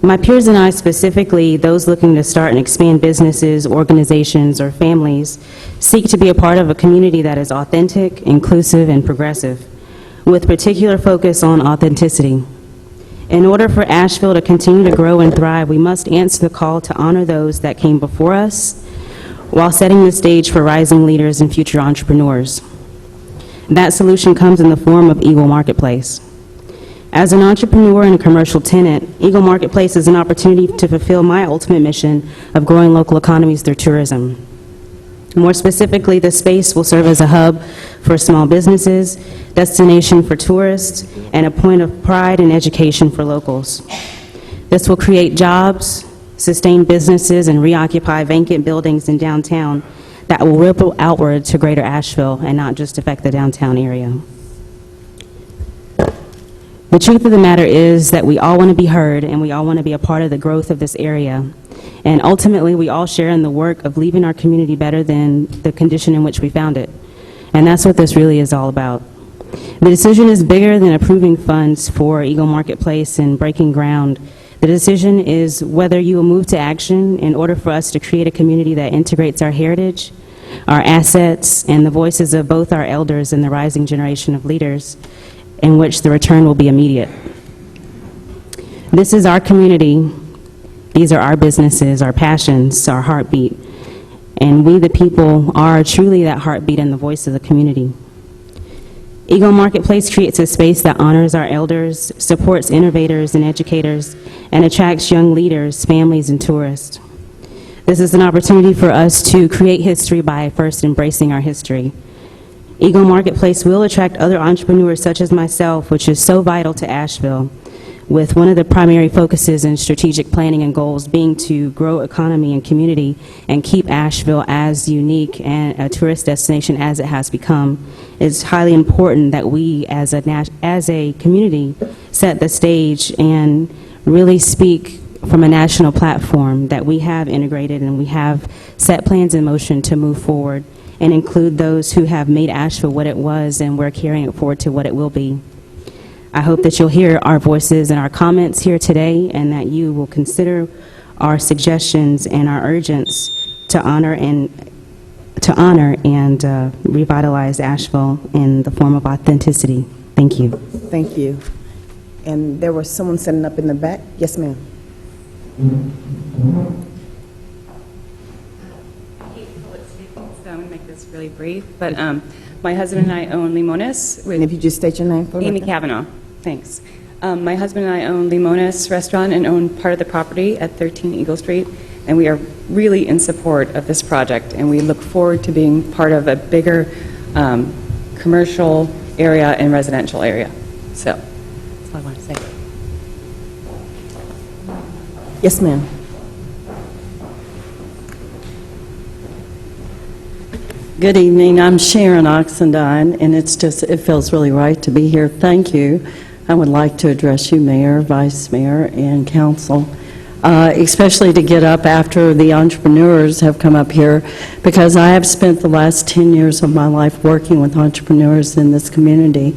My peers and I, specifically those looking to start and expand businesses, organizations, or families, seek to be a part of a community that is authentic, inclusive, and progressive, with particular focus on authenticity. In order for Asheville to continue to grow and thrive, we must answer the call to honor those that came before us while setting the stage for rising leaders and future entrepreneurs. That solution comes in the form of Eagle Marketplace. As an entrepreneur and a commercial tenant, Eagle Marketplace is an opportunity to fulfill my ultimate mission of growing local economies through tourism. More specifically, the space will serve as a hub for small businesses, destination for tourists, and a point of pride and education for locals. This will create jobs, sustain businesses, and reoccupy vacant buildings in downtown that will ripple outward to greater Asheville and not just affect the downtown area. The truth of the matter is that we all want to be heard and we all want to be a part of the growth of this area. And ultimately, we all share in the work of leaving our community better than the condition in which we found it. And that's what this really is all about. The decision is bigger than approving funds for Eagle Marketplace and breaking ground. The decision is whether you will move to action in order for us to create a community that integrates our heritage, our assets, and the voices of both our elders and the rising generation of leaders, in which the return will be immediate. This is our community. These are our businesses, our passions, our heartbeat. And we, the people, are truly that heartbeat and the voice of the community. Eagle Marketplace creates a space that honors our elders, supports innovators and educators, and attracts young leaders, families, and tourists. This is an opportunity for us to create history by first embracing our history. Eagle Marketplace will attract other entrepreneurs such as myself, which is so vital to Asheville, with one of the primary focuses in strategic planning and goals being to grow economy and community and keep Asheville as unique and a tourist destination as it has become. It's highly important that we as a community set the stage and really speak from a national platform that we have integrated and we have set plans in motion to move forward and include those who have made Asheville what it was, and we're carrying it forward to what it will be. I hope that you'll hear our voices and our comments here today, and that you will consider our suggestions and our urgence to honor and revitalize Asheville in the form of authenticity. Thank you. Thank you. And there was someone sitting up in the back. Yes, ma'am. So I'm going to make this really brief, but my husband and I own Limones. And if you just state your name for Amy me. Kavanaugh. Thanks. My husband and I own Limones Restaurant and own part of the property at 13 Eagle Street, and we are really in support of this project, and we look forward to being part of a bigger commercial area and residential area. So that's all I want to say. Yes, ma'am. Good evening. I'm Sharon Oxendine, and it feels really right to be here. Thank you. I would like to address you, Mayor, Vice Mayor, and Council, especially to get up after the entrepreneurs have come up here, because I have spent the last 10 years of my life working with entrepreneurs in this community.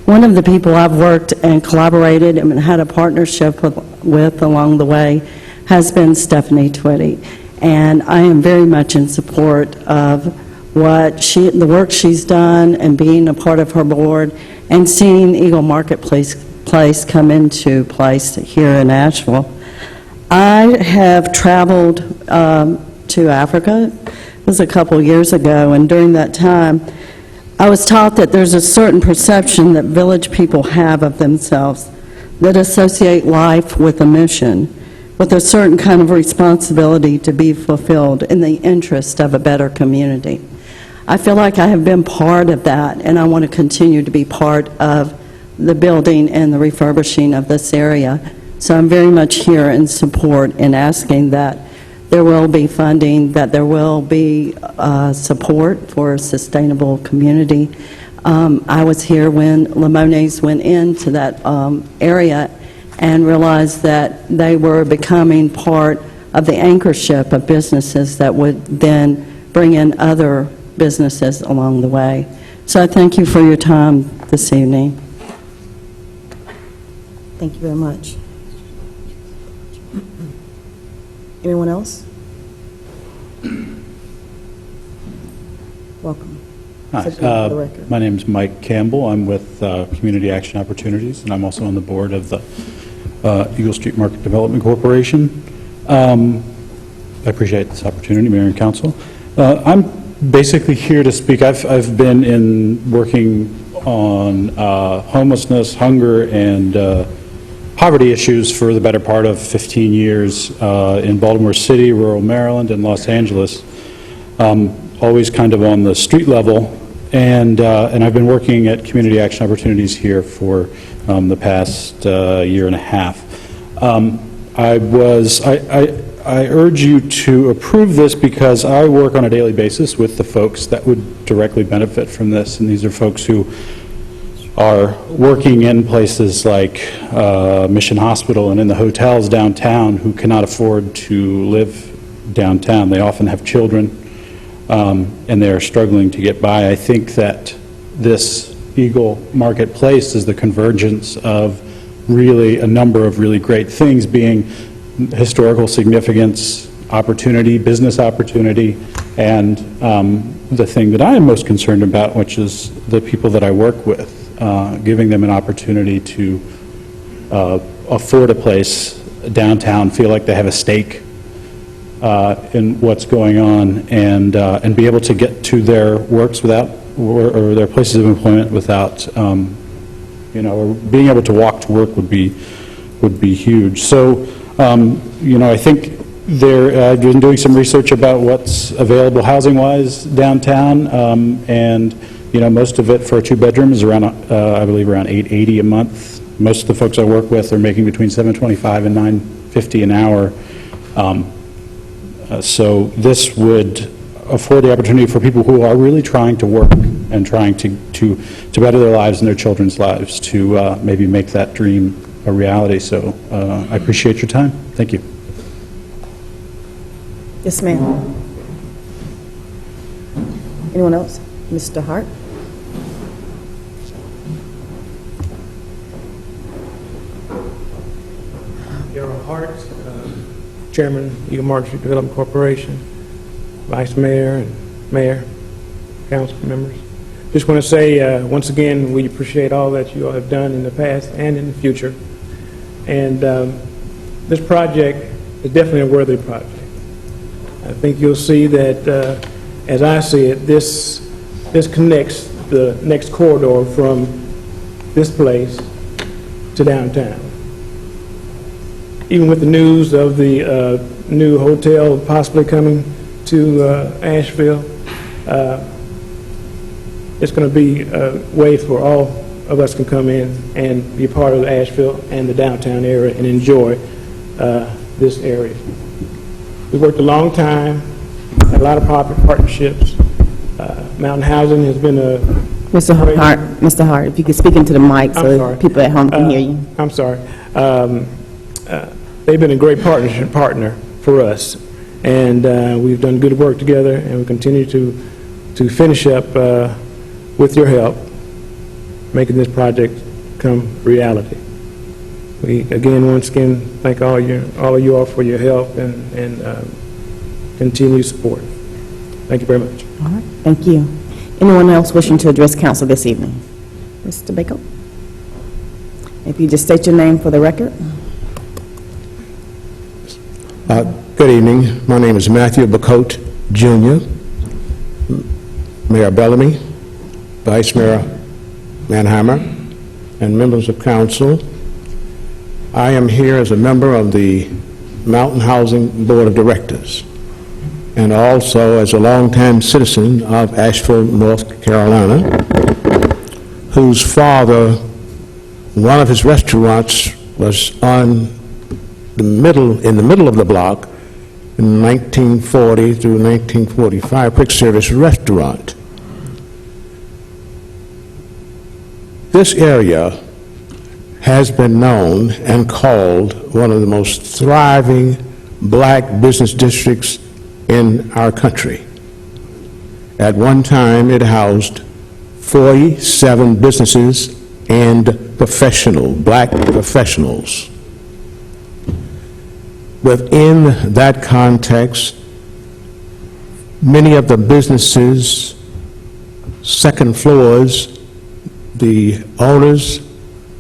One of the people I've worked and collaborated and had a partnership with along the way has been Stephanie Twitty, and I am very much in support of the work she's done and being a part of her board and seeing Eagle Marketplace come into place here in Asheville. I have traveled to Africa. It was a couple years ago, and during that time, I was taught that there's a certain perception that village people have of themselves that associate life with a mission, with a certain kind of responsibility to be fulfilled in the interest of a better community. I feel like I have been part of that, and I want to continue to be part of the building and the refurbishing of this area. So I'm very much here in support in asking that there will be funding, that there will be support for a sustainable community. I was here when Limones went into that area and realized that they were becoming part of the anchor ship of businesses that would then bring in other businesses along the way. So I thank you for your time this evening. Thank you very much. Anyone else? Welcome. Hi, State your name for the record. my name is Mike Campbell. I'm with Community Action Opportunities, and I'm also on the board of the Eagle Street Market Development Corporation. I appreciate this opportunity, Mayor and Council. I'm basically here to speak. I've been working on homelessness, hunger, and poverty issues for the better part of 15 years in Baltimore City, rural Maryland, and Los Angeles, always kind of on the street level. And I've been working at Community Action Opportunities here for the past year and a half. I urge you to approve this because I work on a daily basis with the folks that would directly benefit from this, and these are folks who are working in places like Mission Hospital and in the hotels downtown who cannot afford to live downtown. They often have children, and they are struggling to get by. I think that this Eagle Marketplace is the convergence of really a number of really great things, being historical significance, opportunity, business opportunity, and the thing that I am most concerned about, which is the people that I work with, giving them an opportunity to afford a place downtown, feel like they have a stake in what's going on, and be able to get to their works without, or their places of employment without, or being able to walk to work would be huge. So, I think I've been doing some research about what's available housing-wise downtown, and most of it for a two-bedroom is around, I believe, around $880 a month. Most of the folks I work with are making between $725 and $950 an hour. So this would afford the opportunity for people who are really trying to work and trying to better their lives and their children's lives to maybe make that dream a reality. So I appreciate your time. Thank you. Yes, ma'am. Anyone else? Mr. Hart? Darrell Hart, Chairman, Eagle Market Development Corporation, Vice Mayor and Mayor, Council members. Just want to say, once again, we appreciate all that you all have done in the past and in the future. And this project is definitely a worthy project. I think you'll see that, as I see it, this connects the next corridor from this place to downtown. Even with the news of the new hotel possibly coming to Asheville, it's going to be a way for all of us can come in and be a part of Asheville and the downtown area and enjoy this area. We worked a long time, had a lot of partnerships. Mountain Housing has been a Mr. Hart, if you could speak into the mic so people at home can hear you. I'm sorry. They've been a great partner for us, and we've done good work together, and we continue to finish up with your help, making this project come reality. We again, once again, thank all of you all for your help and continued support. Thank you very much. All right, thank you. Anyone else wishing to address council this evening? Mr. Baker? If you just state your name for the record. Good evening. My name is Matthew Bacote, Jr., Mayor Bellamy, Vice Mayor Manheimer, and members of council. I am here as a member of the Mountain Housing Board of Directors, and also as a longtime citizen of Asheville, North Carolina, whose father, one of his restaurants was in the middle of the block in 1940 through 1945, quick service restaurant. This area has been known and called one of the most thriving black business districts in our country. At one time, it housed 47 businesses and black professionals. Within that context, many of the businesses, second floors, the owners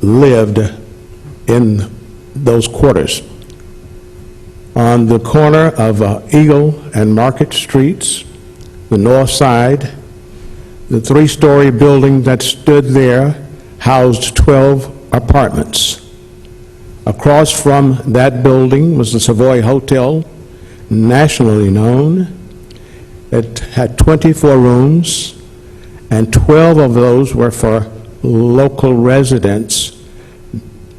lived in those quarters. On the corner of Eagle and Market Streets, the north side, the three-story building that stood there housed 12 apartments. Across from that building was the Savoy Hotel, nationally known. It had 24 rooms, and 12 of those were for local residents.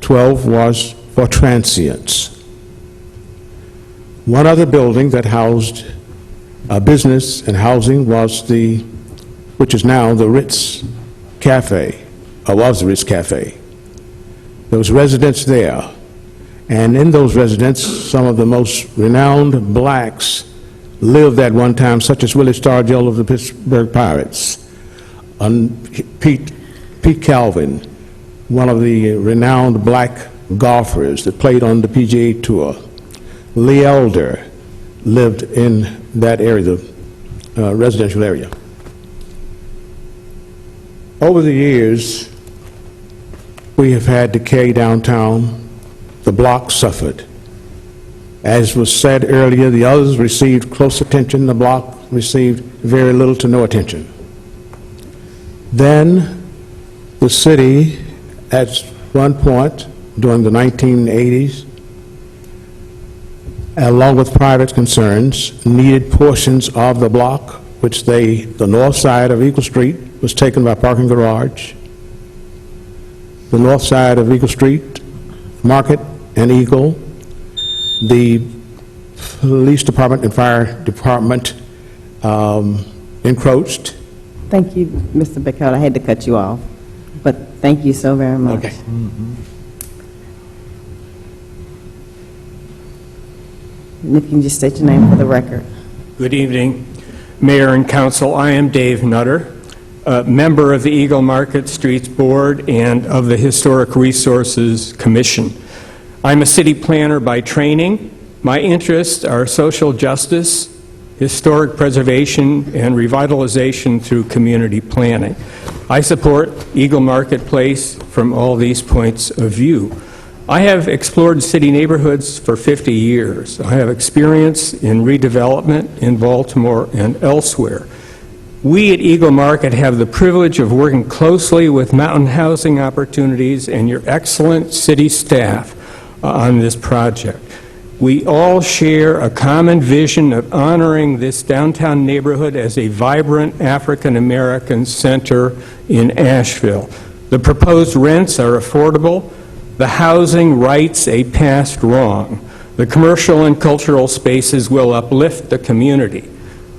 12 was for transients. One other building that housed business and housing was which is now the Ritz Cafe, or was the Ritz Cafe. There was residents there, and in those residents, some of the most renowned blacks lived at one time, such as Willie Stargell of the Pittsburgh Pirates, Pete Calvin, one of the renowned black golfers that played on the PGA Tour. Lee Elder lived in that area, the residential area. Over the years, we have had decay downtown. The block suffered. As was said earlier, the others received close attention. The block received very little to no attention. Then the city, at one point during the 1980s, along with private concerns, needed portions of the block, which the north side of Eagle Street was taken by parking garage. The north side of Eagle Street, Market and Eagle, the police department and fire department encroached. Thank you, Mr. Bacote. I had to cut you off, but thank you so very much. Okay. And if you can just state your name for the record. Good evening, Mayor and Council. I am Dave Nutter, a member of the Eagle Market Streets Board and of the Historic Resources Commission. I'm a city planner by training. My interests are social justice, historic preservation, and revitalization through community planning. I support Eagle Marketplace from all these points of view. I have explored city neighborhoods for 50 years. I have experience in redevelopment in Baltimore and elsewhere. We at Eagle Market have the privilege of working closely with Mountain Housing Opportunities and your excellent city staff on this project. We all share a common vision of honoring this downtown neighborhood as a vibrant African-American center in Asheville. The proposed rents are affordable. The housing rights a past wrong. The commercial and cultural spaces will uplift the community.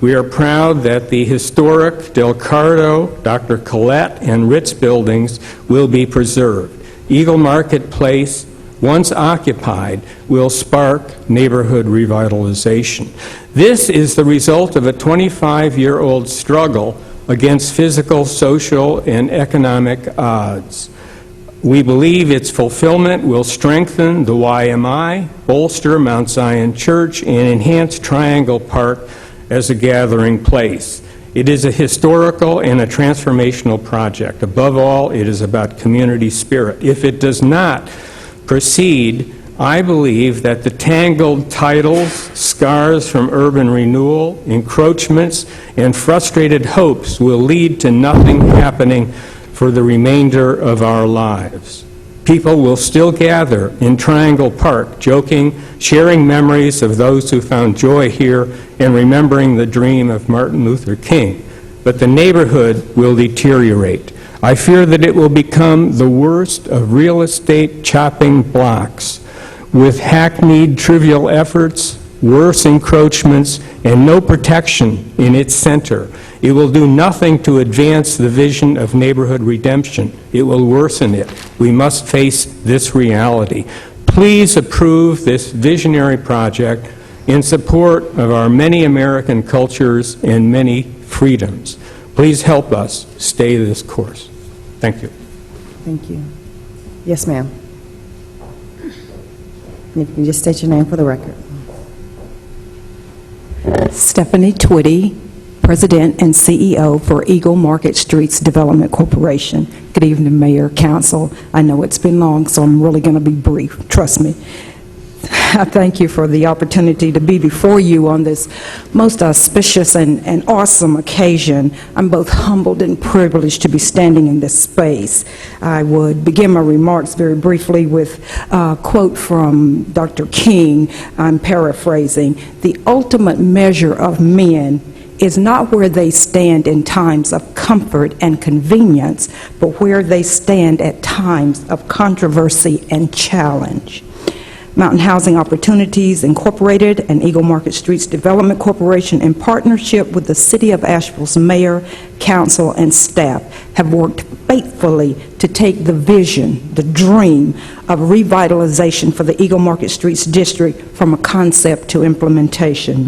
We are proud that the historic Del Cardo, Dr. Collette, and Ritz buildings will be preserved. Eagle Market Place, once occupied, will spark neighborhood revitalization. This is the result of a 25-year-old struggle against physical, social, and economic odds. We believe its fulfillment will strengthen the YMI, bolster Mount Zion Church, and enhance Triangle Park as a gathering place. It is a historical and a transformational project. Above all, it is about community spirit. If it does not proceed, I believe that the tangled titles, scars from urban renewal, encroachments, and frustrated hopes will lead to nothing happening for the remainder of our lives. People will still gather in Triangle Park, joking, sharing memories of those who found joy here, and remembering the dream of Martin Luther King. But the neighborhood will deteriorate. I fear that it will become the worst of real estate chopping blocks, with hackneyed trivial efforts, worse encroachments, and no protection in its center. It will do nothing to advance the vision of neighborhood redemption. It will worsen it. We must face this reality. Please approve this visionary project in support of our many American cultures and many freedoms. Please help us stay this course. Thank you. Thank you. Yes, ma'am. And if you can just state your name for the record. Stephanie Twitty, President and CEO for Eagle Market Streets Development Corporation. Good evening, Mayor, Council. I know it's been long, so I'm really going to be brief. Trust me. I thank you for the opportunity to be before you on this most auspicious and awesome occasion. I'm both humbled and privileged to be standing in this space. I would begin my remarks very briefly with a quote from Dr. King. I'm paraphrasing. The ultimate measure of men is not where they stand in times of comfort and convenience, but where they stand at times of controversy and challenge. Mountain Housing Opportunities Incorporated and Eagle Market Streets Development Corporation, in partnership with the City of Asheville's mayor, council, and staff, have worked faithfully to take the vision, the dream of revitalization for the Eagle Market Streets District from a concept to implementation.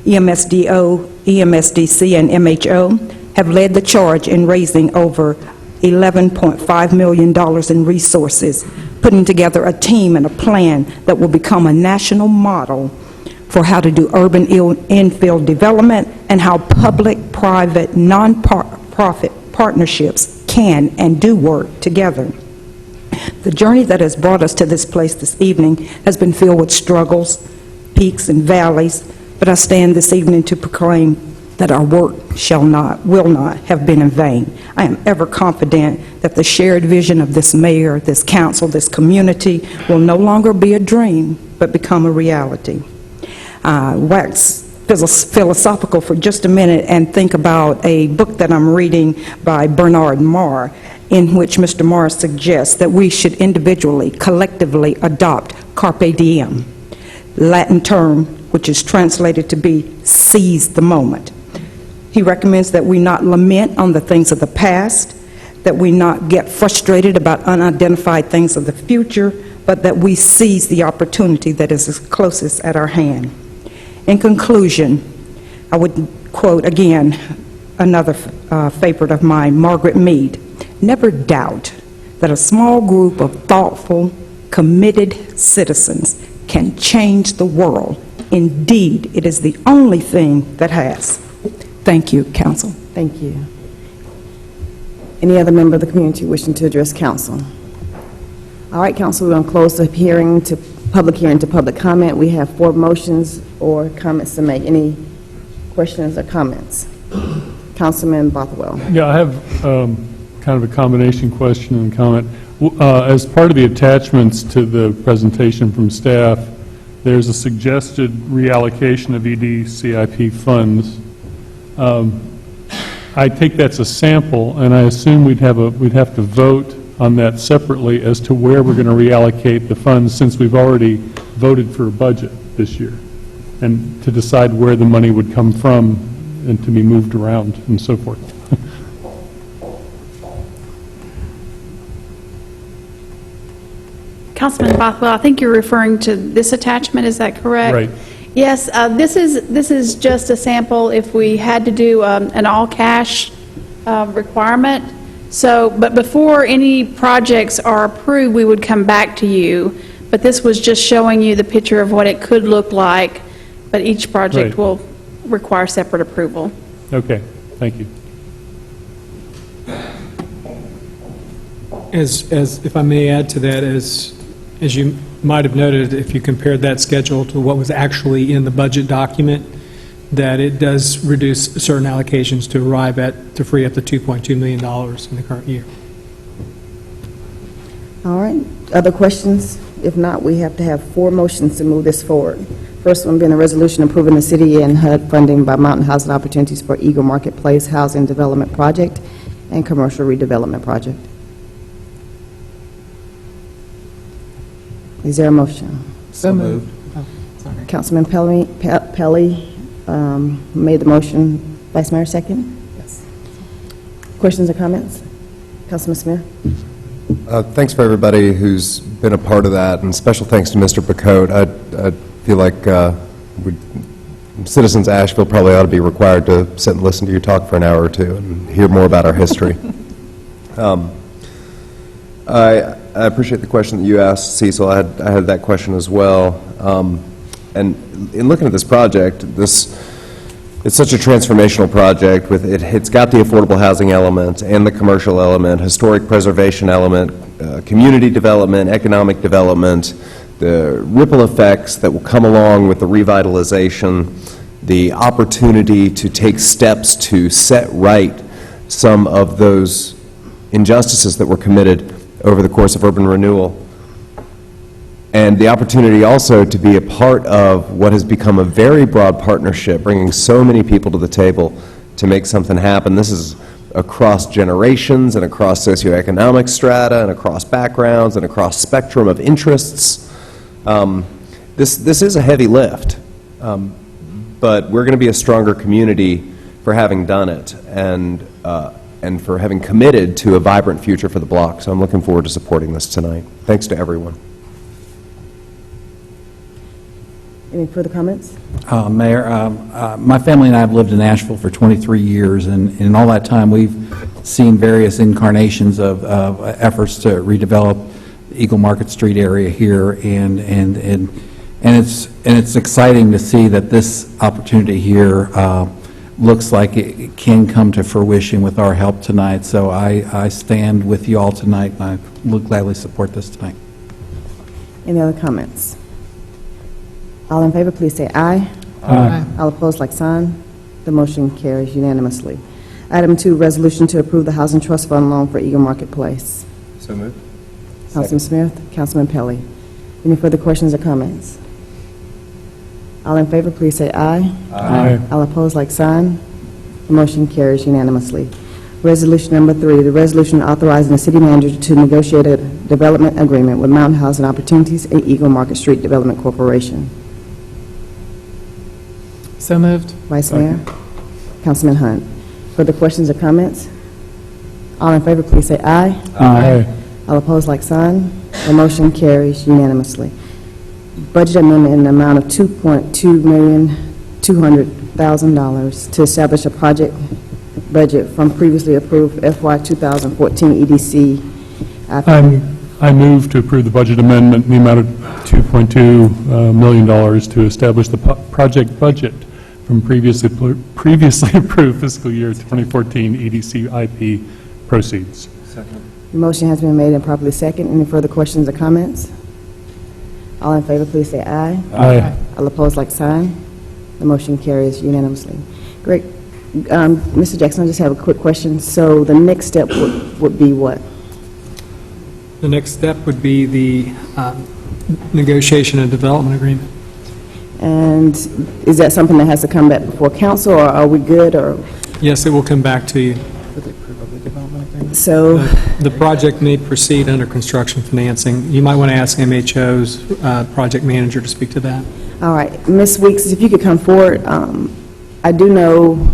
EMSDO, EMSDC, and MHO have led the charge in raising over $11.5 million in resources, putting together a team and a plan that will become a national model for how to do urban infill development and how public-private, nonprofit partnerships can and do work together. The journey that has brought us to this place this evening has been filled with struggles, peaks and valleys, but I stand this evening to proclaim that our work will not have been in vain. I am ever confident that the shared vision of this mayor, this council, this community will no longer be a dream, but become a reality. Wax philosophical for just a minute and think about a book that I'm reading by Bernard Marr, in which Mr. Marr suggests that we should individually, collectively adopt carpe diem, Latin term which is translated to be seize the moment. He recommends that we not lament on the things of the past, that we not get frustrated about unidentified things of the future, but that we seize the opportunity that is as closest at our hand. In conclusion, I would quote again another favorite of mine, Margaret Mead. Never doubt that a small group of thoughtful, committed citizens can change the world. Indeed, it is the only thing that has. Thank you, Council. Thank you. Any other member of the community wishing to address Council? All right, Council, we're going to close the public hearing to public comment. We have 4 motions or comments to make. Any questions or comments? Councilman Bothwell. Yeah, I have kind of a combination question and comment. As part of the attachments to the presentation from staff, there's a suggested reallocation of EDCIP funds. I take that's a sample, and I assume we'd have to vote on that separately as to where we're going to reallocate the funds, since we've already voted for a budget this year, and to decide where the money would come from and to be moved around and so forth. Councilman Bothwell, I think you're referring to this attachment, is that correct? Right. Yes, this is just a sample if we had to do an all-cash requirement. So, but before any projects are approved, we would come back to you. But this was just showing you the picture of what it could look like, but each project Right. will require separate approval. Okay, thank you. As if I may add to that, as you might have noted, if you compared that schedule to what was actually in the budget document, that it does reduce certain allocations to arrive at, to free up the $2.2 million in the current year. All right. Other questions? If not, we have to have 4 motions to move this forward. First one being a resolution approving the city and HUD funding by Mountain Housing Opportunities for Eagle Marketplace Housing Development Project and Commercial Redevelopment Project. Is there a motion? So moved. Councilman Pelley made the motion. Vice Mayor, second? Yes. Questions or comments? Councilman Smith? Thanks for everybody who's been a part of that, and special thanks to Mr. Bacote. I feel like citizens of Asheville probably ought to be required to sit and listen to you talk for an hour or two and hear more about our history. I appreciate the question that you asked, Cecil. I had that question as well. And in looking at this project, it's such a transformational project. With it's got the affordable housing element and the commercial element, historic preservation element, community development, economic development, the ripple effects that will come along with the revitalization, the opportunity to take steps to set right some of those injustices that were committed over the course of urban renewal, and the opportunity also to be a part of what has become a very broad partnership, bringing so many people to the table to make something happen. This is across generations and across socioeconomic strata and across backgrounds and across spectrum of interests. This is a heavy lift, but we're going to be a stronger community for having done it and for having committed to a vibrant future for the block. So I'm looking forward to supporting this tonight. Thanks to everyone. Any further comments? Mayor, my family and I have lived in Asheville for 23 years, and in all that time, we've seen various incarnations of efforts to redevelop the Eagle Market Street area here, and it's exciting to see that this opportunity here looks like it can come to fruition with our help tonight. So I stand with you all tonight, and I will gladly support this tonight. Any other comments? All in favor, please say aye. Aye. All opposed, like sign. The motion carries unanimously. Item 2, resolution to approve the Housing Trust Fund loan for Eagle Marketplace. So moved. Councilman Smith, Councilman Pelley. Any further questions or comments? All in favor, please say aye. Aye. All opposed, like sign. The motion carries unanimously. Resolution number 3, the resolution authorizing the city manager to negotiate a development agreement with Mountain Housing Opportunities and Eagle Market Street Development Corporation. So moved. Vice Mayor. Councilman Hunt. Further questions or comments? All in favor, please say aye. Aye. All opposed, like sign. The motion carries unanimously. Budget amendment in the amount of $2,200,000 to establish a project budget from previously approved FY 2014 EDC. I move to approve the budget amendment in the amount of $2.2 million to establish the project budget from previously approved fiscal year 2014 EDC IP proceeds. Second. The motion has been made and properly second. Any further questions or comments? All in favor, please say aye. Aye. All opposed, like sign. The motion carries unanimously. Great. Mr. Jackson, I just have a quick question. So the next step would be what? The next step would be the negotiation and development agreement. And is that something that has to come back before council, or are we good, or? Yes, it will come back to you. So, The project may proceed under construction financing. You might want to ask MHO's project manager to speak to that. all right, Ms. Weeks, if you could come forward. I do know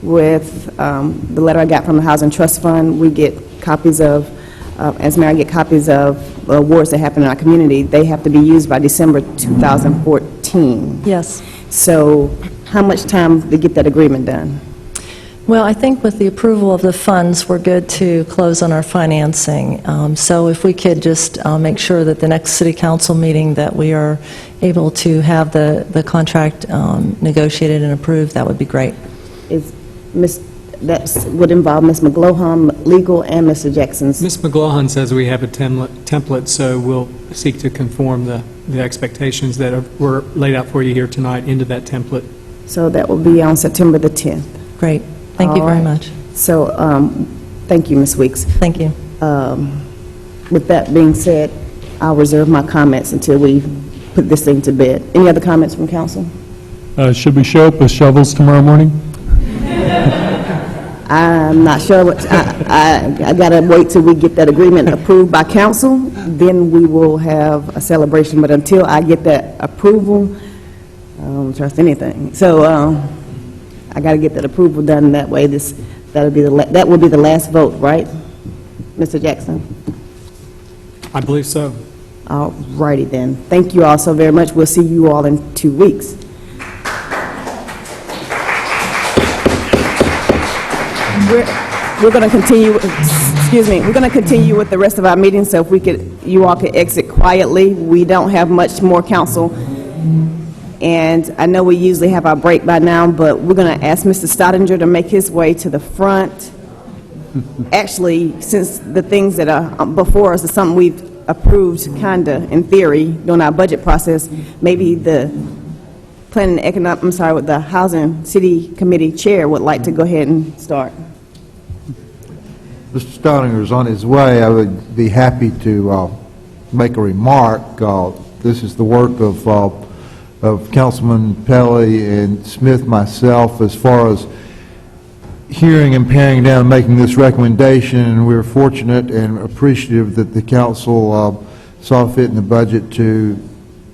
with the letter I got from the Housing Trust Fund, we get copies of, as mayor, I get copies of awards that happen in our community. They have to be used by December 2014. Yes. So how much time to get that agreement done? Well, I think with the approval of the funds, we're good to close on our financing. So if we could just make sure that the next city council meeting that we are able to have the contract negotiated and approved, that would be great. That would involve Ms. McGlohan, legal, and Mr. Jackson's. Ms. McGlohan says we have a template, so we'll seek to conform the expectations that were laid out for you here tonight into that template. So that will be on September the 10th. Great. Thank you very much. So, thank you, Ms. Weeks. Thank you. With that being said, I'll reserve my comments until we put this thing to bed. Any other comments from council? Should we show up with shovels tomorrow morning? I'm not sure what, I gotta wait till we get that agreement approved by council, then we will have a celebration, but until I get that approval, I don't trust anything. So, I gotta get that approval done, that way that will be the last vote, right, Mr. Jackson? I believe so. All righty then. Thank you all so very much. We'll see you all in 2 weeks. We're going to continue, we're going to continue with the rest of our meeting, so if you all could exit quietly. We don't have much more council, and I know we usually have our break by now, but we're going to ask Mr. Stottinger to make his way to the front. Actually, since the things that are before us are something we've approved, kind of, in theory, during our budget process, maybe the Planning and Economic, with the Housing City Committee Chair would like to go ahead and start. Mr. Stottinger is on his way. I would be happy to make a remark. This is the work of Councilman Pelley and Smith, myself, as far as hearing and paring down and making this recommendation, and we're fortunate and appreciative that the council saw fit in the budget to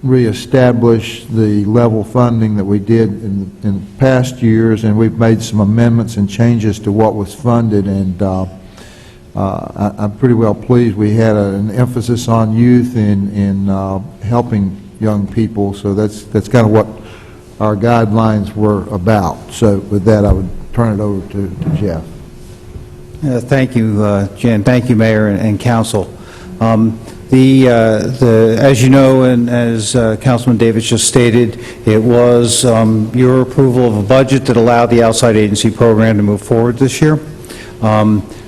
reestablish the level funding that we did in past years, and we've made some amendments and changes to what was funded, and I'm pretty well pleased. We had an emphasis on youth in helping young people, so that's kind of what our guidelines were about. So with that, I would turn it over to Jeff. Thank you, Jen. Thank you, Mayor and Council. As you know, and as Councilman Davis just stated, it was your approval of a budget that allowed the outside agency program to move forward this year.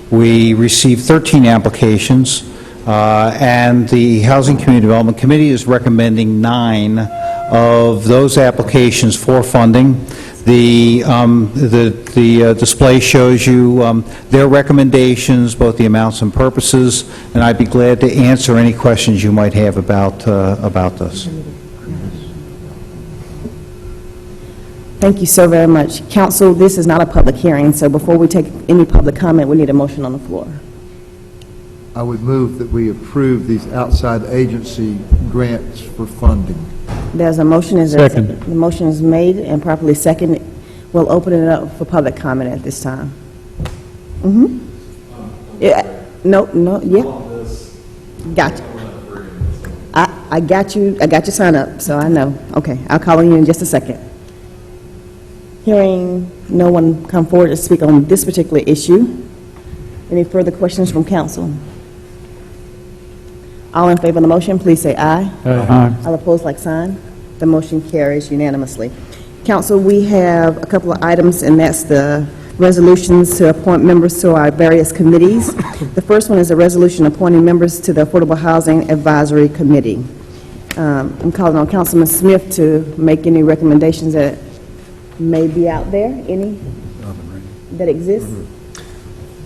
We received 13 applications, and the Housing Community Development Committee is recommending 9 of those applications for funding. The display shows you their recommendations, both the amounts and purposes, and I'd be glad to answer any questions you might have about this. Thank you so very much. Council, this is not a public hearing, so before we take any public comment, we need a motion on the floor. I would move that we approve these outside agency grants for funding. There's a motion. Second. The motion is made and properly seconded. We'll open it up for public comment at this time. Yeah. No, yeah. Gotcha. I got you. I got your sign up, so I know. Okay, I'll call on you in just a second. Hearing no one come forward to speak on this particular issue. Any further questions from council? All in favor of the motion, please say aye. Aye. All opposed, like sign. The motion carries unanimously. Council, we have a couple of items, and that's the resolutions to appoint members to our various committees. The first one is a resolution appointing members to the Affordable Housing Advisory Committee. I'm calling on Councilman Smith to make any recommendations that may be out there, any that exist.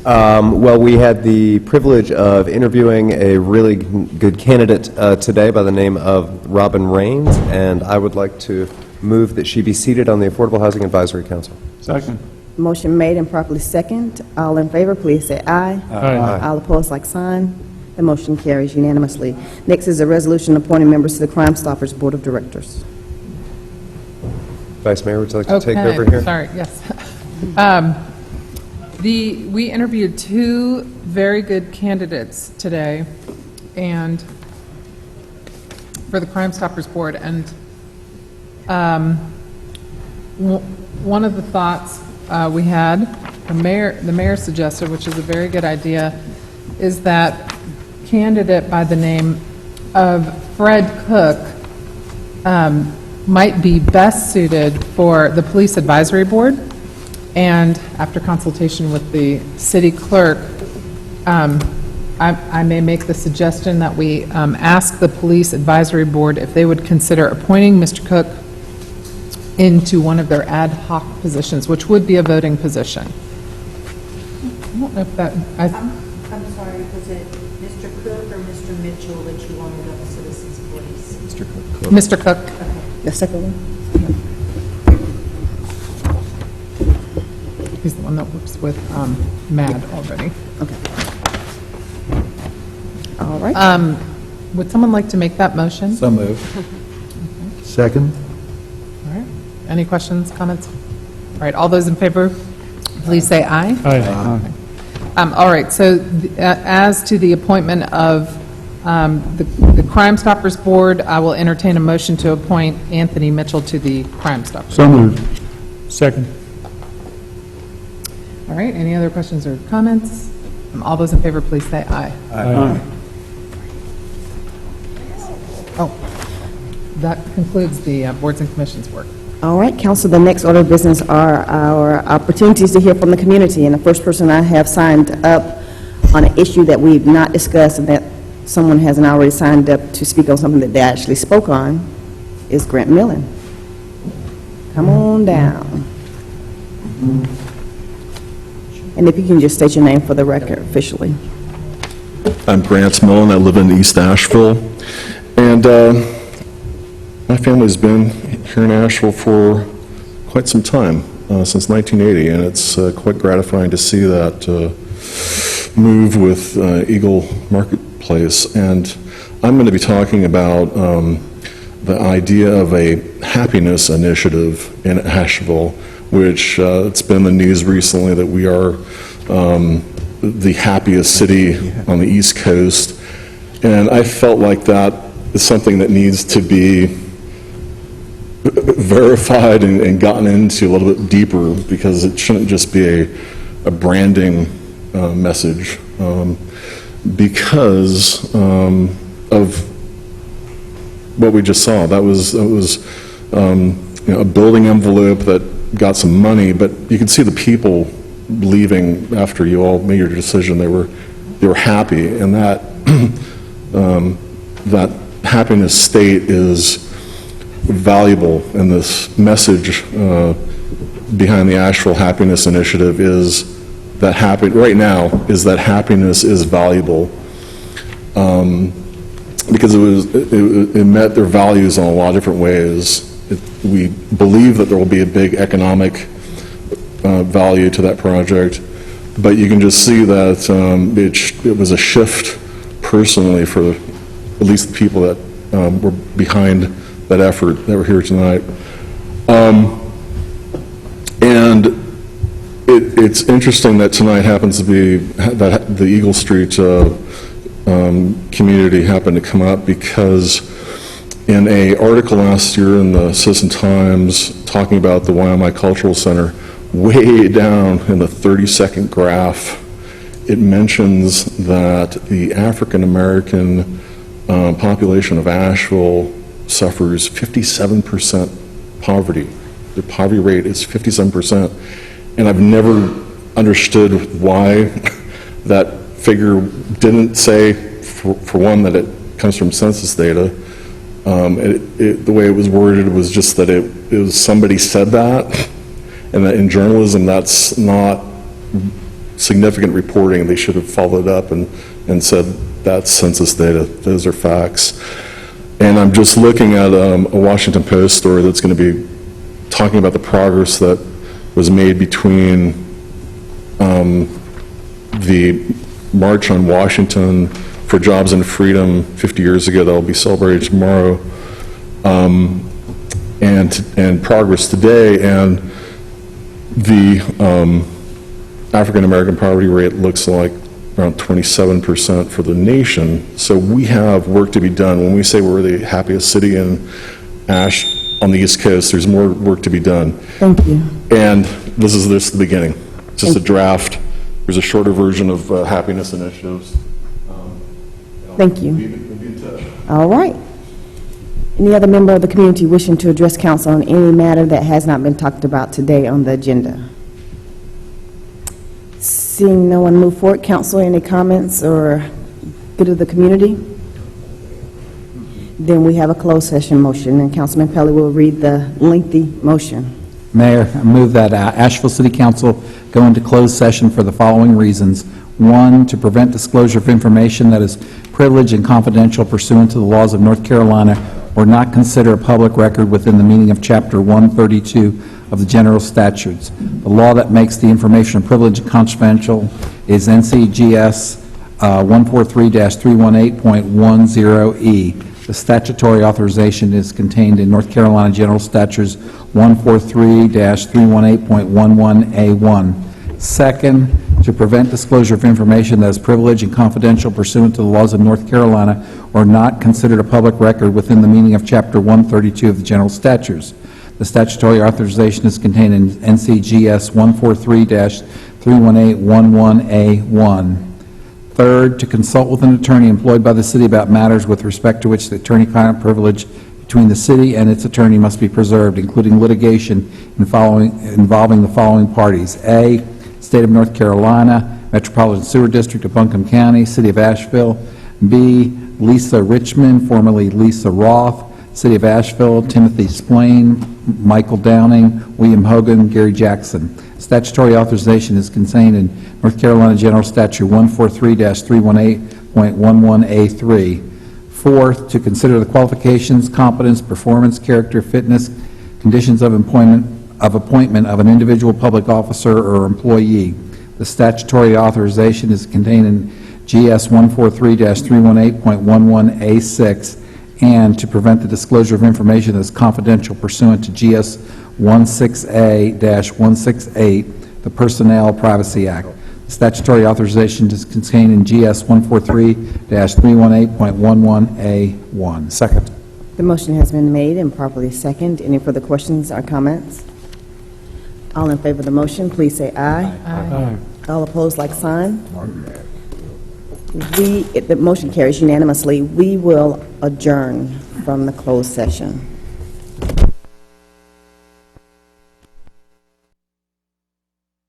Well, we had the privilege of interviewing a really good candidate today by the name of Robin Raines, and I would like to move that she be seated on the Affordable Housing Advisory Council. Second. Motion made and properly second. All in favor, please say aye. Aye. All opposed, like sign. The motion carries unanimously. Next is a resolution appointing members to the Crime Stoppers Board of Directors. Vice Mayor, would you like to take Okay, over here? sorry, yes. We interviewed two very good candidates today, and for the Crime Stoppers Board, and one of the thoughts we had, the mayor suggested, which is a very good idea, is that candidate by the name of Fred Cook might be best suited for the Police Advisory Board. And after consultation with the city clerk, I may make the suggestion that we ask the Police Advisory Board if they would consider appointing Mr. Cook into one of their ad hoc positions, which would be a voting position. I don't know if that... I'm sorry, was it Mr. Cook or Mr. Mitchell that you wanted on the Citizens Police? Mr. Cook. Mr. Cook. Okay. The second one? He's the one that works with MAD already. Okay. All right. Would someone like to make that motion? So moved. Second? All right. Any questions, comments? All right, all those in favor, please say aye. Aye. All right, so as to the appointment of the Crime Stoppers Board, I will entertain a motion to appoint Anthony Mitchell to the Crime Stoppers. So moved. Second. All right, any other questions or comments? All those in favor, please say aye. Aye. Oh, that concludes the boards and commissions work. All right, council, the next order of business are our opportunities to hear from the community. And the first person I have signed up on an issue that we've not discussed and that someone hasn't already signed up to speak on something that they actually spoke on is Grant Millen. Come on down. And if you can just state your name for the record officially. I'm Grant Millen. I live in East Asheville. And my family's been here in Asheville for quite some time, since 1980, and it's quite gratifying to see that move with Eagle Marketplace. And I'm going to be talking about the idea of a happiness initiative in Asheville, which it's been in the news recently that we are the happiest city on the East Coast. And I felt like that is something that needs to be verified and gotten into a little bit deeper, because it shouldn't just be a branding message, because of what we just saw. That was a building envelope that got some money, but you could see the people leaving after you all made your decision. They were happy, and that that happiness state is valuable. And this message behind the Asheville Happiness Initiative is that right now is that happiness is valuable, because it met their values in a lot of different ways. We believe that there will be a big economic value to that project, but you can just see that it was a shift personally for at least the people that were behind that effort that were here tonight. And it's interesting that tonight happens to be that the Eagle Street community happened to come up, because in an article last year in the Citizen-Times talking about the YMI Cultural Center, way down in the 30-second graph, it mentions that the African-American population of Asheville suffers 57% poverty. The poverty rate is 57%. And I've never understood why that figure didn't say, for one, that it comes from census data. The way it was worded was just that it was somebody said that, and that in journalism that's not significant reporting, they should have followed up and said, that's census data, those are facts. And I'm just looking at a Washington Post story that's going to be talking about the progress that was made between the March on Washington for Jobs and Freedom 50 years ago that will be celebrated tomorrow, and progress today, and the African American poverty rate looks like around 27% for the nation. So we have work to be done. When we say we're the happiest city in on the East Coast, there's more work to be done. Thank you. And this is the beginning. It's just a draft. There's a shorter version of happiness initiatives. Thank you. We'll be in touch. All right. Any other member of the community wishing to address council on any matter that has not been talked about today on the agenda? Seeing no one move forward, council, any comments or good of the community? Then we have a closed session motion, and Councilman Pelley will read the lengthy motion. Mayor, I move that Asheville City Council go into closed session for the following reasons. 1, to prevent disclosure of information that is privileged and confidential pursuant to the laws of North Carolina or not consider a public record within the meaning of Chapter 132 of the General Statutes. The law that makes the information privileged and confidential is NCGS 143-318.10E. The statutory authorization is contained in North Carolina General Statutes 143-318.11A1. Second, to prevent disclosure of information that is privileged and confidential pursuant to the laws of North Carolina or not considered a public record within the meaning of Chapter 132 of the General Statutes. The statutory authorization is contained in NCGS 143-318.11A1. Third, to consult with an attorney employed by the city about matters with respect to which the attorney-client privilege between the city and its attorney must be preserved, including litigation involving the following parties: A, State of North Carolina, Metropolitan Sewer District of Buncombe County, City of Asheville; B, Lisa Richmond, formerly Lisa Roth, City of Asheville; Timothy Splain, Michael Downing, William Hogan, Gary Jackson. Statutory authorization is contained in North Carolina General Statute 143-318.11A3. Fourth, to consider the qualifications, competence, performance, character, fitness, conditions of appointment of an individual public officer or employee. The statutory authorization is contained in GS 143-318.11A6, and to prevent the disclosure of information that is confidential pursuant to GS 16A-168, the Personnel Privacy Act. The statutory authorization is contained in GS 143-318.11A1. Second. The motion has been made and properly seconded. Any further questions or comments? All in favor of the motion, please say aye. Aye. All opposed, like sign. The motion carries unanimously. We will adjourn from the closed session.